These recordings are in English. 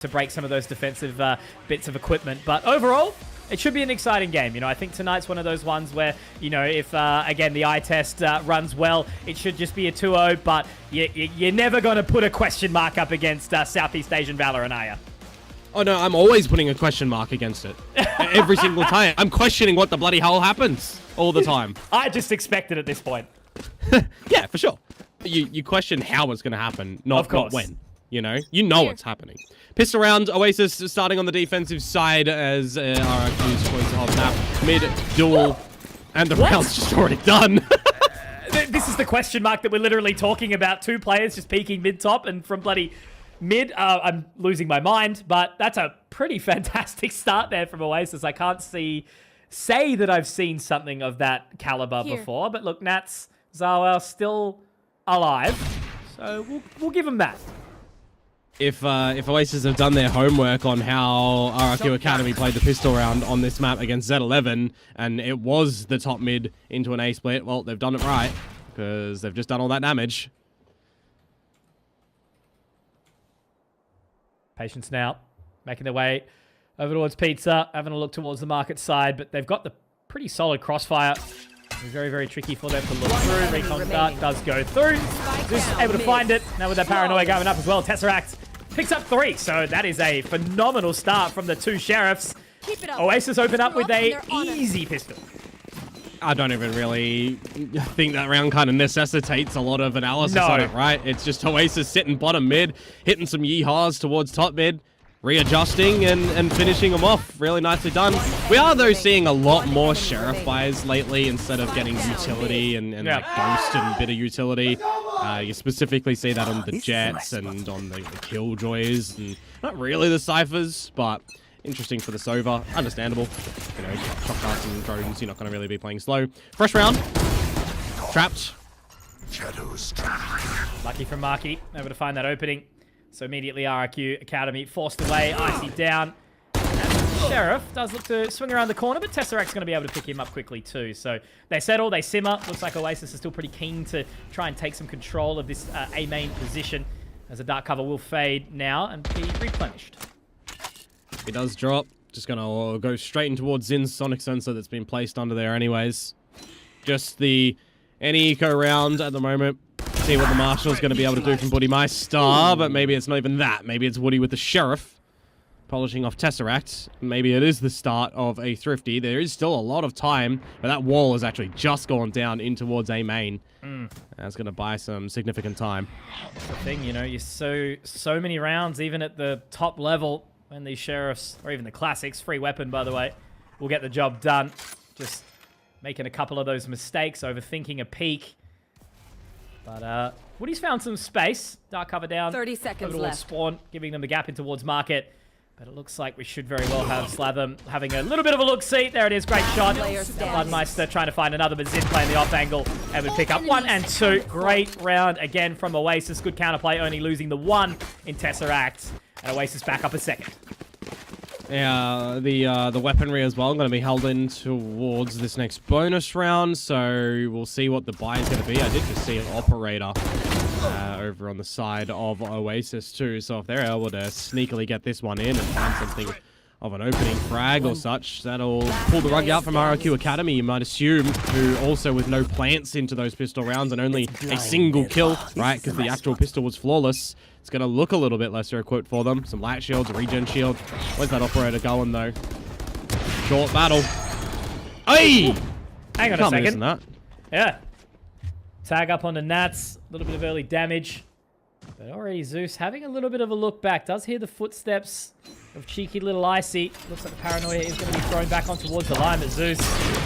to break some of those defensive bits of equipment. But overall, it should be an exciting game. You know, I think tonight's one of those ones where, you know, if, again, the eye test runs well, it should just be a 2-0, but you're never going to put a question mark up against Southeast Asian Valorant, are you? Oh, no, I'm always putting a question mark against it. Every single time. I'm questioning what the bloody hell happens all the time. I just expect it at this point. Yeah, for sure. You question how it's going to happen, not when. You know what's happening. Pistol round, Oasis starting on the defensive side as RRQ's close off map. Mid, duel, and the round's just already done. This is the question mark that we're literally talking about. Two players just peeking mid-top, and from bloody mid, I'm losing my mind, but that's a pretty fantastic start there from Oasis. I can't say that I've seen something of that caliber before, but look, Nats, Zawel still alive, so we'll give them that. If Oasis have done their homework on how RRQ Academy played the pistol round on this map against Z11, and it was the top mid into an A split, well, they've done it right, because they've just done all that damage. Patience now, making their way over towards Pizza, having a look towards the market side, but they've got the pretty solid crossfire. It's very, very tricky for them to look through. Recon start does go through. Zeus is able to find it. Now with that paranoia going up as well, Tesseract picks up 3. So that is a phenomenal start from the two Sheriffs. Oasis open up with a easy pistol. I don't even really think that round kind of necessitates a lot of analysis on it, right? It's just Oasis sitting bottom mid, hitting some yeehaws towards top mid, readjusting and finishing them off. Really nicely done. We are, though, seeing a lot more Sheriff buys lately instead of getting utility and like Ghost and bit of utility. You specifically see that on the Jets and on the Killjoys, and not really the Cyphers, but interesting for the Sova. Understandable. You know, shock darts and drones, you're not going to really be playing slow. Fresh round. Trapped. Lucky from Marky, able to find that opening. So immediately RRQ Academy forced away, Icy down. And Sheriff does look to swing around the corner, but Tesseract's going to be able to pick him up quickly too. So they settle, they simmer. Looks like Oasis is still pretty keen to try and take some control of this A main position, as the dark cover will fade now and be replenished. He does drop. Just going to go straight in towards Zin's sonic sensor that's been placed under there anyways. Just the any eco round at the moment. See what the Marshal's going to be able to do from Buddy Meister, but maybe it's not even that. Maybe it's Woody with the Sheriff polishing off Tesseract. Maybe it is the start of a Thrifty. There is still a lot of time, but that wall has actually just gone down in towards A main. That's going to buy some significant time. That's the thing, you know, you're so many rounds, even at the top level, when these Sheriffs, or even the Classics, free weapon, by the way, will get the job done. Just making a couple of those mistakes, overthinking a peek. But Woody's found some space. Dark cover down. 30 seconds over towards left. Spawn, giving them the gap in towards Market. But it looks like we should very well have Slathem having a little bit of a look-see. There it is, great shot. Bloodmeister trying to find another, but Zin playing the off angle. And we pick up 1 and 2. Great round again from Oasis. Good counterplay, only losing the 1 in Tesseract. And Oasis back up a second. Yeah, the weaponry as well going to be held in towards this next bonus round, so we'll see what the buy is going to be. I did just see an operator over on the side of Oasis too, so if they're able to sneakily get this one in and find something of an opening frag or such, that'll pull the rug out from RRQ Academy, you might assume, who also with no plants into those pistol rounds and only a single kill, right, because the actual pistol was flawless. It's going to look a little bit lesser equipped for them. Some light shields, a regen shield. Where's that operator going, though? Short battle. Hey! Hang on a second. That. Yeah. Tag up on the Nats. A little bit of early damage. But already Zeus having a little bit of a look back. Does hear the footsteps of cheeky little Icy. Looks like the paranoia is going to be thrown back on towards the line, but Zeus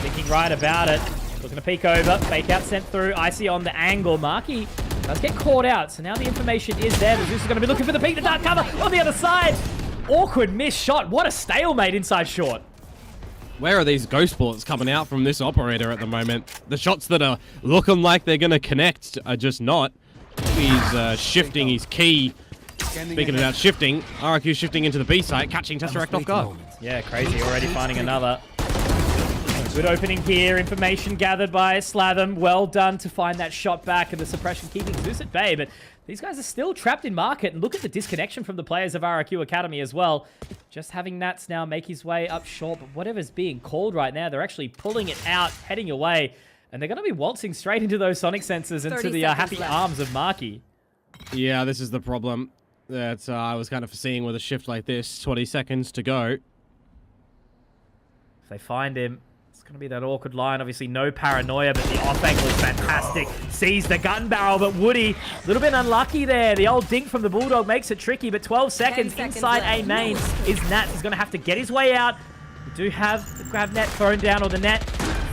thinking right about it. Looking to peek over. Fake out sent through. Icy on the angle. Marky does get caught out, so now the information is there. But Zeus is going to be looking for the peek. The dark cover on the other side. Awkward missed shot. What a stalemate inside short. Where are these ghost bullets coming out from this operator at the moment? The shots that are looking like they're going to connect are just not. He's shifting his key. Speaking about shifting, RRQ shifting into the B site, catching Tesseract off guard. Yeah, crazy. Already finding another. Good opening here. Information gathered by Slatham. Well done to find that shot back, and the suppression keeping Zeus at bay. But these guys are still trapped in market. And look at the disconnection from the players of RRQ Academy as well. Just having Nats now make his way up short. But whatever's being called right now, they're actually pulling it out, heading away. And they're going to be waltzing straight into those sonic sensors, into the happy arms of Marky. Yeah, this is the problem that I was kind of foreseeing with a shift like this. 20 seconds to go. If they find him, it's going to be that awkward line. Obviously, no paranoia, but the off angle is fantastic. Sees the gun barrel, but Woody, a little bit unlucky there. The old dink from the Bulldog makes it tricky, but 12 seconds inside A main is Nats. He's going to have to get his way out. We do have the grab net thrown down, or the net.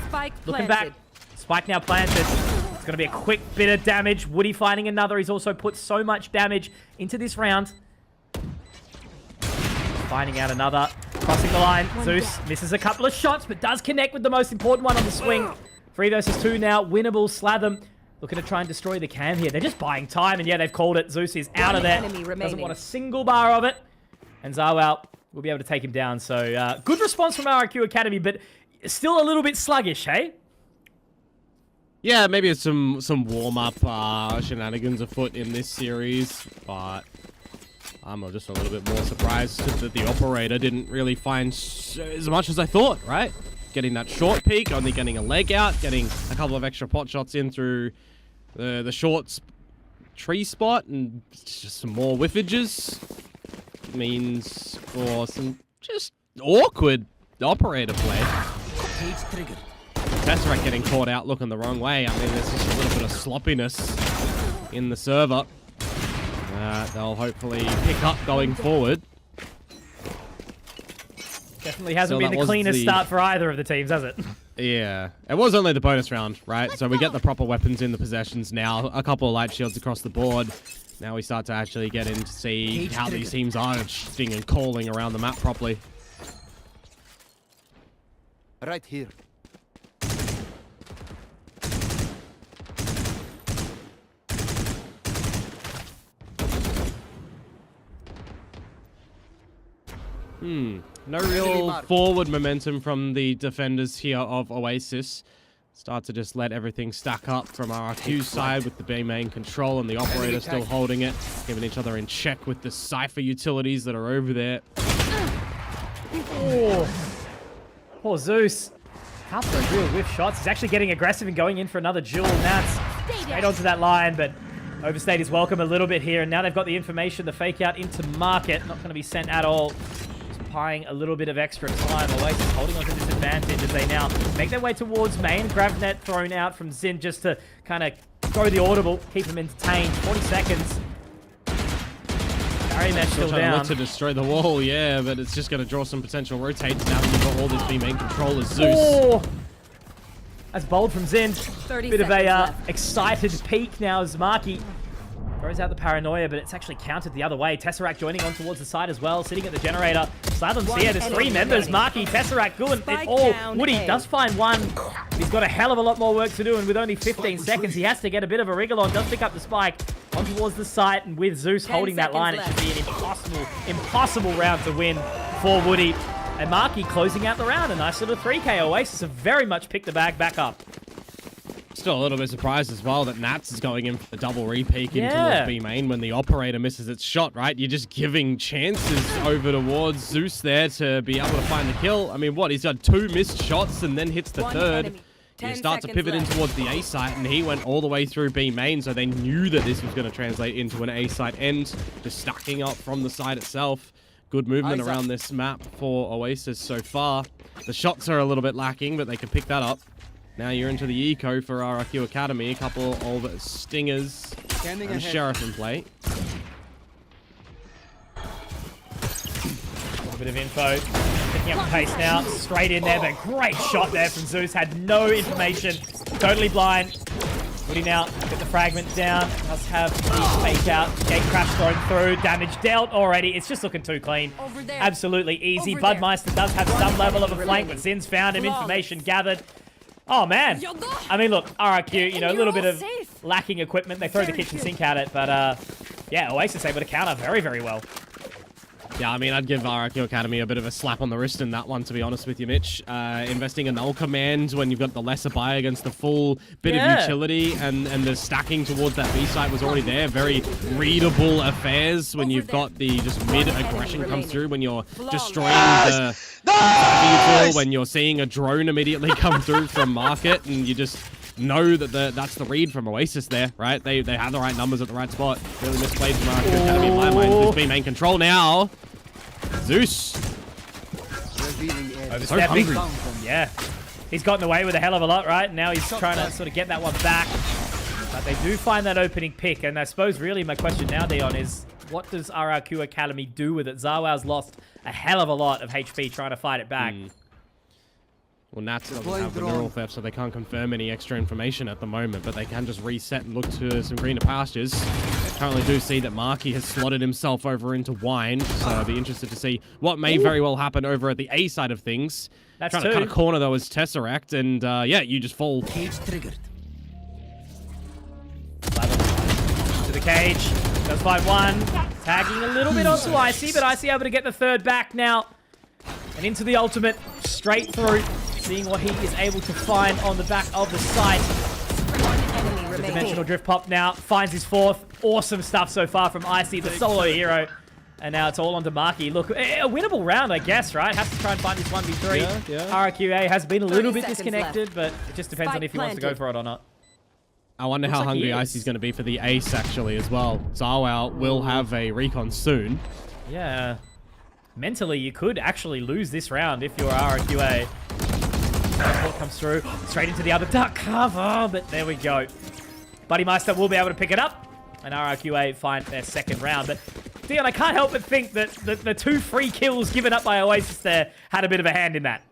Spike looking planted. back. Spike now planted. It's going to be a quick bit of damage. Woody finding another. He's also put so much damage into this round. Finding out another. Crossing the line. Zeus misses a couple of shots, but does connect with the most important one on the swing. 3 versus 2 now. Winnable. Slatham looking to try and destroy the cam here. They're just buying time, and yeah, they've called it. Zeus is out of there. Doesn't want a single bar of it. And Zawal will be able to take him down. So good response from RRQ Academy, but still a little bit sluggish, hey? Yeah, maybe it's some warm-up shenanigans afoot in this series, but I'm just a little bit more surprised that the operator didn't really find as much as I thought, right? Getting that short peek, only getting a leg out, getting a couple of extra pot shots in through the short tree spot, and just some more whiffages means for some just awkward operator play. Cage triggered. Tesseract getting caught out looking the wrong way. I mean, there's just a little bit of sloppiness in the server. They'll hopefully pick up going forward. Definitely hasn't been the cleanest start for either of the teams, has it? Yeah. It was only the bonus round, right? So we get the proper weapons in the possessions now. A couple of light shields across the board. Now we start to actually get in to see how these teams are shifting and calling around the map properly. Right here. No real forward momentum from the defenders here of Oasis. Start to just let everything stack up from RRQ's side with the B main control and the operator still holding it, giving each other in check with the Cypher utilities that are over there. Oh, poor Zeus. Out for a real whiff shots. He's actually getting aggressive and going in for another duel. Nats straight onto that line, but overstayed his welcome a little bit here. And now they've got the information, the fake out into market. Not going to be sent at all. Buying a little bit of extra time. Oasis holding on to this advantage as they now make their way towards main. Gravnet thrown out from Zin just to kind of throw the audible, keep him entertained. 40 seconds. Barry mesh still trying down. to look to destroy the wall, yeah, but it's just going to draw some potential rotates now that you've got all this B main control as Zeus. Oh! That's bold from Zin. 30 Bit of a left. excited peek now as Marky throws out the paranoia, but it's actually countered the other way. Tesseract joining on towards the side as well, sitting at the generator. Slatham Sia, there's 3 members. Marky, Tesseract, doing it all. Woody does find one. He's got a hell of a lot more work to do, and with only 15 seconds, he has to get a bit of a wriggle on. Does pick up the spike on towards the site, and with Zeus holding that line, it should be an impossible round to win for Woody. And Marky closing out the round. A nice little 3K. Oasis have very much picked the bag back up. Still a little bit surprised as well that Nats is going in for the double re-peek in towards B main when the operator misses its shot, right? You're just giving chances over towards Zeus there to be able to find the kill. I mean, what? He's got 2 missed shots and then hits the third. You start to pivot in towards the A site, and he went all the way through B main, so they knew that this was going to translate into an A site end, just stacking up from the side itself. Good movement around this map for Oasis so far. The shots are a little bit lacking, but they can pick that up. Now you're into the eco for RRQ Academy. A couple of stingers and Sheriff in play. A little bit of info. Picking up the pace now. Straight in there, but great shot there from Zeus. Had no information. Totally blind. Woody now get the fragment down. Does have the fake out. Gate crash thrown through. Damage dealt already. It's just looking too clean. Absolutely easy. Budmeister does have some level of a flank, but Zin's found him. Information gathered. Oh, man. I mean, look, RRQ, you know, a little bit of lacking equipment. They throw the kitchen sink at it, but, yeah, Oasis able to counter very, very well. Yeah, I mean, I'd give RRQ Academy a bit of a slap on the wrist in that one, to be honest with you, Mitch. Investing in null command when you've got the lesser buy against the full bit of utility, and the stacking towards that B site was already there. Very readable affairs when you've got the just mid aggression come through, when you're destroying the util, when you're seeing a drone immediately come through from market, and you just know that that's the read from Oasis there, right? They have the right numbers at the right spot. Really misplayed from RRQ Academy in my mind. This B main control now. Zeus. Overstepping. So yeah. He's gotten away with a hell of a lot, right? Now he's trying to sort of get that one back. But they do find that opening pick. And I suppose really my question now, Dion, is what does RRQ Academy do with it? Zawow's lost a hell of a lot of HP trying to fight it back. Well, Nats doesn't have the neural theft, so they can't confirm any extra information at the moment, but they can just reset and look to some greener pastures. Currently do see that Marky has slotted himself over into Wine, so I'll be interested to see what may very well happen over at the A side of things. That's trying to cut a corner, though, is Tesseract, and yeah, you just fall. Cage triggered. To the cage. Does find one. Tagging a little bit onto Icy, but Icy able to get the third back now. And into the ultimate, straight through. Seeing what he is able to find on the back of the site. The dimensional drift pop now finds his fourth. Awesome stuff so far from Icy, the solo hero. And now it's all onto Marky. Look, a winnable round, I guess, right? Has to try and find his 1v3. Yeah. RRQA has been a little bit disconnected, but it just depends on if he wants to go for it or not. I wonder how hungry Icy's going to be for the ace, actually, as well. Zawow will have a recon soon. Yeah. Mentally, you could actually lose this round if you're RRQA. What comes through straight into the other duck cover, but there we go. Buddy Meister will be able to pick it up, and RRQA find their second round. But Dion, I can't help but think that the 2 free kills given up by Oasis there had a bit of a hand in that.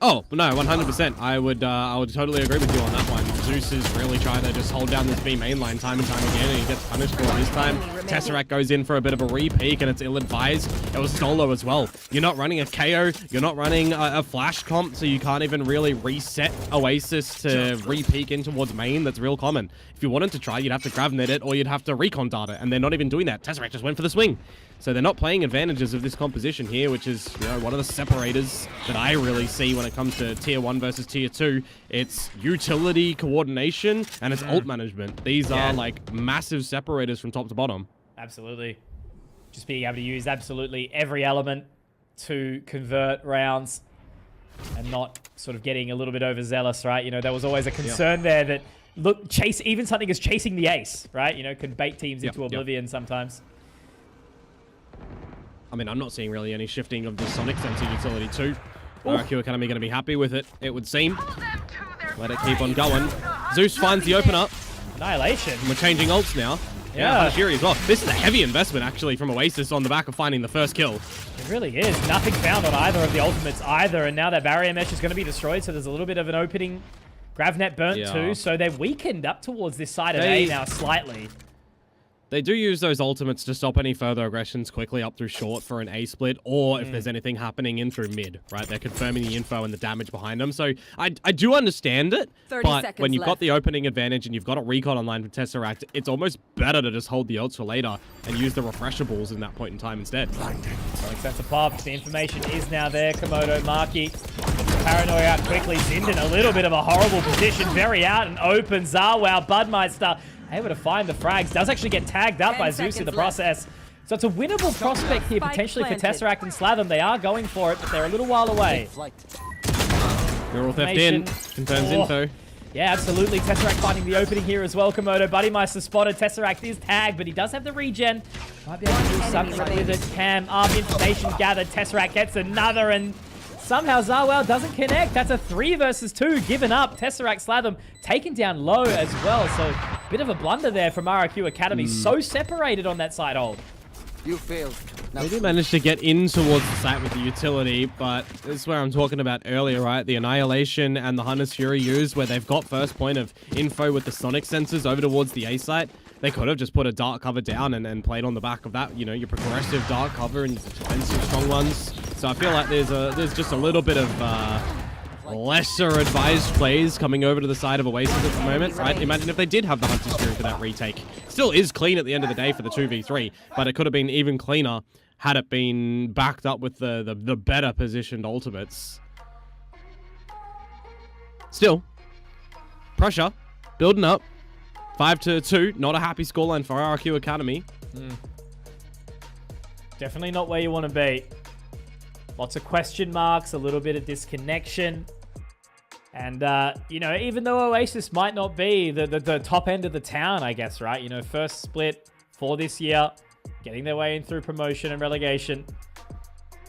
Oh, no, 100%. I would totally agree with you on that one. Zeus is really trying to just hold down this B main line time and time again, and he gets punished for it this time. Tesseract goes in for a bit of a re-peek, and it's ill-advised. It was solo as well. You're not running a KO, you're not running a flash comp, so you can't even really reset Oasis to re-peek in towards main. That's real common. If you wanted to try, you'd have to grav net it, or you'd have to recon dart it, and they're not even doing that. Tesseract just went for the swing. So they're not playing advantages of this composition here, which is, you know, one of the separators that I really see when it comes to Tier 1 versus Tier 2. It's utility coordination and it's ult management. These are, like, massive separators from top to bottom. Absolutely. Just being able to use absolutely every element to convert rounds and not sort of getting a little bit overzealous, right? You know, there was always a concern there that, look, even something as chasing the ace, right? You know, can bait teams into oblivion sometimes. I mean, I'm not seeing really any shifting of the Sonic Sensor utility too. RRQ Academy going to be happy with it, it would seem. Let it keep on going. Zeus finds the opener. Annihilation. And we're changing ults now. Yeah, Hashiri as well. This is a heavy investment, actually, from Oasis on the back of finding the first kill. It really is. Nothing found on either of the ultimates either, and now that barrier mesh is going to be destroyed, so there's a little bit of an opening. Gravnet burnt too, so they're weakened up towards this side of A now slightly. They do use those ultimates to stop any further aggressions quickly up through short for an A split, or if there's anything happening in through mid, right? They're confirming the info and the damage behind them. So I do understand it, but when you've got the opening advantage and you've got a recon online with Tesseract, it's almost better to just hold the ults for later and use the refreshables in that point in time instead. Sonic Sensor popped. The information is now there. Komodo, Marky. Paranoia out quickly. Zinden a little bit of a horrible position. Very out and open. Zawow, Budmeister able to find the frags. Does actually get tagged up by Zeus in the process. So it's a winnable prospect here potentially for Tesseract and Slatham. They are going for it, but they're a little while away. Neural theft in. Confirms info. Yeah, absolutely. Tesseract finding the opening here as well. Komodo, Buddymeister spotted. Tesseract is tagged, but he does have the regen. Might be able to do something with it. Cam, information gathered. Tesseract gets another, and somehow Zawow doesn't connect. That's a 3 versus 2 given up. Tesseract Slatham taken down low as well. So a bit of a blunder there from RRQ Academy. So separated on that side hold. You failed. They did manage to get in towards the site with the utility, but this is where I'm talking about earlier, right? The Annihilation and the Hunter's Fury used, where they've got first point of info with the Sonic Sensors over towards the A site. They could have just put a dark cover down and played on the back of that, you know, your progressive dark cover and defensive strong ones. So I feel like there's just a little bit of lesser advised plays coming over to the side of Oasis at the moment, right? Imagine if they did have the Hunter's Fury for that retake. Still is clean at the end of the day for the 2v3, but it could have been even cleaner had it been backed up with the better positioned ultimates. Still, pressure, building up. 5-2, not a happy scoreline for RRQ Academy. Definitely not where you want to be. Lots of question marks, a little bit of disconnection. And, you know, even though Oasis might not be the top end of the town, I guess, right? You know, first split for this year, getting their way in through promotion and relegation.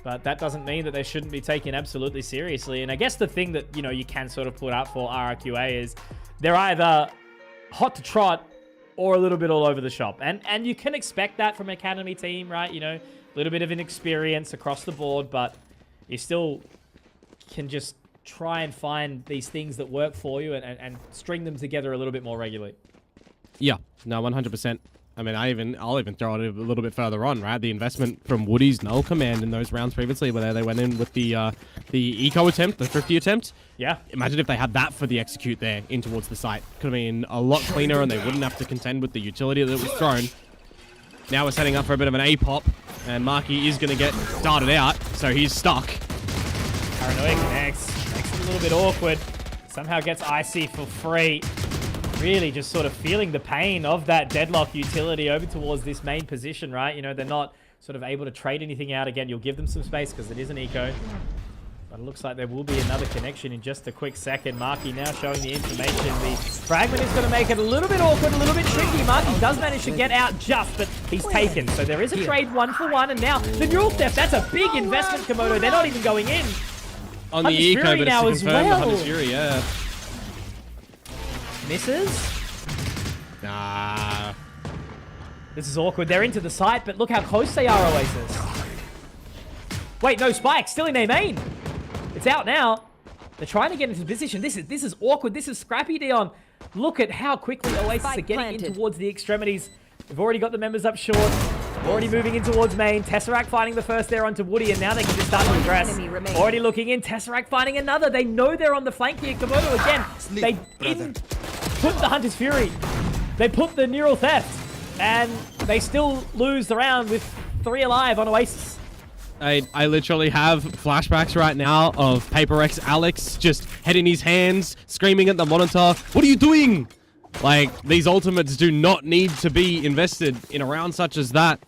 But that doesn't mean that they shouldn't be taken absolutely seriously. And I guess the thing that, you know, you can sort of put up for RRQA is they're either hot to trot or a little bit all over the shop. And you can expect that from an academy team, right? You know, a little bit of inexperience across the board, but you still can just try and find these things that work for you and string them together a little bit more regularly. Yeah, no, 100%. I mean, I'll even throw it a little bit further on, right? The investment from Woody's Null Command in those rounds previously, where they went in with the eco attempt, the thrifty attempt. Yeah. Imagine if they had that for the execute there in towards the site. Could have been a lot cleaner, and they wouldn't have to contend with the utility that was thrown. Now we're setting up for a bit of an A-pop, and Marky is going to get started out, so he's stuck. Paranoia connects. Makes it a little bit awkward. Somehow gets Icy for free. Really just sort of feeling the pain of that deadlock utility over towards this main position, right? You know, they're not sort of able to trade anything out. Again, you'll give them some space because it is an eco. But it looks like there will be another connection in just a quick second. Marky now showing the information. The fragment is going to make it a little bit awkward, a little bit tricky. Marky does manage to get out just, but he's taken. So there is a trade 1-for-1. And now the neural theft, that's a big investment, Komodo. They're not even going in. On the eco, but it's to confirm the Hunter's Fury, yeah. Misses? Nah. This is awkward. They're into the site, but look how close they are, Oasis. Wait, no spike. Still in their main. It's out now. They're trying to get into position. This is awkward. This is scrappy, Dion. Look at how quickly Oasis are getting in towards the extremities. They've already got the members up short. Already moving in towards main. Tesseract finding the first there onto Woody, and now they can just start to address. Already looking in. Tesseract finding another. They know they're on the flank here. Komodo again. They didn't put the Hunter's Fury. They put the Neural Theft. And they still lose the round with 3 alive on Oasis. I literally have flashbacks right now of Paper X Alex just head in his hands, screaming at the monitor, "What are you doing?" Like, these ultimates do not need to be invested in a round such as that.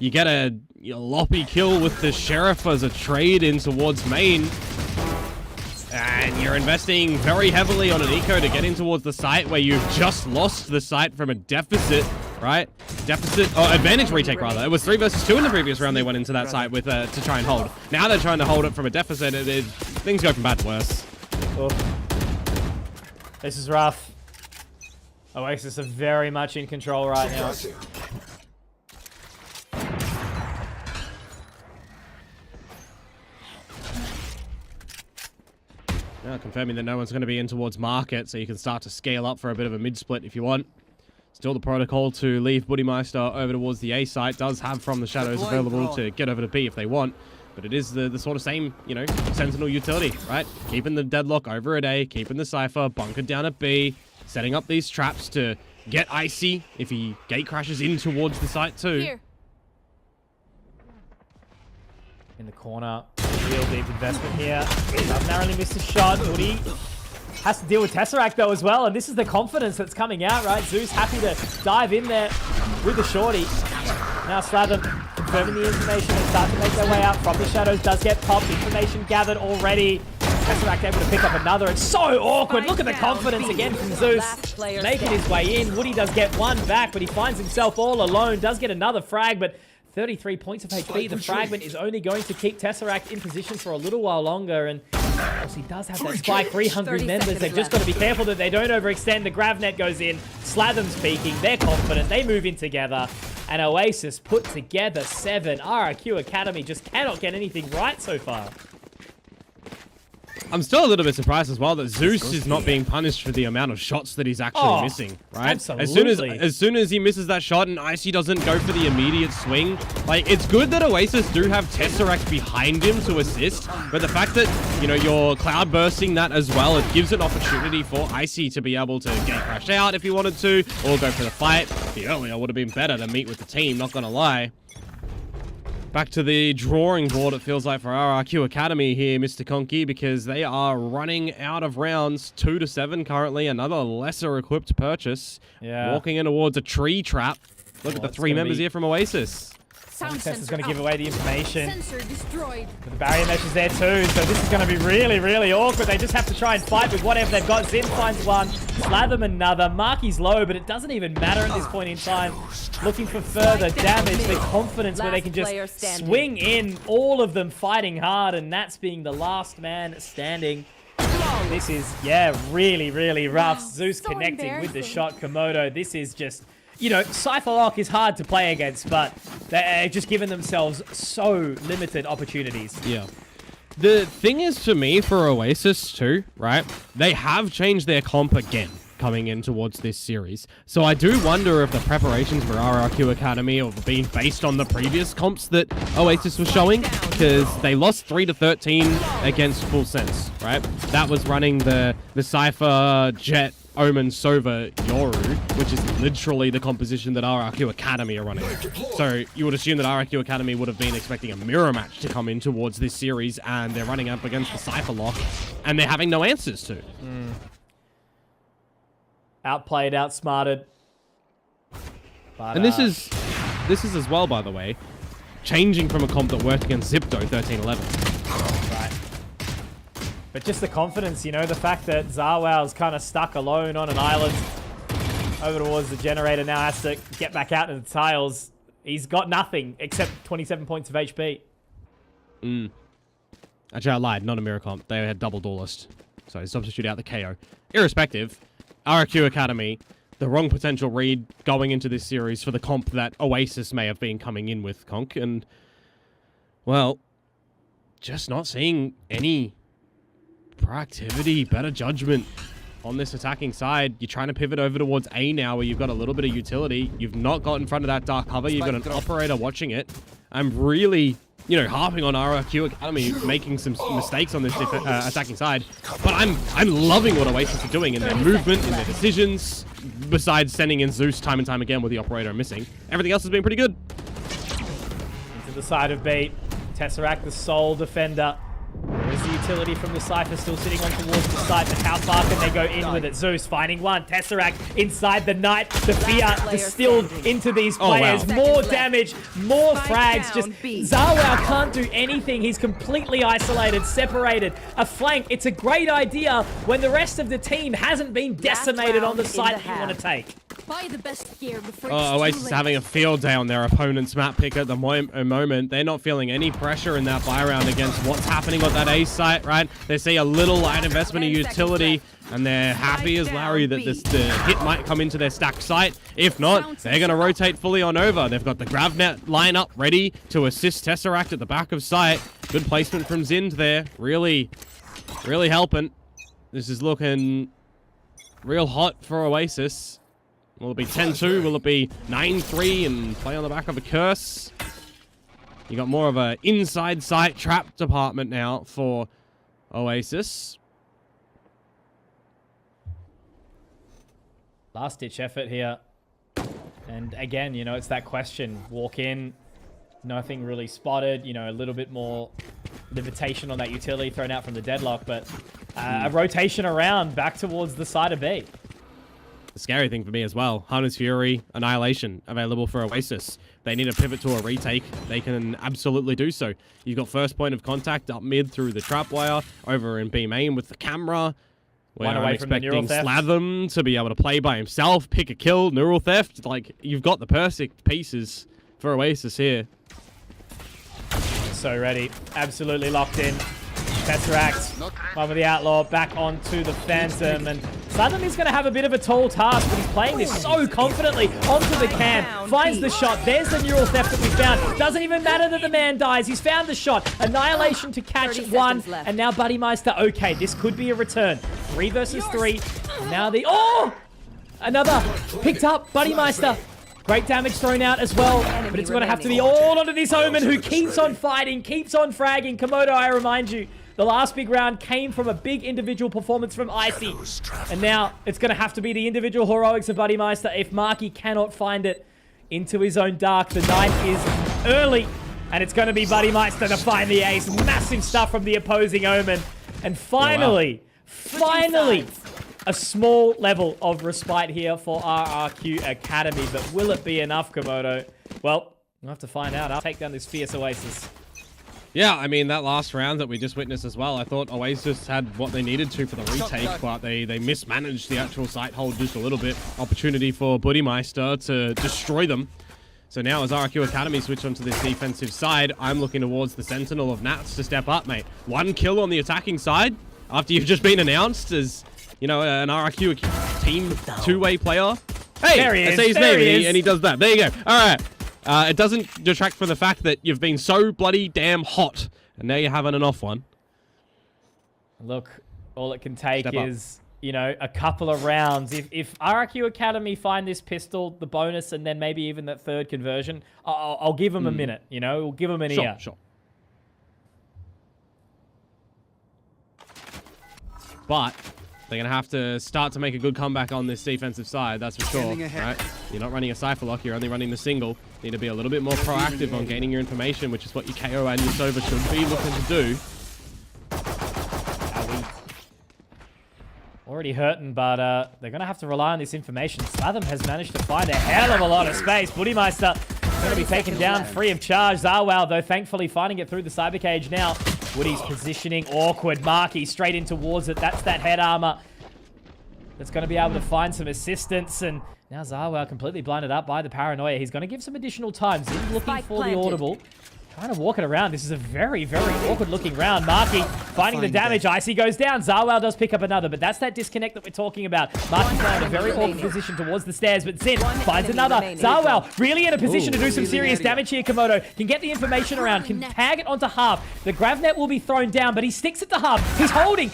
You get a loppy kill with the Sheriff as a trade in towards main. And you're investing very heavily on an eco to get in towards the site where you've just lost the site from a deficit, right? Advantage retake, rather. It was 3 versus 2 in the previous round they went into that site with to try and hold. Now they're trying to hold it from a deficit. Things go from bad to worse. Oh. This is rough. Oasis are very much in control right now. Now confirming that no one's going to be in towards market, so you can start to scale up for a bit of a mid-split if you want. Still the protocol to leave Buddymeister over towards the A site. Does have From the Shadows available to get over to B if they want. But it is the sort of same, you know, Sentinel utility, right? Keeping the deadlock over at A, keeping the Cypher bunkered down at B, setting up these traps to get Icy if he gate crashes in towards the site too. Here. In the corner, real deep investment here. Does narrowly miss the shot. Woody has to deal with Tesseract though as well, and this is the confidence that's coming out, right? Zeus happy to dive in there with the shorty. Now Slatham confirming the information and start to make their way out from the shadows. Does get popped. Information gathered already. Tesseract able to pick up another. It's so awkward. Look at the confidence again from Zeus. Making his way in. Woody does get one back, but he finds himself all alone. Does get another frag, but 33 points of HP. The fragment is only going to keep Tesseract in position for a little while longer, and of course he does have that spike. 300 members. They've just got to be careful that they don't overextend. The Gravnet goes in. Slatham's peeking. They're confident. They move in together. And Oasis put together 7. RRQ Academy just cannot get anything right so far. I'm still a little bit surprised as well that Zeus is not being punished for the amount of shots that he's actually missing, right? Absolutely. As soon as he misses that shot and Icy doesn't go for the immediate swing, like, it's good that Oasis do have Tesseract behind him to assist, but the fact that, you know, you're cloud bursting that as well, it gives an opportunity for Icy to be able to gate crash out if he wanted to, or go for the fight. The earlier would have been better to meet with the team, not gonna lie. back to the drawing board, it feels like, for RRQ Academy here, Mr. Conky, because they are running out of rounds. 2-7 currently. Another lesser equipped purchase. Yeah. Walking in towards a tree trap. Look at the 3 members here from Oasis. Test is going to give away the information. Sensor destroyed. But the barrier mesh is there too, so this is going to be really, really awkward. They just have to try and fight with whatever they've got. Zin finds one, Slatham another. Marky's low, but it doesn't even matter at this point in time. Looking for further damage, the confidence where they can just swing in, all of them fighting hard, and that's being the last man standing. This is, yeah, really, really rough. Wow, Zeus so connecting with the embarrassing. shot. Komodo, this is just... You know, Cypher Lock is hard to play against, but they're just giving themselves so limited opportunities. Yeah. The thing is, for me, for Oasis too, right? They have changed their comp again coming in towards this series. So I do wonder if the preparations for RRQ Academy have been based on the previous comps that Oasis was showing, because they lost 3-13 against Full Sense, right? That was running the Cypher, Jet, Omen, Sova, Yoru, which is literally the composition that RRQ Academy are running. So you would assume that RRQ Academy would have been expecting a mirror match to come in towards this series, and they're running up against the Cypher Lock, and they're having no answers to. Outplayed, outsmarted. But, And this is as well, by the way, changing from a comp that worked against Zipto 13-11. Right. But just the confidence, you know, the fact that Zawow's kind of stuck alone on an island over towards the generator, now has to get back out into the tiles. He's got nothing except 27 points of HP. Actually, I lied. Not a mirror comp. They had double duelist. So substitute out the KO. Irrespective, RRQ Academy, the wrong potential read going into this series for the comp that Oasis may have been coming in with, Conk. And, well, just not seeing any proactivity, better judgment on this attacking side. You're trying to pivot over towards A now, where you've got a little bit of utility. You've not got in front of that dark cover. You've got an operator watching it. I'm really, you know, harping on RRQ Academy making some mistakes on this attacking side. But I'm loving what Oasis are doing in their movement, in their decisions, besides sending in Zeus time and time again with the operator missing. Everything else has been pretty good. Into the side of B. Tesseract, the sole defender. There is the utility from the Cypher still sitting on towards the side, but how far can they go in with it? Zeus finding one. Tesseract inside the Knight. The fear distilled into these players. Wow. More damage, more frags. Just B. Zawow can't do anything. He's completely isolated, separated. A flank. It's a great idea when the rest of the team hasn't been decimated on the site that you want to take. Buy the best gear before Oasis having a field day on their opponent's map pick at the moment. They're not feeling any pressure in that buy round against what's happening on that A site, right? They see a little light investment in utility, and they're happy as Larry that the hit might come into their stacked site. If not, they're going to rotate fully on over. They've got the Gravnet line up ready to assist Tesseract at the back of site. Good placement from Zind there. Really, really helping. This is looking real hot for Oasis. Will it be 10-2? Will it be 9-3 and play on the back of a curse? You got more of a inside site trap department now for Oasis. Last ditch effort here. And again, you know, it's that question. Walk in, nothing really spotted, you know, a little bit more limitation on that utility thrown out from the deadlock, but a rotation around back towards the side of B. The scary thing for me as well, Hunter's Fury, Annihilation, available for Oasis. They need to pivot to a retake. They can absolutely do so. You've got first point of contact up mid through the trap wire, over in B main with the camera. Where One away I'm from the neural expecting theft. Slatham to be able to play by himself, pick a kill, neural theft. Like, you've got the perfect pieces for Oasis here. So ready. Absolutely locked in. Tesseract, one with the Outlaw, back onto the Phantom, and Slatham is going to have a bit of a tall task, but he's playing this so confidently onto the cam, finds the shot, there's the neural theft that we found, doesn't even matter that the man dies, he's found the shot, Annihilation to catch one, and now Buddy Meister, okay, this could be a return, 3 versus 3, now the, another, picked up, Buddy Meister. Great damage thrown out as well, but it's going to have to be all onto this Omen who keeps on fighting, keeps on fragging. Komodo, I remind you, the last big round came from a big individual performance from Icy. And now it's going to have to be the individual heroics of Buddy Meister if Marky cannot find it into his own dark. The 9 is early. And it's going to be Buddy Meister to find the ace. Massive stuff from the opposing Omen. And finally, a small level of respite here for RRQ Academy. But will it be enough, Komodo? Well, we'll have to find out. I'll take down this fierce Oasis. Yeah, I mean, that last round that we just witnessed as well, I thought Oasis had what they needed to for the retake, but they mismanaged the actual site hold just a little bit. Opportunity for Buddy Meister to destroy them. So now as RRQ Academy switch onto this defensive side, I'm looking towards the Sentinel of Nats to step up, mate. 1 kill on the attacking side after you've just been announced as, you know, an RRQ team two-way player. Hey, there he is. I say his name and he does that. There you go. All right. It doesn't detract from the fact that you've been so bloody damn hot, and now you're having an off one. Look, all it can take is, you know, a couple of rounds. If RRQ Academy find this pistol, the bonus, and then maybe even that third conversion, I'll give them a minute, you know? We'll give them an ear. Sure. But they're going to have to start to make a good comeback on this defensive side, that's for sure. Right? You're not running a Cypher Lock, you're only running the single. You need to be a little bit more proactive on gaining your information, which is what your KO and your Sova should be looking to do. Already hurting, but they're going to have to rely on this information. Slatham has managed to find a hell of a lot of space. Buddy Meister going to be taken down free of charge. Zarwell, though, thankfully finding it through the cyber cage now. Woody's positioning awkward. Marky straight in towards it. That's that head armor that's going to be able to find some assistance. And now Zarwell completely blinded up by the paranoia. He's going to give some additional time. He's looking for the audible. Trying to walk it around. This is a very, very awkward looking round. Marky finding the damage. Icy goes down. Zarwell does pick up another, but that's that disconnect that we're talking about. Marky's now in a very awkward position towards the stairs, but Zin finds another. Zarwell really in a position to do some serious damage here, Komodo. Can get the information around, can tag it onto Hub. The Gravnet will be thrown down, but he sticks it to Hub. He's holding,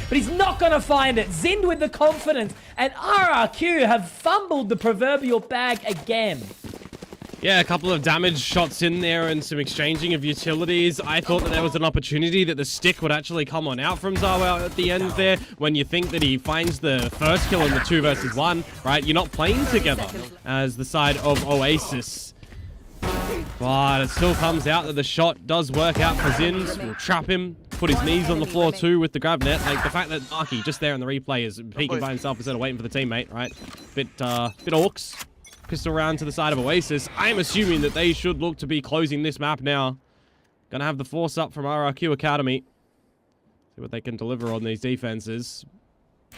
but he's not going to find it. Zin with the confidence, and RRQ have fumbled the proverbial bag again. Yeah, a couple of damage shots in there and some exchanging of utilities. I thought that there was an opportunity that the stick would actually come on out from Zarwell at the end there. When you think that he finds the first kill in the 2 versus 1, right? You're not playing together as the side of Oasis. But it still comes out that the shot does work out for Zins. Will trap him, put his knees on the floor too with the Gravnet. Like the fact that Marky just there in the replay is peeking by himself instead of waiting for the teammate, right? Bit orcs. Pistol round to the side of Oasis. I'm assuming that they should look to be closing this map now. Gonna have the force up from RRQ Academy. See what they can deliver on these defenses.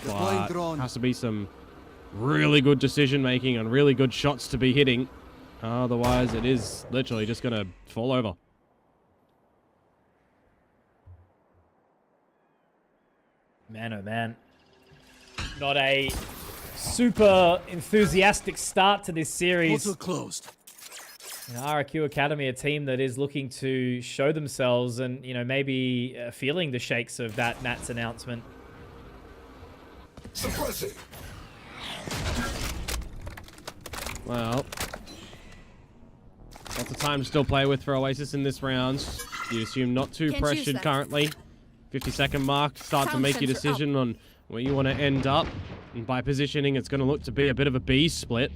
But has to be some really good decision making and really good shots to be hitting. Otherwise, it is literally just gonna fall over. Man, oh man. Not a super enthusiastic start to this series. Also closed. RRQ Academy, a team that is looking to show themselves and, you know, maybe feeling the shakes of that Nats announcement. Suppressing. Well, lots of time to still play with for Oasis in this round. You assume not too pressured currently. 50-second mark. Start to make your decision on where you want to end up. And by positioning, it's going to look to be a bit of a B split.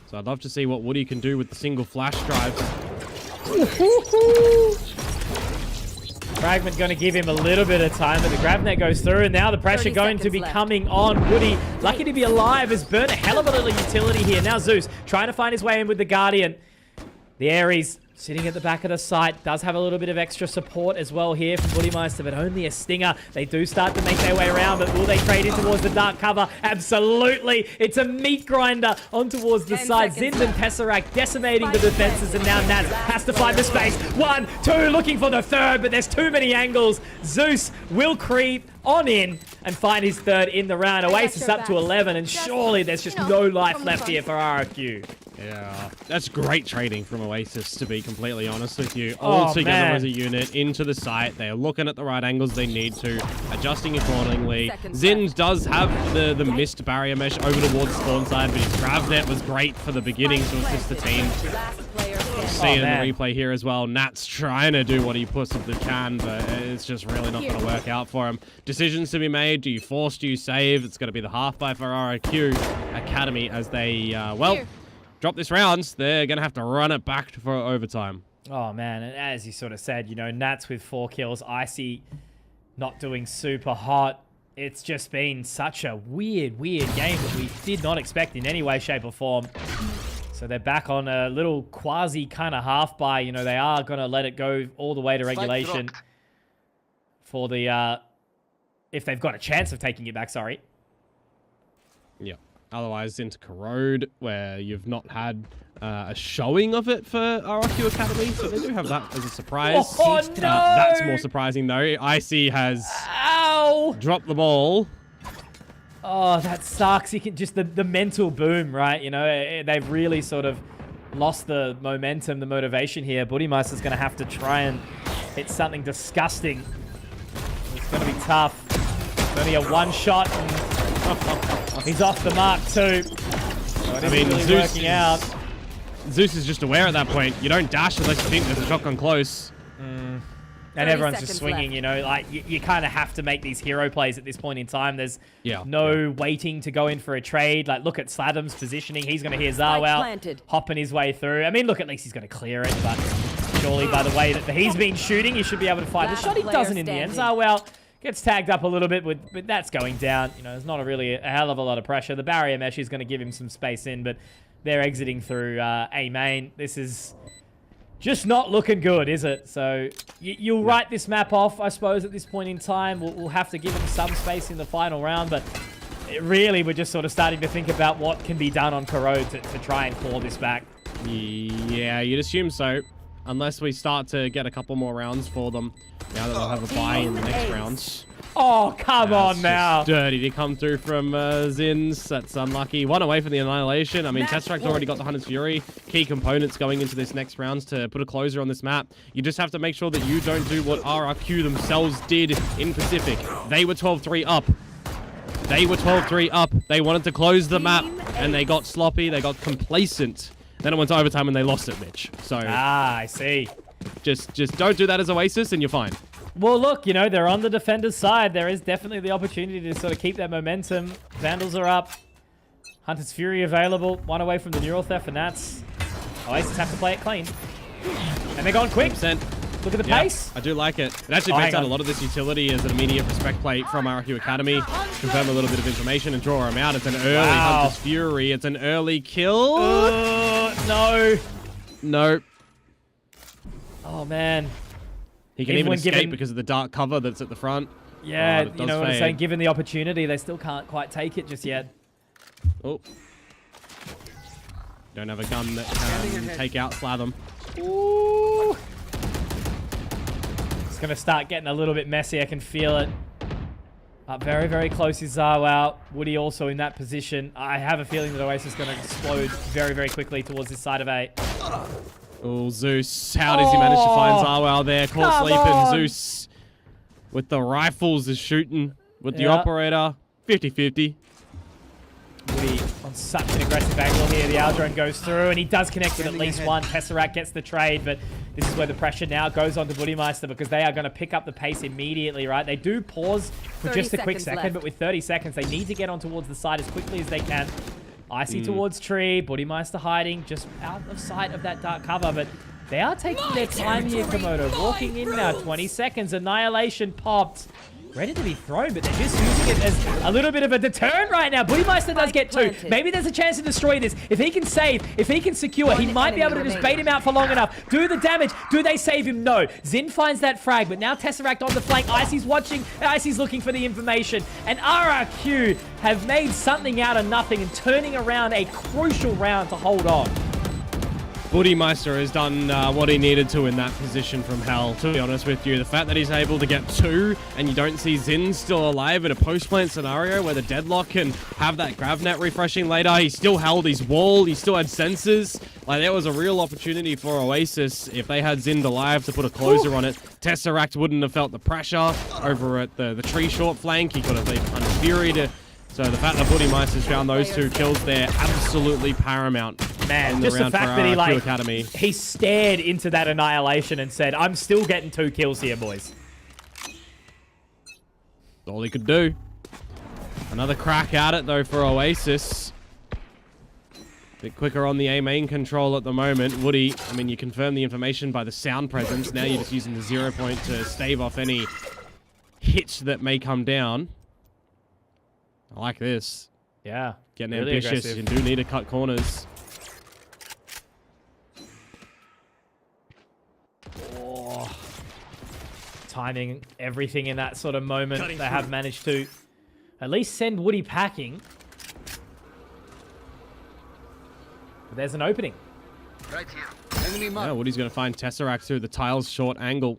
So I'd love to see what Woody can do with the single flash drive. Fragment going to give him a little bit of time, but the Gravnet goes through, and now the pressure going to be coming on Woody. Lucky to be alive, has burnt a hell of a little utility here. Now Zeus trying to find his way in with the Guardian. The Ares sitting at the back of the site, does have a little bit of extra support as well here from Buddy Meister, but only a stinger. They do start to make their way around, but will they trade in towards the dark cover? Absolutely. It's a meat grinder on towards the side. Zinz and Tesseract decimating the defenses, and now Naz has to find the space. 1, 2, looking for the third, but there's too many angles. Zeus will creep on in and find his third in the round. Oasis up to 11, and surely there's just no life left here for RRQ. Yeah, that's great trading from Oasis, to be completely honest with you. All together as a unit into the site. They're looking at the right angles they need to, adjusting accordingly. Zins does have the missed barrier mesh over towards the spawn side, but his Gravnet was great for the beginning to assist the team. See it in the replay here as well. Nat's trying to do what he possibly can, but it's just really not going to work out for him. Decisions to be made. Do you force? Do you save? It's going to be the half by for RRQ Academy as they, well, drop this round. They're going to have to run it back for overtime. Oh, man. And as you sort of said, you know, Nats with 4 kills, Icy not doing super hot. It's just been such a weird game that we did not expect in any way, shape, or form. So they're back on a little quasi kind of half buy. You know, they are going to let it go all the way to regulation for the, if they've got a chance of taking it back, sorry. Yeah. Otherwise, into Corrode, where you've not had a showing of it for RRQ Academy, so they do have that as a surprise. Oh, no! That's more surprising, though. Icy has dropped the ball. Oh, that sucks. You can just the mental boom, right? You know, they've really sort of lost the momentum, the motivation here. Buddymeister's going to have to try and hit something disgusting. It's going to be tough. It's only a one shot, and he's off the mark too. So it isn't really working out. Zeus is just aware at that point. You don't dash unless you think there's a shotgun close. And everyone's just swinging, you know, like you kind of have to make these hero plays at this point in time. There's no waiting to go in for a trade. Like, look at Slatham's positioning. He's going to hear Zawal hopping his way through. I mean, look, at least he's going to clear it, but surely by the way that he's been shooting, he should be able to find the shot. He doesn't in the end. Zawal gets tagged up a little bit, but that's going down. You know, there's not really a hell of a lot of pressure. The barrier mesh is going to give him some space in, but they're exiting through A main. This is just not looking good, is it? So you'll write this map off, I suppose, at this point in time. We'll have to give him some space in the final round, but really we're just sort of starting to think about what can be done on Corrode to try and claw this back. Yeah, you'd assume so. Unless we start to get a couple more rounds for them. Now that they'll have a bye in the next rounds. Oh, come on now. Dirty to come through from Zins. That's unlucky. 1 away from the Annihilation. I mean, Tesseract's already got the Hunter's Fury. Key components going into this next round to put a closer on this map. You just have to make sure that you don't do what RRQ themselves did in Pacific. They were 12-3 up. They were 12-3 up. They wanted to close the map, and they got sloppy. They got complacent. Then it went to overtime, and they lost it, Mitch. So I see. Just don't do that as Oasis, and you're fine. Well, look, you know, they're on the defender's side. There is definitely the opportunity to sort of keep that momentum. Vandals are up. Hunter's Fury available. 1 away from the Neural Theft, and that's... Oasis have to play it clean. And they're going quick. 100%. Look at the pace. I do like it. It actually makes out a lot of this utility as an immediate respect play from RRQ Academy. Confirm a little bit of information and draw him out. It's an early Hunter's Fury. It's an early kill. No. No. Oh, man. He can even escape because of the dark cover that's at the front. Yeah, you know what I'm saying? Given the opportunity, they still can't quite take it just yet. Oh. Don't have a gun that can take out Slatham. Ooh. It's going to start getting a little bit messy. I can feel it. Very, very close is Zawal. Woody also in that position. I have a feeling that Oasis is going to explode very, very quickly towards this side of A. Oh, Zeus. How does he manage to find Zawal there? Caught sleeping. Zeus with the rifles is shooting with the operator. 50-50. Woody on such an aggressive angle here. The Aldrone goes through, and he does connect with at least one. Tesseract gets the trade, but this is where the pressure now goes on to Buddymeister because they are going to pick up the pace immediately, right? They do pause for just a quick second, but with 30 seconds, they need to get on towards the side as quickly as they can. Icy towards tree, Buddymeister hiding just out of sight of that dark cover, but they are taking their time here, Komodo. Walking in now, 20 seconds, Annihilation popped. Ready to be thrown, but they're just using it as a little bit of a deterrent right now. Buddymeister does get 2. Maybe there's a chance to destroy this. If he can save, if he can secure, he might be able to just bait him out for long enough. Do the damage. Do they save him? No. Zin finds that frag, but now Tesseract on the flank. Icy's watching. Icy's looking for the information. And RRQ have made something out of nothing and turning around a crucial round to hold on. Buddymeister has done what he needed to in that position from hell, to be honest with you. The fact that he's able to get 2 and you don't see Zin still alive in a post-plant scenario where the Deadlock can have that GravNet refreshing later. He still held his wall. He still had sensors. Like, there was a real opportunity for Oasis if they had Zin alive to put a closer on it. Tesseract wouldn't have felt the pressure over at the tree short flank. He could have leave unfuried. So the fact that Buddymeister's found those 2 kills there, absolutely paramount. Man, just the fact that he stared into that Annihilation and said, I'm still getting 2 kills here, boys. That's all he could do. Another crack at it, though, for Oasis. bit quicker on the A main control at the moment. Woody, I mean, you confirm the information by the sound presence. Now you're just using the 0 point to stave off any hits that may come down. I like this. Yeah. Getting really ambitious. aggressive. You do need to cut corners. Oh. Timing everything in that sort of moment. They have managed to at least send Woody packing. But there's an opening. Right here. Enemy mark. Yeah, Woody's going to find Tesseract through the tiles short angle.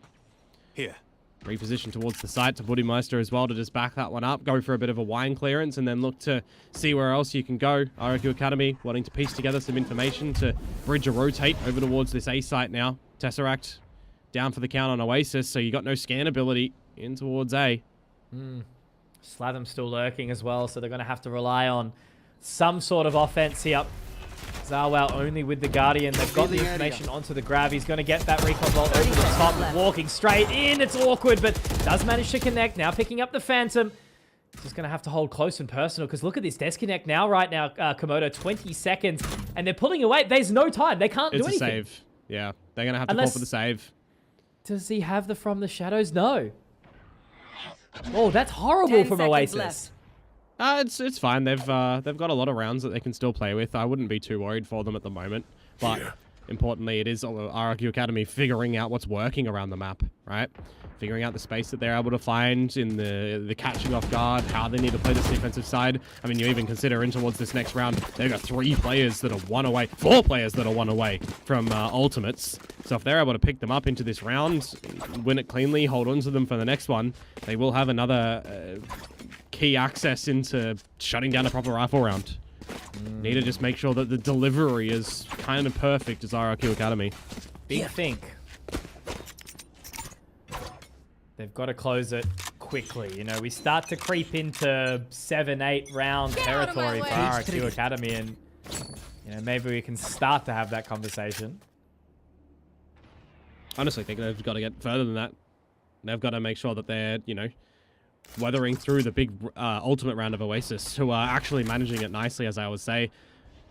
Here. Reposition towards the site to Woody Meister as well to just back that one up. Go for a bit of a wine clearance and then look to see where else you can go. RRQ Academy wanting to piece together some information to bridge a rotate over towards this A site now. Tesseract down for the count on Oasis, so you got no scan ability in towards A. Slatham still lurking as well, so they're going to have to rely on some sort of offense here. Zawell only with the Guardian. They've got the information onto the grab. He's going to get that recon bolt over the top, walking straight in. It's awkward, but does manage to connect. Now picking up the Phantom. Just going to have to hold close and personal, because look at this disconnect now, right now, Komodo, 20 seconds, and they're pulling away. There's no time. They can't do anything. It's a save. Yeah, they're going to have to call for the save. Does he have the From the Shadows? No. Oh, that's horrible from Oasis. It's fine. They've got a lot of rounds that they can still play with. I wouldn't be too worried for them at the moment. But importantly, it is RRQ Academy figuring out what's working around the map, right? Figuring out the space that they're able to find in the catching off guard, how they need to play this defensive side. I mean, you even consider in towards this next round, they've got 3 players that are 1 away, 4 players that are 1 away from ultimates. So if they're able to pick them up into this round, win it cleanly, hold on to them for the next one, they will have another key access into shutting down a proper rifle round. Need to just make sure that the delivery is kind of perfect as RRQ Academy. Big think. They've got to close it quickly. You know, we start to creep into 7-8 round territory for RRQ Academy, and you know, maybe we can start to have that conversation. Honestly, I think they've got to get further than that. They've got to make sure that they're, you know, weathering through the big ultimate round of Oasis, who are actually managing it nicely, as I would say.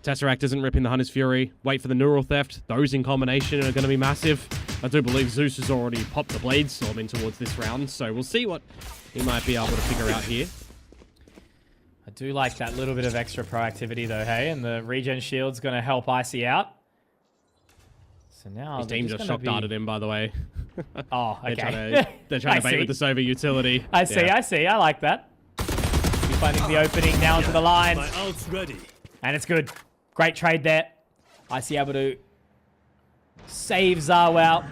Tesseract isn't ripping the Hunter's Fury. Wait for the Neural Theft. Those in combination are going to be massive. I do believe Zeus has already popped the Blade Storm in towards this round, so we'll see what he might be able to figure out here. I do like that little bit of extra proactivity, though, hey? And the regen shield's going to help Icy out. So now his team just shock darted him, by the way. Oh, okay. They're trying to bait with the Sova utility. I see. I like that. He's finding the opening now into the line. My ult's ready. And it's good. Great trade there. Icy able to save Zawell.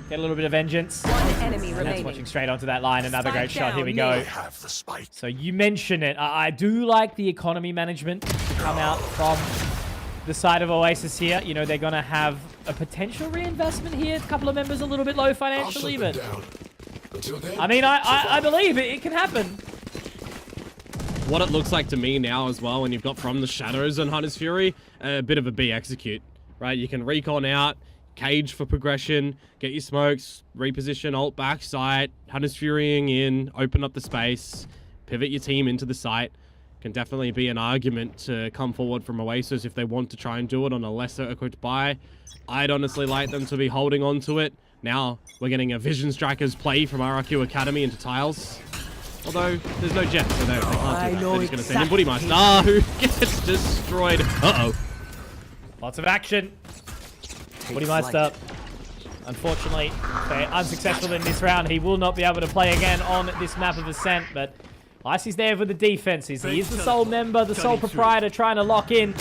Get a little bit of vengeance. One enemy And that's remaining. watching straight onto that line. Another great shot. Here we go. Have the spike. So you mention it. I do like the economy management to come out from the side of Oasis here. You know, they're going to have a potential reinvestment here. A couple of members a little bit low financially, but I mean, I believe it can happen. What it looks like to me now as well, when you've got From the Shadows and Hunter's Fury, a bit of a B execute, right? You can recon out, cage for progression, get your smokes, reposition, ult back site, Hunter's Furying in, open up the space, pivot your team into the site. Can definitely be an argument to come forward from Oasis if they want to try and do it on a lesser equipped buy. I'd honestly like them to be holding on to it. Now we're getting a Vision Strikers play from RRQ Academy into tiles. Although there's no jet, so they can't do that. They're just going to send in Woody Meister, who gets destroyed. Uh-oh. Lots of action. Woody Meister, unfortunately, they're unsuccessful in this round. He will not be able to play again on this map of Ascent, but Icy's there for the defenses. He is the sole member, the sole proprietor, trying to lock in.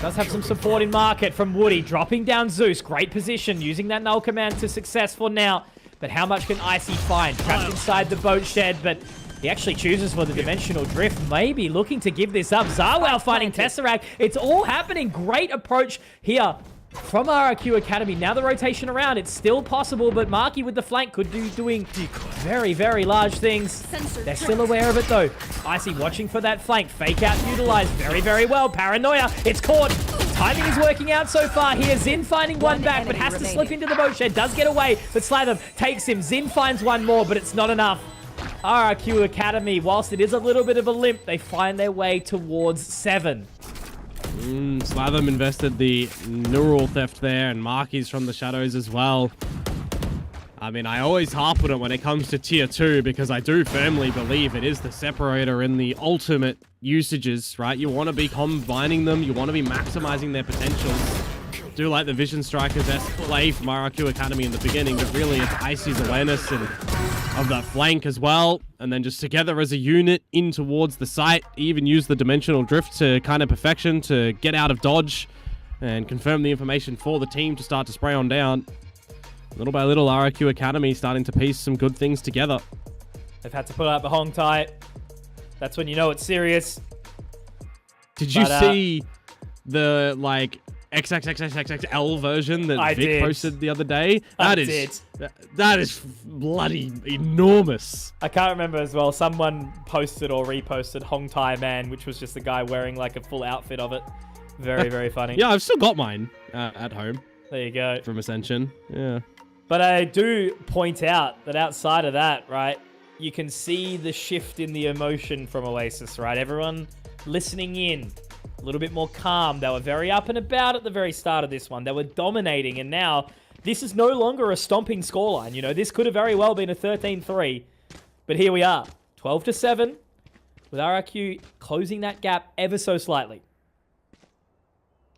Does have some support in market from Woody, dropping down Zeus. Great position, using that null command to success for now. But how much can Icy find? Trapped inside the boat shed, but he actually chooses for the dimensional drift. Maybe looking to give this up. Zawell finding Tesseract. It's all happening. Great approach here from RRQ Academy. Now the rotation around. It's still possible, but Marky with the flank could be doing very, very large things. They're still aware of it, though. Icy watching for that flank. Fake out utilized very, very well. Paranoia. It's caught. Timing is working out so far here. Zin finding one back, but has to slip into the boat shed. Does get away, but Slatham takes him. Zin finds one more, but it's not enough. RRQ Academy, whilst it is a little bit of a limp, they find their way towards 7. Slatham invested the neural theft there, and Marky's from the shadows as well. I mean, I always harp on it when it comes to tier 2 because I do firmly believe it is the separator in the ultimate usages, right? You want to be combining them, you want to be maximizing their potentials. Do like the Vision Strikers play from RRQ Academy in the beginning, but really it's Icy's awareness and of that flank as well, and then just together as a unit in towards the site, even use the dimensional drift to kind of perfection to get out of dodge and confirm the information for the team to start to spray on down. Little by little, RRQ Academy starting to piece some good things together. They've had to pull out the Hong Tai. That's when you know it's serious. Did you see the, like, XXXXXL version that Vic posted the other day? That is bloody enormous. I can't remember as well. Someone posted or reposted Hong Tai Man, which was just a guy wearing like a full outfit of it. Very, very funny. Yeah, I've still got mine at home. There you go. From Ascension. Yeah. But I do point out that outside of that, right, you can see the shift in the emotion from Oasis, right? Everyone listening in, a little bit more calm. They were very up and about at the very start of this one. They were dominating, and now this is no longer a stomping scoreline. You know, this could have very well been a 13-3, but here we are, 12-7, with RRQ closing that gap ever so slightly.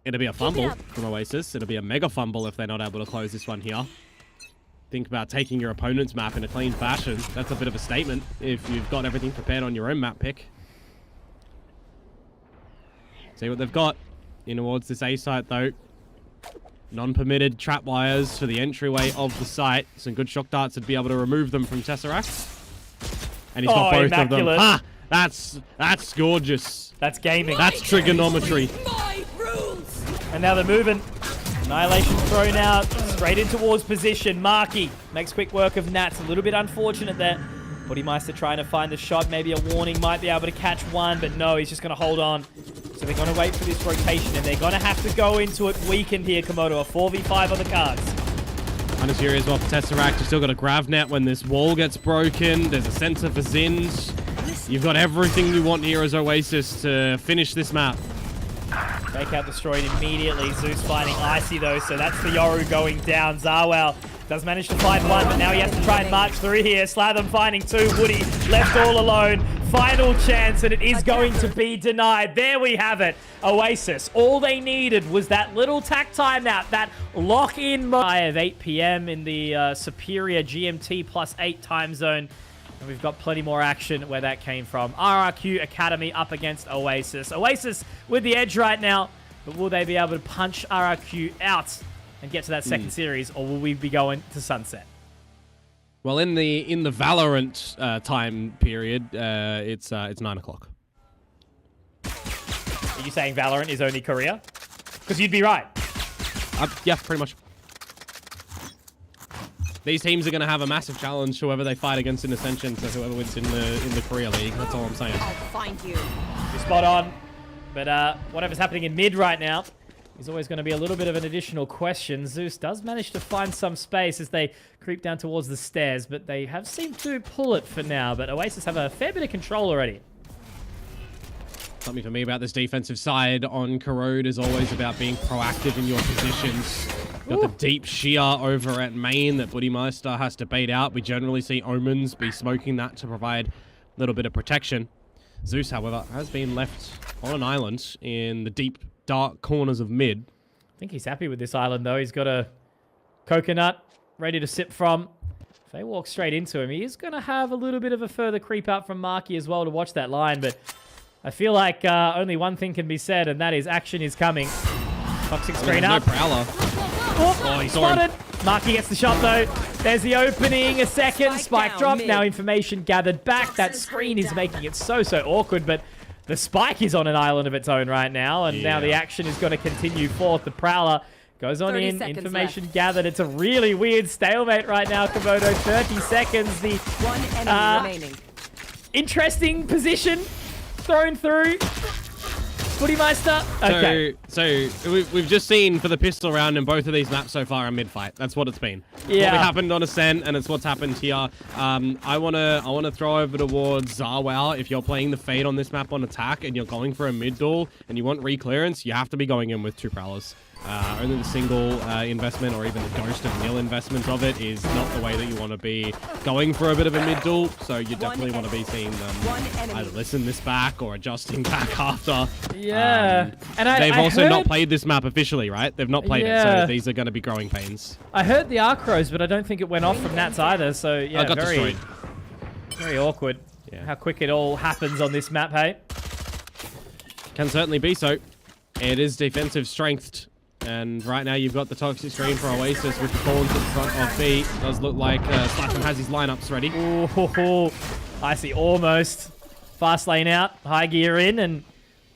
It'll be a fumble from Oasis. It'll be a mega fumble if they're not able to close this one here. Think about taking your opponent's map in a clean fashion. That's a bit of a statement if you've got everything prepared on your own map pick. See what they've got in towards this A site, though. Non-permitted trap wires for the entryway of the site. Some good shock darts would be able to remove them from Tesseract. And he's got both immaculate. of them. Ah, that's gorgeous. That's gaming. That's trigonometry. And now they're moving. Annihilation thrown out. Straight in towards position. Marky makes quick work of Nats. A little bit unfortunate there. Bodymeister trying to find the shot. Maybe a warning. Might be able to catch one. But no, he's just going to hold on. So they're going to wait for this rotation. And they're going to have to go into it weakened here, Komodo. A 4v5 on the cards. Undersuri as well for Tesseract. You've still got a grav net when this wall gets broken. There's a sensor for Zins. You've got everything you want here as Oasis to finish this map. Breakout destroyed immediately. Zeus finding Icy though, so that's the Yoru going down. Zarwell does manage to find one, but now he has to try and march through here. Slatham finding two. Woody left all alone. Final chance, and it is going to be denied. There we have it. Oasis, all they needed was that little tack timeout, that lock-in of 8 p.m. in the superior GMT +8 time zone. And we've got plenty more action where that came from. RRQ Academy up against Oasis. Oasis with the edge right now, but will they be able to punch RRQ out and get to that second series, or will we be going to sunset? Well, in the Valorant time period, it's 9 o'clock. Are you saying Valorant is only Korea? Because you'd be right. Yeah, pretty much. These teams are going to have a massive challenge, whoever they fight against in Ascension, so whoever wins in the Korea League. That's all I'm saying. I'll find you. You're spot on. But whatever's happening in mid right now is always going to be a little bit of an additional question. Zeus does manage to find some space as they creep down towards the stairs, but they have seemed to pull it for now. But Oasis have a fair bit of control already. Something for me about this defensive side on Corrode is always about being proactive in your positions. Got the deep shear over at main that Bodymeister has to bait out. We generally see Omens be smoking that to provide a little bit of protection. Zeus, however, has been left on an island in the deep, dark corners of mid. I think he's happy with this island, though. He's got a coconut ready to sip from. If they walk straight into him, he is going to have a little bit of a further creep out from Marky as well to watch that line, but I feel like only one thing can be said, and that is action is coming. Toxic screen up. No Prowler. Oh, he's spotted. Marky gets the shot, though. There's the opening. A second. Spike drop. Now information gathered back. That screen is making it so awkward, but the Spike is on an island of its own right now, and now the action is going to continue forth. The Prowler goes on in. Information gathered. It's a really weird stalemate right now, Komodo. 30 seconds. The one enemy remaining. Interesting position thrown through. Bootymeister? Okay. So we've just seen for the pistol round in both of these maps so far a mid-fight. That's what it's been. Yeah. What happened on Ascent, and it's what's happened here. I wanna throw over towards Zarwell. If you're playing the Fade on this map on attack and you're going for a mid duel and you want re-clearance, you have to be going in with 2 Prowlers. Only the single investment or even the ghost of nil investment of it is not the way that you want to be going for a bit of a mid duel. So you definitely want to be seeing them either listen this back or adjusting back after. Yeah. And they've also not played this map officially, right? They've not played it, so these are going to be growing pains. I heard the Arcros, but I don't think it went off from Nats either. So yeah, I got destroyed. Very awkward. Yeah. How quick it all happens on this map, hey? Can certainly be so. It is defensive strength. And right now you've got the toxic screen for Oasis with the thorns at the front of B. It does look like Slatham has his lineups ready. Ooh, I see almost. Fast lane out, high gear in, and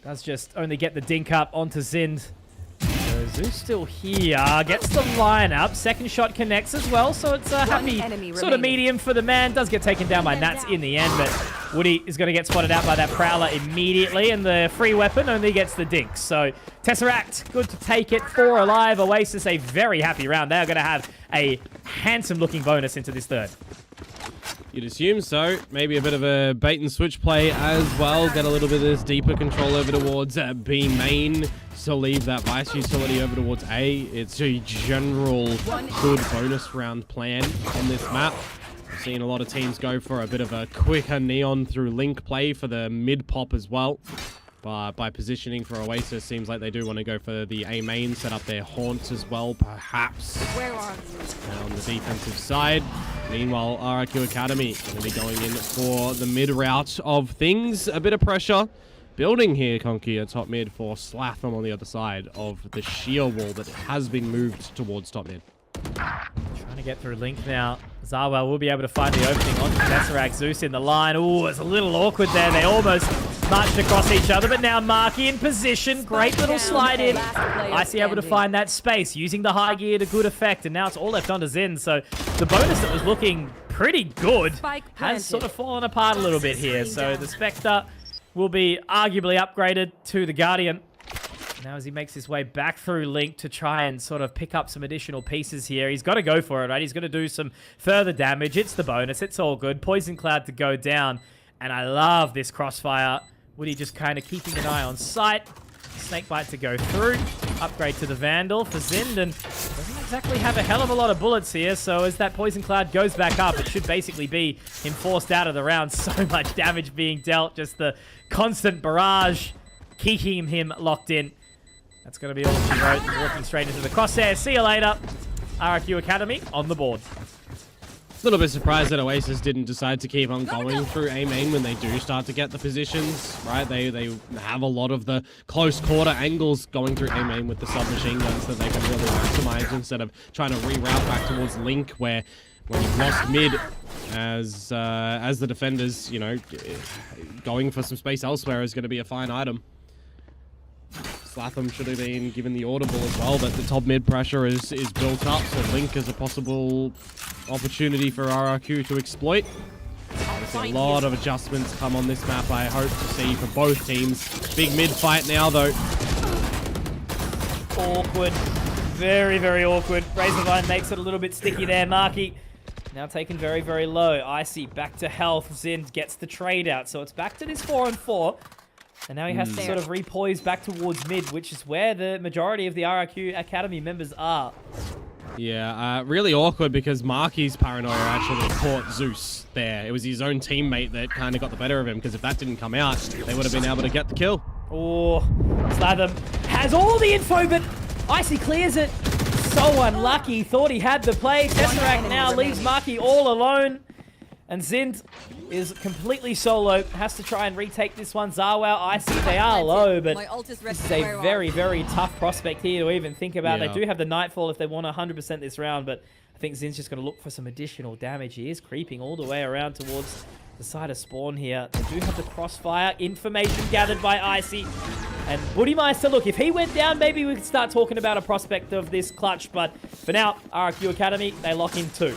does just only get the dink up onto Zind. So Zeus still here, gets the line up. Second shot connects as well, so it's a happy sort of medium for the man. Does get taken down by Nats in the end, but Woody is going to get spotted out by that Prowler immediately, and the free weapon only gets the dink. So Tesseract, good to take it. 4 alive. Oasis, a very happy round. They are going to have a handsome-looking bonus into this third. You'd assume so. Maybe a bit of a bait and switch play as well. Get a little bit of this deeper control over towards B main. Still leave that Vice utility over towards A. It's a general good bonus round plan on this map. I've seen a lot of teams go for a bit of a quicker Neon through Link play for the mid pop as well. But by positioning for Oasis, seems like they do want to go for the A main, set up their haunts as well, perhaps. Where are you? And on the defensive side, meanwhile, RRQ Academy going to be going in for the mid route of things. A bit of pressure building here, Conky, at top mid for Slatham on the other side of the sheer wall that has been moved towards top mid. Trying to get through Link now. Zarwell will be able to find the opening onto Tesseract. Zeus in the line. Ooh, it's a little awkward there. They almost marched across each other, but now Marky in position. Great little slide in. Icy able to find that space, using the high gear to good effect, and now it's all left on to Zin. So the bonus that was looking pretty good has sort of fallen apart a little bit here. So the Spectre will be arguably upgraded to the Guardian. Now as he makes his way back through Link to try and sort of pick up some additional pieces here. He's got to go for it, right? He's going to do some further damage. It's the bonus. It's all good. Poison Cloud to go down. And I love this crossfire. Woody just kind of keeping an eye on sight. Snakebite to go through. Upgrade to the Vandal for Zind. And doesn't exactly have a hell of a lot of bullets here. So as that Poison Cloud goes back up, it should basically be him forced out of the round. So much damage being dealt. Just the constant barrage keeping him locked in. That's going to be all she wrote. Walking straight into the crosshair. See you later. RRQ Academy on the board. A little bit surprised that Oasis didn't decide to keep on going through A main when they do start to get the positions, right? They have a lot of the close quarter angles going through A main with the submachine guns that they can really maximize instead of trying to reroute back towards Link, where when you've lost mid as the defenders, you know, going for some space elsewhere is going to be a fine item. Slatham should have been given the audible as well, but the top mid pressure is built up, so Link is a possible opportunity for RRQ to exploit. There's a lot of adjustments come on this map, I hope to see for both teams. Big mid fight now, though. Awkward. Very, very awkward. Razorvine makes it a little bit sticky there. Marky now taken very, very low. Icy back to health. Zind gets the trade out, so it's back to this 4-on-4. And now he has to sort of repoise back towards mid, which is where the majority of the RRQ Academy members are. Yeah, really awkward because Marky's paranoia actually caught Zeus there. It was his own teammate that kind of got the better of him, because if that didn't come out, they would have been able to get the kill. Oh, Slatham has all the info, but Icy clears it. So unlucky. Thought he had the play. Tesseract now leaves Marky all alone. And Zind is completely solo. Has to try and retake this one. Zarwell, Icy, they are low, but this is a very, very tough prospect here to even think about. Yeah. They do have the Nightfall if they want 100% this round, but I think Zind's just going to look for some additional damage. He is creeping all the way around towards the side of spawn here. They do have the crossfire. Information gathered by Icy. And Bootymeister, look, if he went down, maybe we could start talking about a prospect of this clutch, but for now, RRQ Academy, they lock in 2.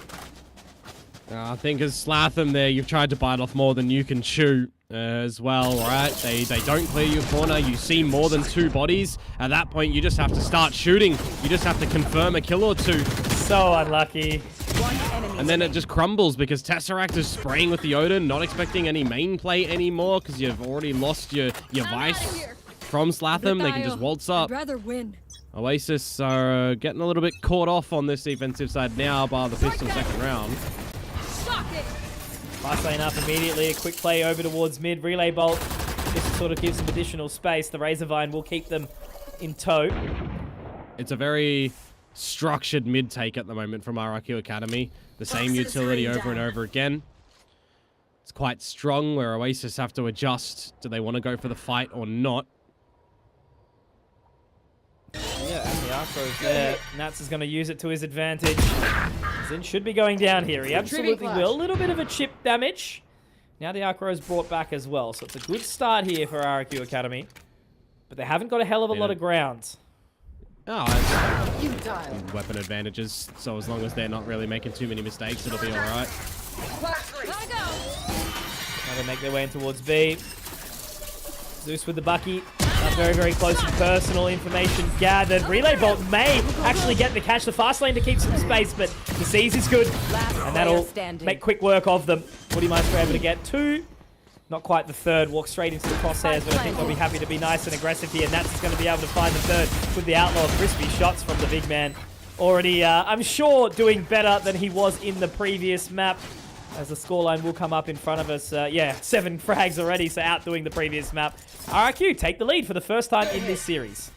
I think as Slatham there, you've tried to bite off more than you can chew. as well, right? They don't clear your corner. You see more than 2 bodies. At that point, you just have to start shooting. You just have to confirm a kill or 2. So unlucky. And then it just crumbles because Tesseract is spraying with the Odin, not expecting any main play anymore because you've already lost your Vice from Slatham. They can just waltz up. I'd rather win. Oasis are getting a little bit caught off on this defensive side now by the pistol second round. Fast lane up immediately. A quick play over towards mid. Relay bolt. Just to sort of give some additional space. The Razorvine will keep them in tow. It's a very structured mid take at the moment from RRQ Academy. The same utility over and over again. It's quite strong where Oasis have to adjust. Do they want to go for the fight or not? Yeah, and the Arcro's there. Nats is going to use it to his advantage. Zin should be going down here. He absolutely will. A little bit of a chip damage. Now the Arcro's brought back as well. So it's a good start here for RRQ Academy. But they haven't got a hell of a lot of ground. Oh, it's weapon advantages. So as long as they're not really making too many mistakes, it'll be alright. Now they make their way in towards B. Zeus with the Bucky. Very, very close and personal information gathered. Relay Bolt may actually get the catch. The fast lane to keep some space, but the seize is good. And that'll make quick work of them. Woody Meister able to get 2. Not quite the 3rd. Walk straight into the crosshairs, but I think they'll be happy to be nice and aggressive here. Nats is going to be able to find the 3rd with the outlaw. Crispy shots from the big man. Already, I'm sure, doing better than he was in the previous map. As the scoreline will come up in front of us. Yeah, 7 frags already, so outdoing the previous map. RRQ take the lead for the first time in this series.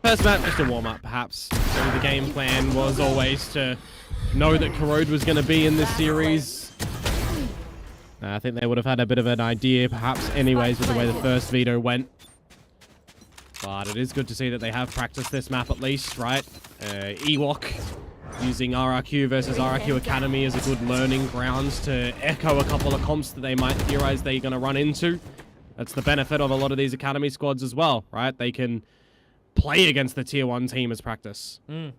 First map, just a warm-up, perhaps. So the game plan was always to know that Corrode was going to be in this series. I think they would have had a bit of an idea, perhaps, anyways, with the way the first veto went. But it is good to see that they have practiced this map at least, right? Ewok using RRQ versus RRQ Academy is a good learning grounds to echo a couple of comps that they might theorize they're going to run into. That's the benefit of a lot of these Academy squads as well, right? They can play against the Tier 1 team as practice. Yeah,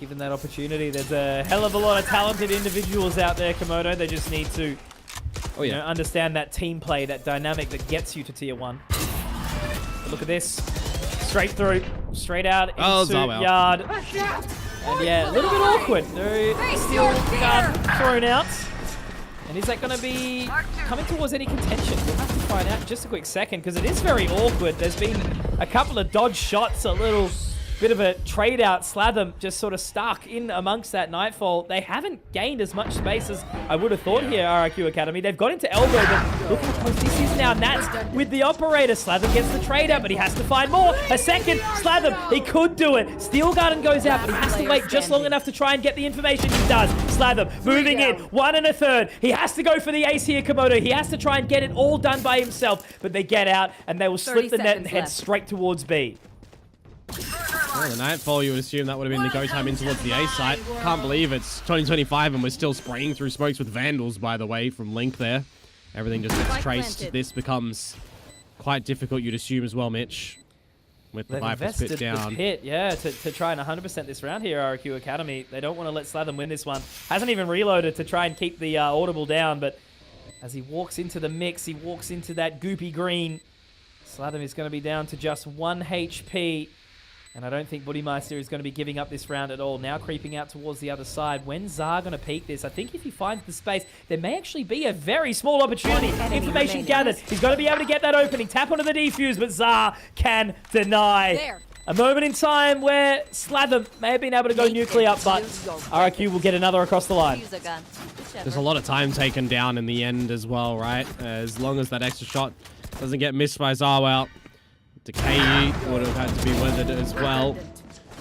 given that opportunity, there's a hell of a lot of talented individuals out there, Komodo. They just need to you know, understand that team play, that dynamic that gets you to Tier 1. But look at this. Straight through, straight out into yard. And yeah, a little bit awkward. Steel gun thrown out. And is that going to be coming towards any contention? We'll have to find out in just a quick second, because it is very awkward. There's been a couple of dodge shots, a little bit of a trade out. Slatham just sort of stuck in amongst that Nightfall. They haven't gained as much space as I would have thought here, RRQ Academy. They've got into elbow, but look how close this is now. Nats with the operator. Slatham gets the trade out, but he has to find more. A second. Slatham, he could do it. Steel Garden goes out, but he has to wait just long enough to try and get the information. He does. Slatham moving in. 1 1/3. He has to go for the ace here, Komodo. He has to try and get it all done by himself, but they get out, and they will slip the net and head straight towards B. Well, the Nightfall, you would assume that would have been the go time in towards the A site. Can't believe it's 2025 and we're still spraying through smokes with Vandals, by the way, from Link there. Everything just gets traced. This becomes quite difficult, you'd assume as well, Mitch. With the Viper's pit down. The pit, yeah, to try and 100% this round here, RRQ Academy. They don't want to let Slatham win this one. Hasn't even reloaded to try and keep the audible down, but as he walks into the mix, he walks into that goopy green. Slatham is going to be down to just 1 HP. And I don't think Budimeister is going to be giving up this round at all. Now creeping out towards the other side. When's Zar going to peek this? I think if he finds the space, there may actually be a very small opportunity. Information gathered. He's going to be able to get that opening. Tap onto the defuse, but Zar can deny. There. A moment in time where Slatham may have been able to go nuclear, but RRQ will get another across the line. There's a lot of time taken down in the end as well, right? As long as that extra shot doesn't get missed by Zarwell. Decay would have had to be with it as well.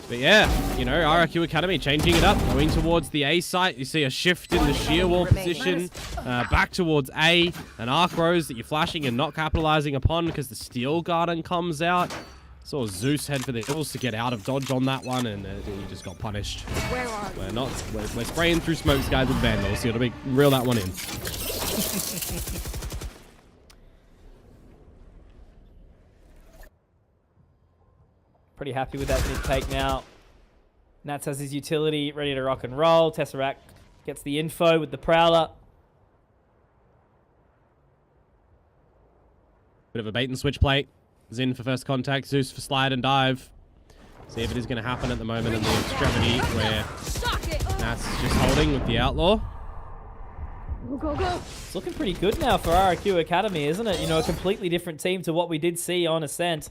But yeah, you know, RRQ Academy changing it up, going towards the A site. You see a shift in the sheer wall position, back towards A, and Arcros that you're flashing and not capitalizing upon because the Steel Garden comes out. Saw Zeus head for the hills to get out of dodge on that one, and he just got punished. Where are you? We're spraying through smokes, guys, with Vandals. So it'll reel that one in. Pretty happy with that mid take now. Nats has his utility ready to rock and roll. Tesseract gets the info with the Prowler. Bit of a bait and switch play. Zin for first contact, Zeus for slide and dive. See if it is going to happen at the moment in the extremity where Nat's just holding with the outlaw. Go, go. It's looking pretty good now for RRQ Academy, isn't it? You know, a completely different team to what we did see on Ascent.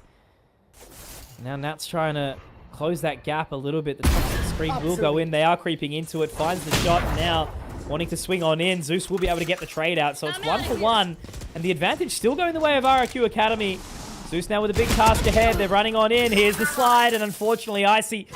Now Nat's trying to close that gap a little bit. The toxic screen will go in. They are creeping into it. Finds the shot now. Wanting to swing on in. Zeus will be able to get the trade out. So it's 1-for-1. And the advantage still going the way of RRQ Academy. Zeus now with a big task ahead. They're running on in. Here's the slide. And unfortunately, Icy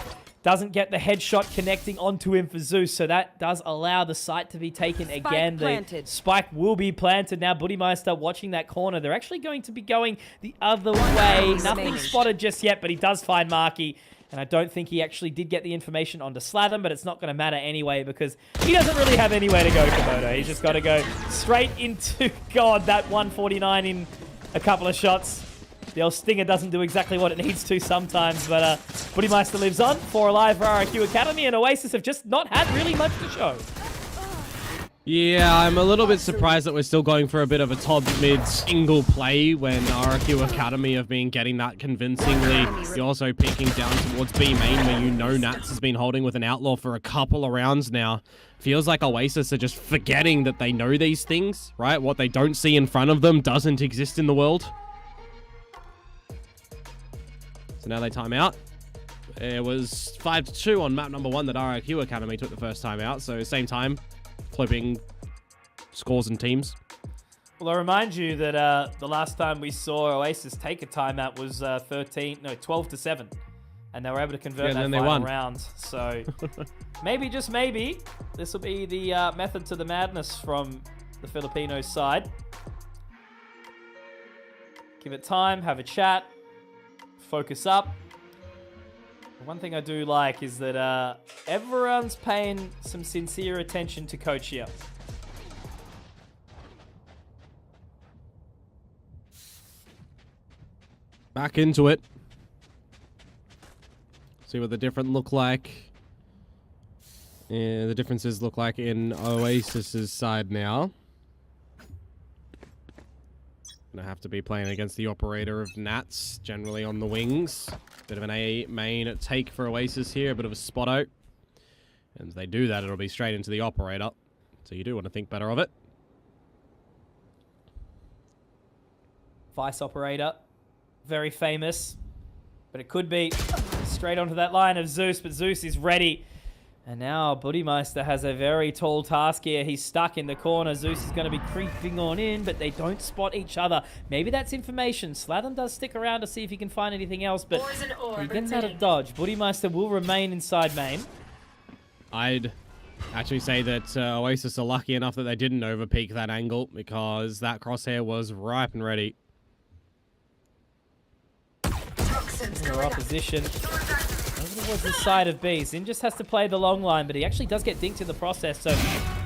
doesn't get the headshot connecting onto him for Zeus. So that does allow the site to be taken again. The spike will be planted. Now Buddymeister watching that corner. They're actually going to be going the other way. Nothing spotted just yet, but he does find Marky. And I don't think he actually did get the information onto Slatham, but it's not going to matter anyway because he doesn't really have anywhere to go, Komodo. He's just got to go straight into, God, that 149 in a couple of shots. The old Stinger doesn't do exactly what it needs to sometimes, but Buddymeister lives on. 4 alive for RRQ Academy, and Oasis have just not had really much to show. Yeah, I'm a little bit surprised that we're still going for a bit of a top mid single play when RRQ Academy have been getting that convincingly. You're also peeking down towards B main where you know Nats has been holding with an outlaw for a couple of rounds now. Feels like Oasis are just forgetting that they know these things, right? What they don't see in front of them doesn't exist in the world. So now they time out. It was 5-2 on map number 1 that RRQ Academy took the first time out, so same time. Flipping scores and teams. Well, I remind you that the last time we saw Oasis take a timeout was 12-7, and they were able to convert that final round. So maybe, just maybe, this will be the method to the madness from the Filipino side. Give it time, have a chat, focus up. One thing I do like is that everyone's paying some sincere attention to Coach here. Back into it. See what the different look like. Yeah, the differences look like in Oasis's side now. Gonna have to be playing against the operator of Nats, generally on the wings. Bit of an A main take for Oasis here, a bit of a spot out. And as they do that, it'll be straight into the operator. So you do want to think better of it. Vice operator, very famous. But it could be straight onto that line of Zeus, but Zeus is ready. And now Buddymeister has a very tall task here. He's stuck in the corner. Zeus is going to be creeping on in, but they don't spot each other. Maybe that's information. Slatham does stick around to see if he can find anything else, but he gets out of dodge. Buddymeister will remain inside main. I'd actually say that Oasis are lucky enough that they didn't overpeak that angle because that crosshair was ripe and ready. Their opposition over towards the side of B. Zin just has to play the long line, but he actually does get dinked in the process. So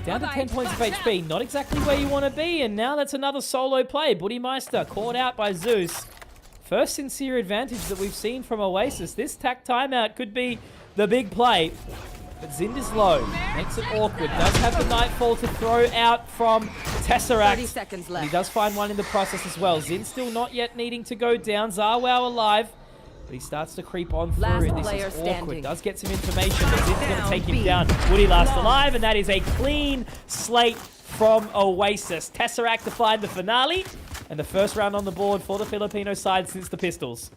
down to 10 points of HP. Not exactly where you want to be. And now that's another solo play. Buddymeister caught out by Zeus. First sincere advantage that we've seen from Oasis. This tack timeout could be the big play. But Zind is low. Makes it awkward. Does have the Nightfall to throw out from Tesseract. 30 seconds left. And he does find one in the process as well. Zind still not yet needing to go down. Zarwow alive. But he starts to creep on through. Last This player is standing. awkward. Does get some information, but Zind's going to take him down. Woody last alive, and that is a clean slate from Oasis. Tesseract to find the finale, and the first round on the board for the Filipino side since the Pistols.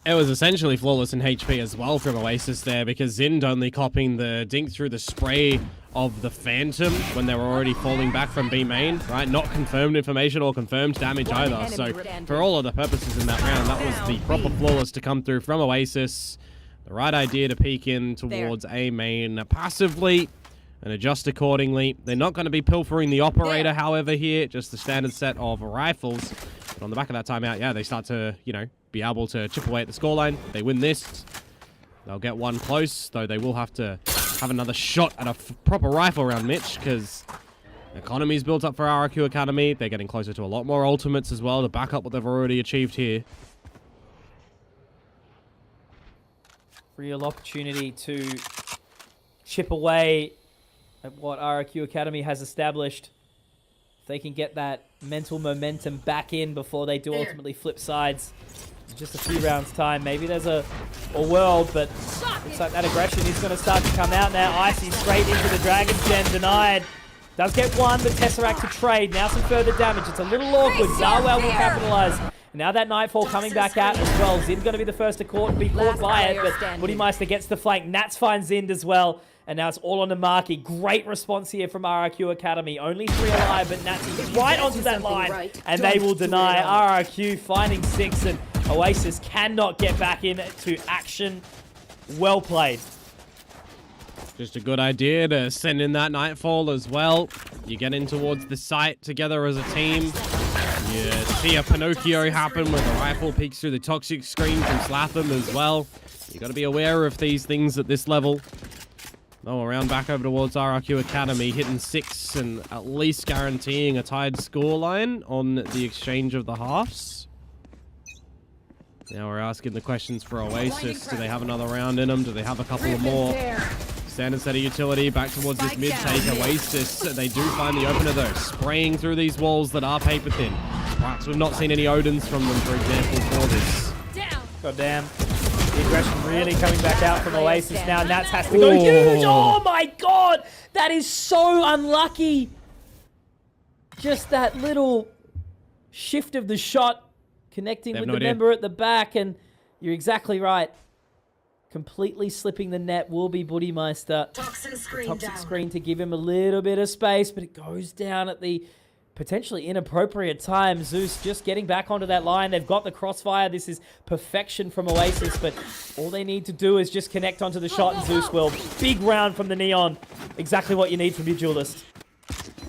It was essentially flawless in HP as well from Oasis there because Zind only copying the dink through the spray of the Phantom when they were already falling back from B main, right? Not confirmed information or confirmed damage either. So for all of the purposes in that round, that was the proper flawless to come through from Oasis. The right idea to peek in towards A main passively and adjust accordingly. They're not going to be pilfering the operator, however, here. Just the standard set of rifles. But on the back of that timeout, yeah, they start to, you know, be able to chip away at the scoreline. They win this. They'll get one close, though they will have to have another shot at a proper rifle round, Mitch, because economy's built up for RRQ Academy. They're getting closer to a lot more ultimates as well to back up what they've already achieved here. Real opportunity to chip away at what RRQ Academy has established. they can get that mental momentum back in before they do ultimately flip sides. In just a few rounds time, maybe there's a world, but looks like that aggression is going to start to come out now. Icy straight into the Dragon's Den, denied. Does get one, but Tesseract to trade. Now some further damage. It's a little awkward. Zarwell will capitalize. Now that Nightfall coming back out as well. Zind going to be the first to be caught by it, but Buddymeister gets the flank. Nats finds Zind as well. And now it's all on the marquee. Great response here from RRQ Academy. Only 3 alive, but Nats is right onto that line. And they will deny RRQ finding 6. And Oasis cannot get back into action. Well played. Just a good idea to send in that Nightfall as well. You get in towards the site together as a team. You see a Pinocchio happen where the rifle peeks through the toxic screen from Slatham as well. You got to be aware of these things at this level. Oh, around back over towards RRQ Academy, hitting 6 and at least guaranteeing a tied scoreline on the exchange of the halves. Now we're asking the questions for Oasis. Do they have another round in them? Do they have a couple of more? Standard set of utility back towards this mid take. Oasis, they do find the opener though, spraying through these walls that are paper thin. Perhaps we've not seen any Odins from them, for example, for this. God damn. The aggression really coming back out from Oasis now. Nats has to go huge. Oh my god! That is so unlucky. Just that little shift of the shot connecting with the member at the back, and you're exactly right. Completely slipping the net will be Buddymeister. Toxic screen to give him a little bit of space, but it goes down at the potentially inappropriate time. Zeus just getting back onto that line. They've got the crossfire. This is perfection from Oasis, but all they need to do is just connect onto the shot, and Zeus will. Big round from the Neon. Exactly what you need from your duelist.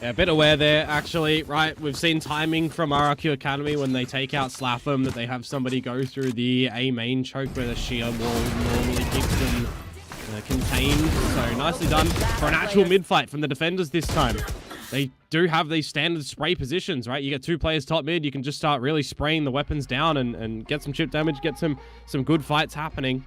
Yeah, a bit aware there, actually. Right, we've seen timing from RRQ Academy when they take out Slatham, that they have somebody go through the A main choke where the sheer wall normally keeps them contained. So nicely done for an actual mid-fight from the defenders this time. They do have these standard spray positions, right? You get 2 players top mid, you can just start really spraying the weapons down and get some chip damage, get some good fights happening.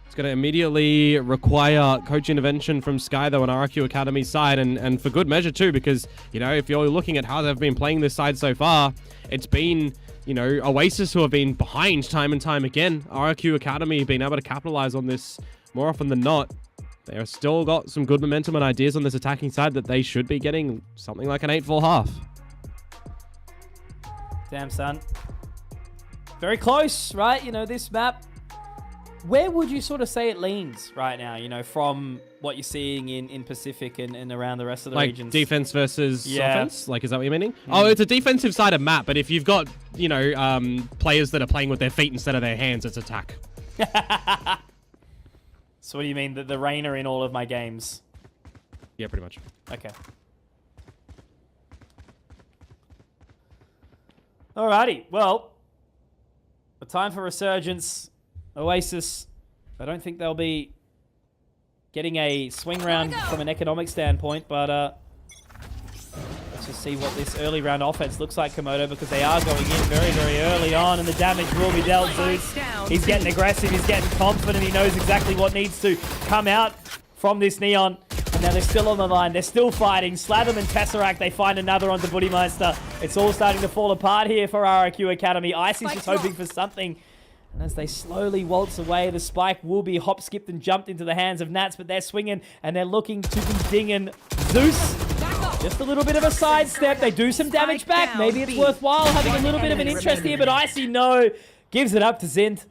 It's going to immediately require coach intervention from Sky, though, on RRQ Academy's side, and for good measure, too, because, you know, if you're looking at how they've been playing this side so far, it's been, you know, Oasis who have been behind time and time again. RRQ Academy being able to capitalize on this more often than not. They have still got some good momentum and ideas on this attacking side that they should be getting something like an 8-4 half. Damn, son. Very close, right? You know, this map. Where would you sort of say it leans right now, you know, from what you're seeing in Pacific and around the rest of the regions? Like defense versus offense? Like, is that what you're meaning? Oh, it's a defensive side of map, but if you've got, you know, players that are playing with their feet instead of their hands, it's attack. So what do you mean? The rain are in all of my games? Yeah, pretty much. Okay. Alrighty. Well, the time for resurgence. Oasis, I don't think they'll be getting a swing round from an economic standpoint, but let's just see what this early round offense looks like, Komodo, because they are going in very, very early on, and the damage will be dealt. Zeus, he's getting aggressive, he's getting confident, he knows exactly what needs to come out from this Neon. And now they're still on the line, they're still fighting. Slatham and Tesseract, they find another onto Buddymeister. It's all starting to fall apart here for RRQ Academy. Icy's just hoping for something. And as they slowly waltz away, the spike will be hop, skipped, and jumped into the hands of Nats, but they're swinging, and they're looking to be dinging. Zeus, just a little bit of a sidestep. They do some damage back. Maybe it's worthwhile having a little bit of an interest here, but Icy, no. Gives it up to Zind.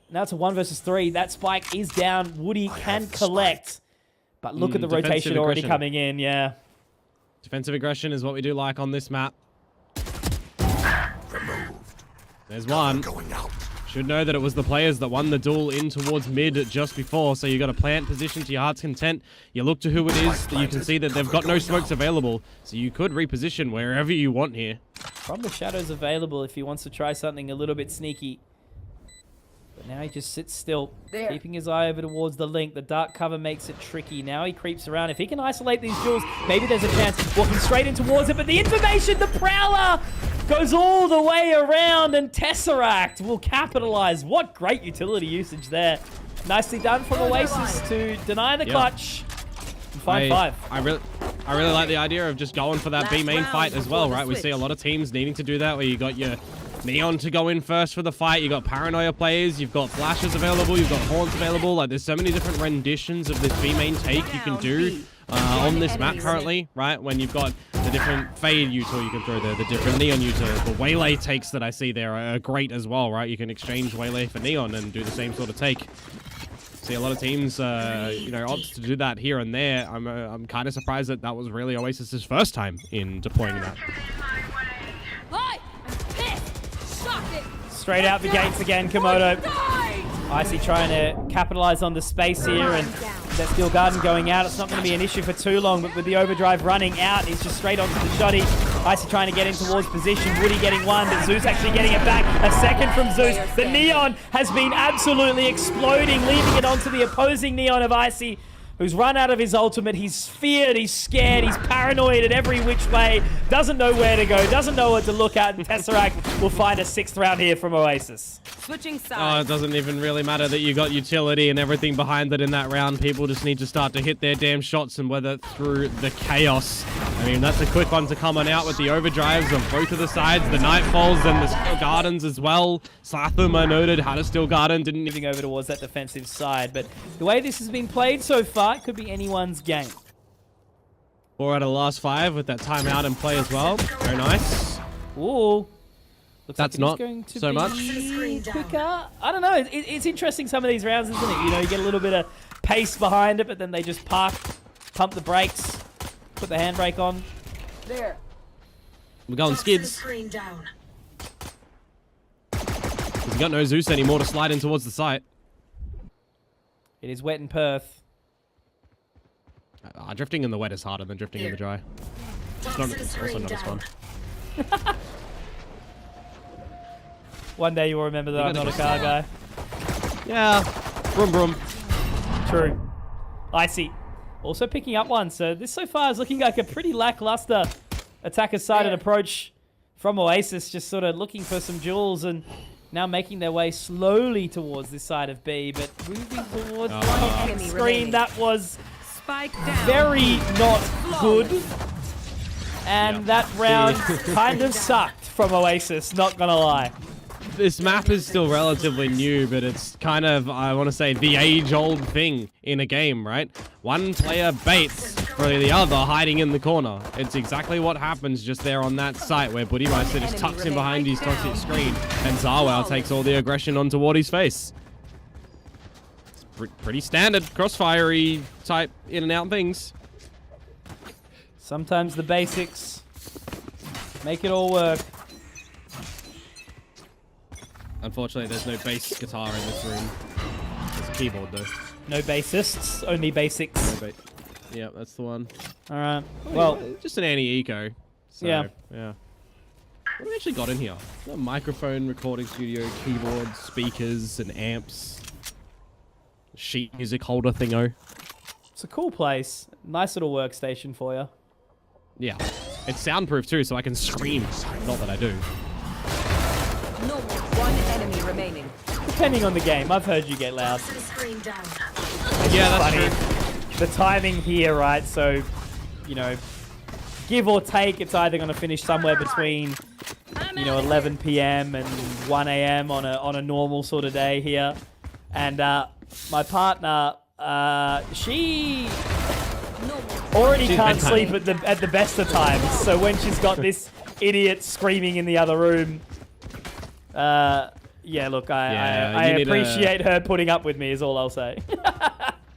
Now it's a 1 versus 3. That spike is down. Woody can collect. But look at the rotation already coming in, yeah. Defensive aggression is what we do like on this map. Removed. There's one. Going out. Should know that it was the players that won the duel in towards mid just before, so you got a plant position to your heart's content. You look to who it is, you can see that they've got no smokes available, so you could reposition wherever you want here. From the shadows available if he wants to try something a little bit sneaky. But now he just sits still, keeping his eye over towards the link. The dark cover makes it tricky. Now he creeps around. If he can isolate these jewels, maybe there's a chance. Walking straight in towards it, but the information, the Prowler, goes all the way around, and Tesseract will capitalize. What great utility usage there. Nicely done from Oasis to deny the clutch. And Fine 5. I really like the idea of just going for that B main fight as well, right? We see a lot of teams needing to do that, where you got your Neon to go in first for the fight. You got Paranoia players, you've got flashes available, you've got horns available. Like, there's so many different renditions of this B main take you can do on this map currently, right? When you've got the different Fade util you can throw there, the different Neon util. The Waylay takes that I see there are great as well, right? You can exchange Waylay for Neon and do the same sort of take. See a lot of teams, you know, opt to do that here and there. I'm kind of surprised that that was really Oasis's first time in deploying that. Straight out the gates again, Komodo. Icy trying to capitalize on the space here, and that Steel Garden going out. It's not going to be an issue for too long, but with the overdrive running out, he's just straight onto the shotty. Icy trying to get in towards position. Woody getting one, but Zeus actually getting it back. A second from Zeus. The Neon has been absolutely exploding, leaving it onto the opposing Neon of Icy, who's run out of his ultimate. He's feared, he's scared, he's paranoid at every which way, doesn't know where to go, doesn't know what to look at, and Tesseract will find a 6th round here from Oasis. Switching sides. Oh, it doesn't even really matter that you got utility and everything behind it in that round. People just need to start to hit their damn shots and weather through the chaos. I mean, that's a quick one to come on out with the overdrives on both of the sides, the Nightfalls and the Steel Gardens as well. Slatham, I noted, had a Steel Garden, didn't Moving over towards that defensive side, but the way this has been played so far, it could be anyone's game. 4 out of the last 5 with that timeout in play as well. Very nice. Ooh. Looks That's like not going to so be much. quicker. I don't know. It's interesting, some of these rounds, isn't it? You know, you get a little bit of pace behind it, but then they just park, pump the brakes, put the handbrake on. There. We're going skids. Screen down. He's got no Zeus anymore to slide in towards the site. It is wet in Perth. Drifting in the wet is harder than drifting in the dry. It's also not as fun. One day you will remember that I'm not a car guy. Yeah. Brum brum. True. Icy. Also picking up one, so this so far is looking like a pretty lackluster attacker-sided approach from Oasis, just sort of looking for some jewels and now making their way slowly towards this side of B, but moving towards the screen. That was very not good. And that round kind of sucked from Oasis, not gonna lie. This map is still relatively new, but it's kind of, I want to say, the age-old thing in a game, right? One player baits for the other hiding in the corner. It's exactly what happens just there on that site where Buddymeister just tucks in behind his toxic screen and Zawel takes all the aggression on toward his face. It's pretty standard crossfire-y type in and out things. Sometimes the basics make it all work. Unfortunately, there's no bass guitar in this room. There's a keyboard, though. No bassists, only basics. Yeah, that's the one. All right. Well, just an anti-eco. So, yeah. What have we actually got in here? A microphone, recording studio, keyboard, speakers, and amps. Sheet music holder thingo. It's a cool place. Nice little workstation for you. Yeah. It's soundproof, too, so I can scream. Not that I do. No more. One enemy remaining. Depending on the game, I've heard you get loud. Yeah, that's funny. true. The timing here, right? So, you know, give or take, it's either going to finish somewhere between, you know, 11 p.m. and 1 a.m. on a normal sort of day here. And my partner, she already can't sleep at the best of times. So when she's got this idiot screaming in the other room. Yeah, look, I appreciate her putting up with me is all I'll say.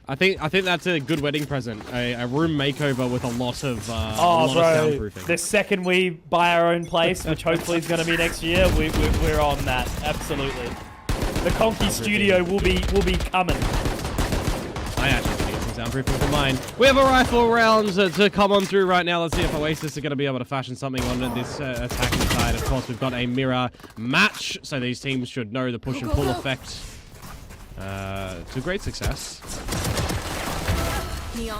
I think that's a good wedding present. A room makeover with a lot of soundproofing. The second we buy our own place, which hopefully is going to be next year, we're on that. Absolutely. The Conky studio will be coming. I actually need some soundproofing for mine. We have a rifle round to come on through right now. Let's see if Oasis are going to be able to fashion something on this attacking side. Of course, we've got a mirror match, so these teams should know the push and pull effect to great success.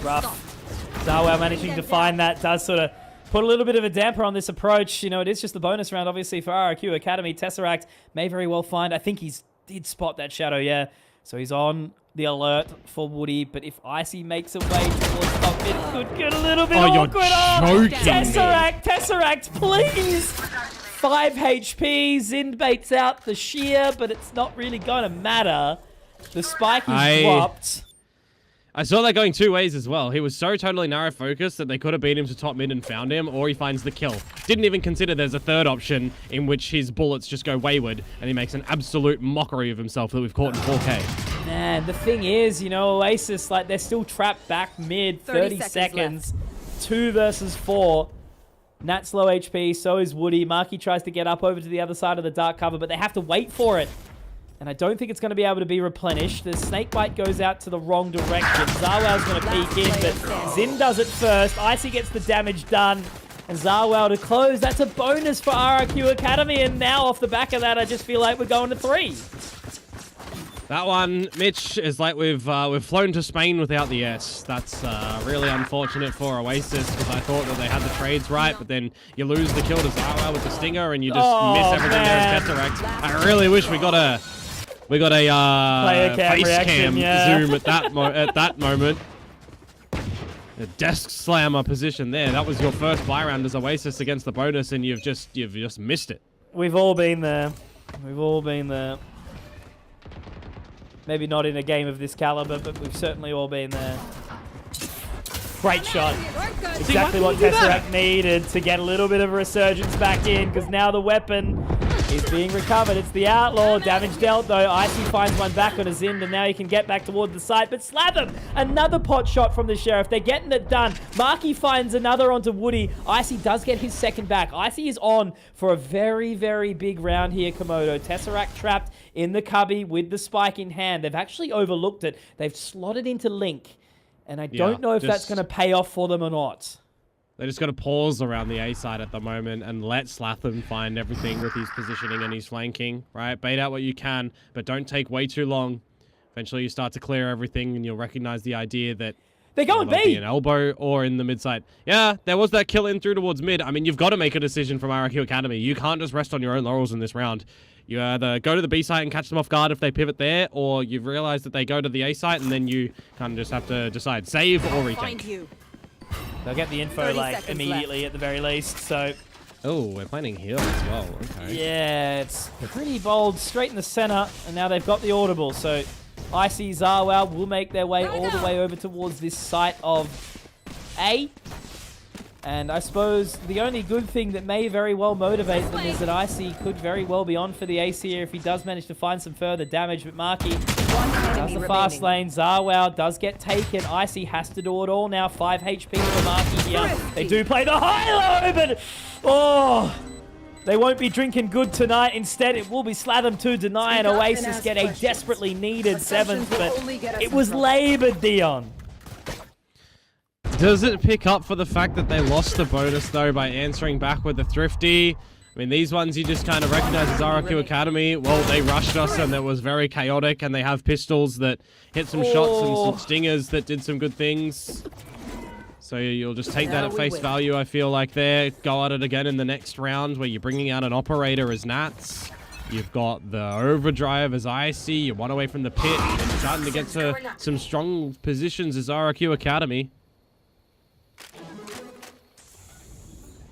Rough. Zawel managing to find that does sort of put a little bit of a damper on this approach. You know, it is just the bonus round, obviously, for RRQA Academy. Tesseract may very well find. I think did spot that shadow, yeah. So he's on the alert for Woody, but if Icy makes a way towards top It could get a little bit Oh, you're awkward. Oh, joking. Tesseract, please. 5 HP. Zin baits out the shear, but it's not really going to matter. The spike is dropped. I saw that going two ways as well. He was so totally narrow focused that they could have beat him to top mid and found him, or he finds the kill. Didn't even consider there's a third option in which his bullets just go wayward, and he makes an absolute mockery of himself that we've caught in 4K. Man, the thing is, you know, Oasis, like, they're still trapped back mid. 30 seconds. 2 versus 4. Nat's low HP, so is Woody. Marky tries to get up over to the other side of the dark cover, but they have to wait for it. And I don't think it's going to be able to be replenished. The snakebite goes out to the wrong direction. Zawal's going to peek in, but Zin does it first. Icy gets the damage done. And Zawal to close. That's a bonus for RRQ Academy. And now off the back of that, I just feel like we're going to 3. That one, Mitch, is like we've flown to Spain without the S. That's really unfortunate for Oasis, because I thought that they had the trades right, but then you lose the kill to Zawal with the stinger, and you just miss everything there as Tesseract. I really wish we got a face cam zoom at that moment. A desk slammer position there. That was your first buy round as Oasis against the bonus, and you've just missed it. We've all been there. We've all been there. Maybe not in a game of this caliber, but we've certainly all been there. Great shot. Exactly what Tesseract needed to get a little bit of a resurgence back in, because now the weapon is being recovered. It's the Outlaw. Damage dealt, though. Icy finds one back on a Zind, and now he can get back toward the site. But Slatham, another pot shot from the Sheriff. They're getting it done. Marky finds another onto Woody. Icy does get his second back. Icy is on for a very, very big round here, Komodo. Tesseract trapped in the cubby with the spike in hand. They've actually overlooked it. They've slotted into Link. And I don't know if that's going to pay off for them or not. They just got to pause around the A side at the moment and let Slatham find everything with his positioning and his flanking, right? Bait out what you can, but don't take way too long. Eventually you start to clear everything and you'll recognize the idea that they're going B. An elbow or in the mid side. Yeah, there was that kill in through towards mid. I mean, you've got to make a decision from RRQ Academy. You can't just rest on your own laurels in this round. You either go to the B site and catch them off guard if they pivot there, or you've realized that they go to the A site and then you kind of just have to decide save or retake. They'll get the info like immediately at the very least, so... Oh, we're planning heal as well. Okay. Yeah, it's pretty bold. Straight in the center, and now they've got the audible, so Icy, Zawal will make their way all the way over towards this site of A. And I suppose the only good thing that may very well motivate them is that Icy could very well be on for the ace here if he does manage to find some further damage. But Marky does the fast lane. Zawal does get taken. Icy has to do it all now. 5 HP for Marky here. They do play the high-low, but... Oh... They won't be drinking good tonight. Instead, it will be Slatham to deny, and Oasis get a desperately needed 7th, but it was laboured, Dion. Does it pick up for the fact that they lost the bonus, though, by answering back with the Thrifty? I mean, these ones you just kind of recognize as RRQ Academy. Well, they rushed us, and it was very chaotic, and they have pistols that hit some shots and some stingers that did some good things. So you'll just take that at face value, I feel like there. Go at it again in the next round where you're bringing out an operator as Nats. You've got the overdrive as Icy. You're one away from the pit. And you're starting to get to some strong positions as RRQ Academy.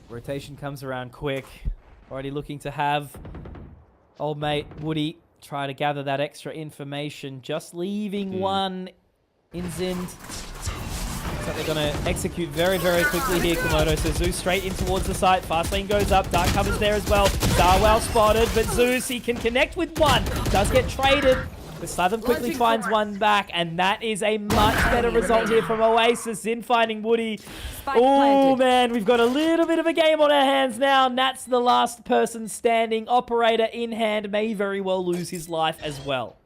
Rotation comes around quick. Already looking to have old mate Woody try to gather that extra information. Just leaving one in Zind. So they're going to execute very, very quickly here, Komodo. So Zeus straight in towards the site. Fast lane goes up. Dark cover's there as well. Zawal spotted, but Zeus, he can connect with one. Does get traded. But Slatham quickly finds one back, and that is a much better result here from Oasis in finding Woody. Oh, man, we've got a little bit of a game on our hands now. Nat's the last person standing. Operator in hand may very well lose his life as well.